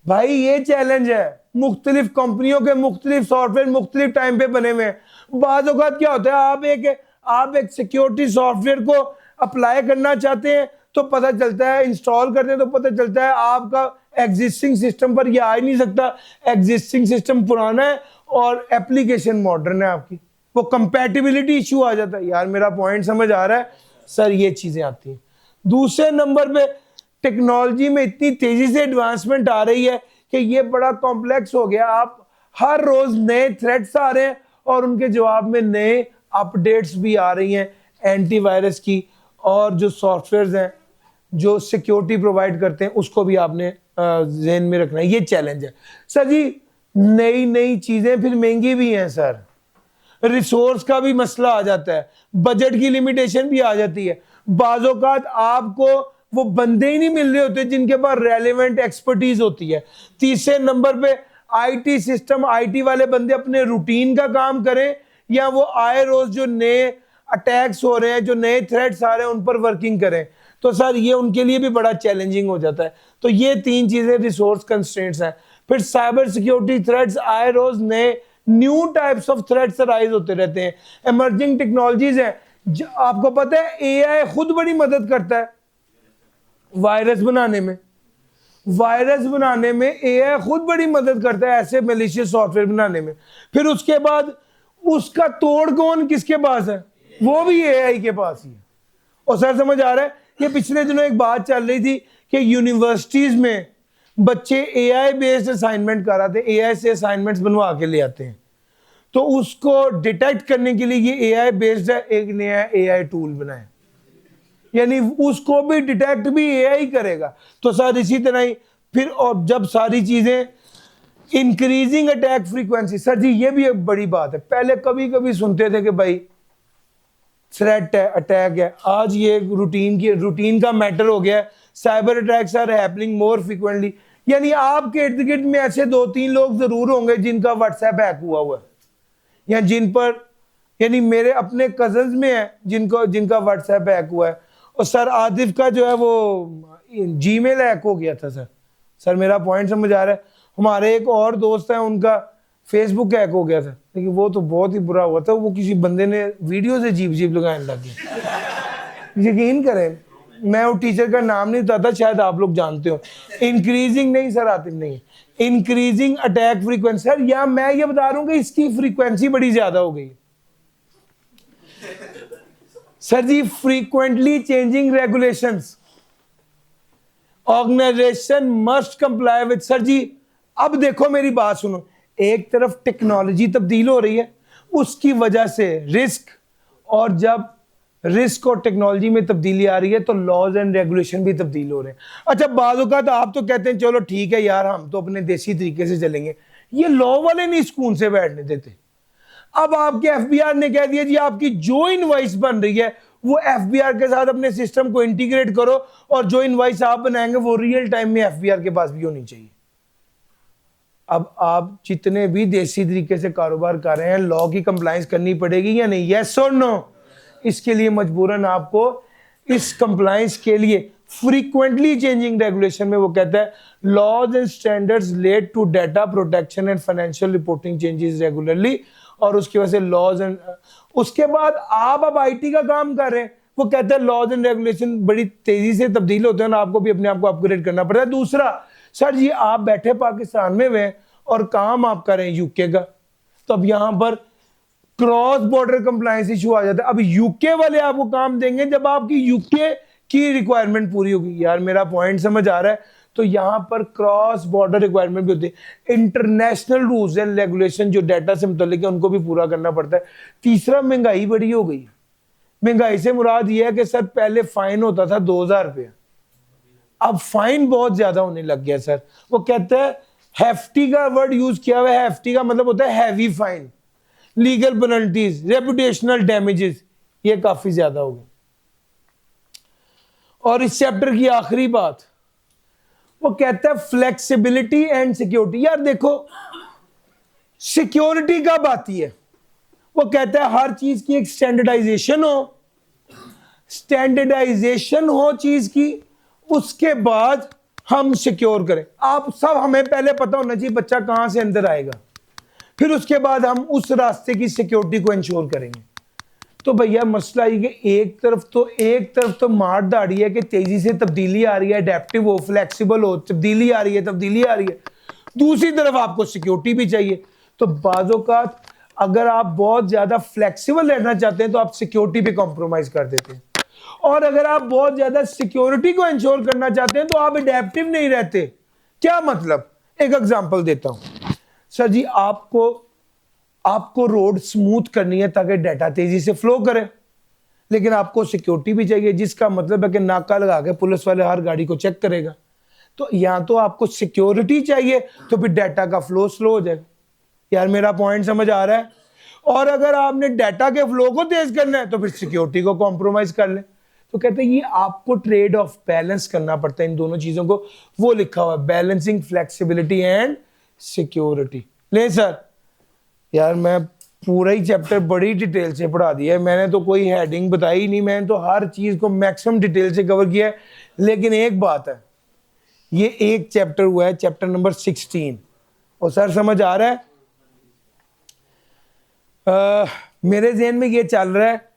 भाई ये चैलेंज है, मुख्तलिफ कंपनियों के मुख्तलिफ सॉफ्टवेयर मुख्तलिफ टाइम पे बने हुए हैं। बाज़ औक़ात क्या होता है, आप एक सिक्योरिटी सॉफ्टवेयर को अप्लाई करना चाहते हैं तो पता चलता है, इंस्टॉल करते हैं तो पता चलता है आपका एग्जिस्टिंग सिस्टम पर यह आ ही नहीं सकता, एग्जिस्टिंग सिस्टम पुराना है और एप्लीकेशन मॉडर्न है आपकी, वो कंपैटिबिलिटी इशू आ जाता है। यार मेरा पॉइंट समझ आ रहा है सर? ये चीज़ें आती हैं। दूसरे नंबर पे टेक्नोलॉजी में इतनी तेजी से एडवांसमेंट आ रही है कि ये बड़ा कॉम्प्लेक्स हो गया। आप हर रोज नए थ्रेट्स आ रहे हैं और उनके जवाब में नए अपडेट्स भी आ रही हैं एंटीवायरस की, और जो सॉफ्टवेयर्स हैं जो सिक्योरिटी प्रोवाइड करते हैं उसको भी आपने ज़हन में रखना है। ये चैलेंज है सर जी। नई नई चीज़ें फिर महंगी भी हैं सर, रिसोर्स का भी मसला आ जाता है, बजट की लिमिटेशन भी आ जाती है। बाज़-औक़ात आपको वो बंदे ही नहीं मिल रहे होते जिनके पास रेलेवेंट एक्सपर्टीज होती है। तीसरे नंबर पे आईटी सिस्टम, आईटी वाले बंदे अपने रूटीन का काम करें या वो आए रोज जो नए अटैक्स हो रहे हैं, जो नए थ्रेट्स आ रहे हैं उन पर वर्किंग करें, तो सर ये उनके लिए भी बड़ा चैलेंजिंग हो जाता है। तो ये तीन चीजें रिसोर्स कंस्ट्रेंट्स हैं। फिर साइबर सिक्योरिटी थ्रेट्स आए रोज नए new types of threats rise होते रहते हैं, इमर्जिंग टेक्नोलॉजीज हैं। आपको पता है एआई खुद बड़ी मदद करता है वायरस बनाने में एआई खुद बड़ी मदद करता है ऐसे मैलिशियस सॉफ्टवेयर बनाने में। फिर उसके बाद उसका तोड़ कौन किसके पास है? वो भी एआई के पास ही है। और सर समझ आ रहा है कि पिछले दिनों एक बात चल रही थी कि यूनिवर्सिटीज में बच्चे एआई बेस्ड असाइनमेंट कर रहे थे, एआई से असाइनमेंट्स बनवा के ले आते हैं, तो उसको डिटेक्ट करने के लिए ये एआई बेस्ड है, एक नया एआई टूल बनाया, यानी उसको भी डिटेक्ट भी एआई करेगा। तो सर इसी तरह ही फिर और जब सारी चीजें इंक्रीजिंग अटैक फ्रीक्वेंसी, सर जी ये भी एक बड़ी बात है। पहले कभी कभी सुनते थे कि भाई थ्रेट है, अटैक है, आज ये रूटीन का मैटर हो गया है। Cyber attacks are happening more frequently, यानी आपके इर्द गिर्द में ऐसे 2-3 लोग जरूर होंगे जिनका व्हाट्सएप हैक हुआ है, या जिन पर, यानी मेरे अपने कजन्स में है जिनका व्हाट्सएप हैक हुआ है। और सर आदिफ का जो है वो जीमेल हैक हो गया था। सर मेरा पॉइंट समझ आ रहा है? हमारे एक और दोस्त है उनका फेसबुक हैक हो गया था, लेकिन वो तो बहुत ही बुरा हुआ था, वो किसी बंदे ने वीडियो से जीप लगाने लग गया। यकीन करें मैं वो टीचर का नाम नहीं बताता, शायद आप लोग जानते हो। इंक्रीजिंग नहीं सर, आतिफ नहीं, इंक्रीजिंग अटैक फ्रीक्वेंसी। सर या मैं ये बता रहा हूँ कि इसकी फ्रीक्वेंसी बड़ी ज्यादा हो गई। सर जी frequently changing regulations, organisation must comply with. Sir जी अब देखो मेरी बात सुनो, एक तरफ टेक्नोलॉजी तब्दील हो रही है, उसकी वजह से रिस्क, और जब रिस्क और टेक्नोलॉजी में तब्दीली आ रही है तो लॉज एंड रेगुलेशन भी तब्दील हो रहे हैं। अच्छा बाज़ औक़ात आप तो कहते हैं चलो ठीक है यार हम तो अपने देसी तरीके से चलेंगे, ये लॉ वाले नहीं सुकून से बैठने देते। अब आपके एफबीआर ने कह दिया जी आपकी जो इनवॉइस बन रही है वो एफबीआर के साथ अपने सिस्टम को इंटीग्रेट करो, और जो इनवॉइस आप बनाएंगे वो रियल टाइम में एफबीआर के पास भी होनी चाहिए। अब आप जितने भी देसी तरीके से कारोबार कर रहे हैं, लॉ की कंप्लायंस करनी पड़ेगी या नहीं? यस और नो? इसके लिए मजबूरन आपको इस कंप्लायंस के लिए फ्रीक्वेंटली चेंजिंग रेगुलेशन में वो कहता है laws and standards relate to data protection and financial reporting changes regularly, और उसकी वजह से लॉज एंड उसके बाद आप अब आईटी का काम कर रहे हैं, वो कहता है लॉज एंड रेगुलेशन बड़ी तेजी से तब्दील होते हैं ना, आपको भी अपने आप को अपग्रेड करना पड़ता है। दूसरा, सर जी आप बैठे पाकिस्तान में हुए और काम आप कर रहे हैं यूके का, तो अब यहां पर क्रॉस बॉर्डर कंप्लायंस इशू आ जाता है। अब यूके वाले आपको काम देंगे जब आपकी यूके की रिक्वायरमेंट पूरी होगी। यार मेरा पॉइंट समझ आ रहा है? तो यहां पर क्रॉस बॉर्डर रिक्वायरमेंट भी होती है, इंटरनेशनल रूल्स एंड रेगुलेशन जो डाटा से मुतल्लिक है उनको भी पूरा करना पड़ता है। तीसरा, महंगाई बड़ी हो गई। महंगाई से मुराद यह है कि सर पहले फाइन होता था 2000 रुपया, अब फाइन बहुत ज्यादा होने लग गया सर। वो कहता है हेफ्टी का वर्ड यूज किया हुआ है, हेफ्टी का मतलब होता है heavy fine, legal penalties, reputational damages, ये काफी ज्यादा हो गए। और इस चैप्टर की आखिरी बात वो कहता है फ्लेक्सिबिलिटी एंड सिक्योरिटी। यार देखो सिक्योरिटी कब आती है? वो कहता है हर चीज की एक स्टैंडर्डाइजेशन हो चीज की, उसके बाद हम सिक्योर करें। आप सब हमें पहले पता होना चाहिए बच्चा कहां से अंदर आएगा, फिर उसके बाद हम उस रास्ते की सिक्योरिटी को इंश्योर करेंगे। तो भैया मसला ये कि एक तरफ तो मार दाड़ी है कि तेजी से तब्दीली आ रही है, अडेप्टिव हो, फ्लेक्सिबल हो, तब्दीली आ रही है। दूसरी तरफ आपको सिक्योरिटी भी चाहिए। तो बाज़ औक़ात अगर आप बहुत ज्यादा फ्लेक्सिबल रहना चाहते हैं तो आप सिक्योरिटी पे कॉम्प्रोमाइज कर देते हैं, और अगर आप बहुत ज्यादा सिक्योरिटी को इंश्योर करना चाहते हैं तो आप अडेप्टिव नहीं रहते। क्या मतलब? एक एग्जांपल देता हूं। सर जी आपको रोड स्मूथ करनी है ताकि डाटा तेजी से फ्लो करे, लेकिन आपको सिक्योरिटी भी चाहिए, जिसका मतलब है कि नाका लगा के पुलिस वाले हर गाड़ी को चेक करेगा। तो यहां तो आपको सिक्योरिटी चाहिए, तो फिर डाटा का फ्लो स्लो हो जाएगा। यार मेरा पॉइंट समझ आ रहा है? और अगर आपने डाटा के फ्लो को तेज करना है तो फिर सिक्योरिटी को कॉम्प्रोमाइज कर ले। तो कहते हैं ये आपको ट्रेड ऑफ बैलेंस करना पड़ता है इन दोनों चीजों को। वो लिखा हुआ है बैलेंसिंग फ्लेक्सिबिलिटी एंड सिक्योरिटी। ले सर, यार मैं पूरा ही चैप्टर बड़ी डिटेल से पढ़ा दिया है, मैंने तो कोई हेडिंग बताई नहीं, मैंने तो हर चीज को मैक्सिमम डिटेल से कवर किया है। लेकिन एक बात है, ये एक चैप्टर हुआ है, चैप्टर नंबर 16, और सर समझ आ रहा है? मेरे जहन में ये चल रहा है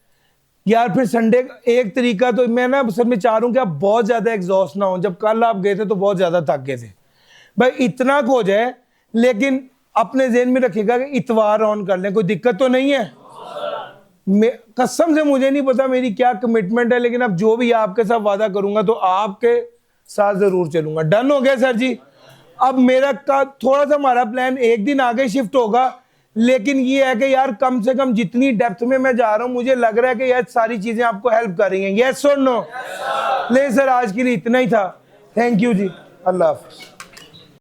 यार फिर संडे एक तरीका तो मैं ना सर मैं चाह रहा हूं कि आप बहुत ज्यादा एग्जॉस्ट ना हो। जब कल आप गए थे तो बहुत ज्यादा थक गए थे भाई, इतना हो जाए, लेकिन अपने जहन में रखिएगा कि इतवार ऑन कर लें, कोई दिक्कत तो नहीं है। कसम से मुझे नहीं पता मेरी क्या कमिटमेंट है, लेकिन अब जो भी आपके साथ वादा करूंगा तो आपके साथ जरूर चलूंगा। डन हो गया सर जी? अब मेरा थोड़ा सा हमारा प्लान एक दिन आगे शिफ्ट होगा, लेकिन ये है कि यार कम से कम जितनी डेप्थ में मैं जा रहा हूं मुझे लग रहा है कि यार सारी चीजें आपको हेल्प कर रही हैं। यस और नो? ले सर, आज के लिए इतना ही था। थैंक यू जी, अल्लाह हाफ़िज़।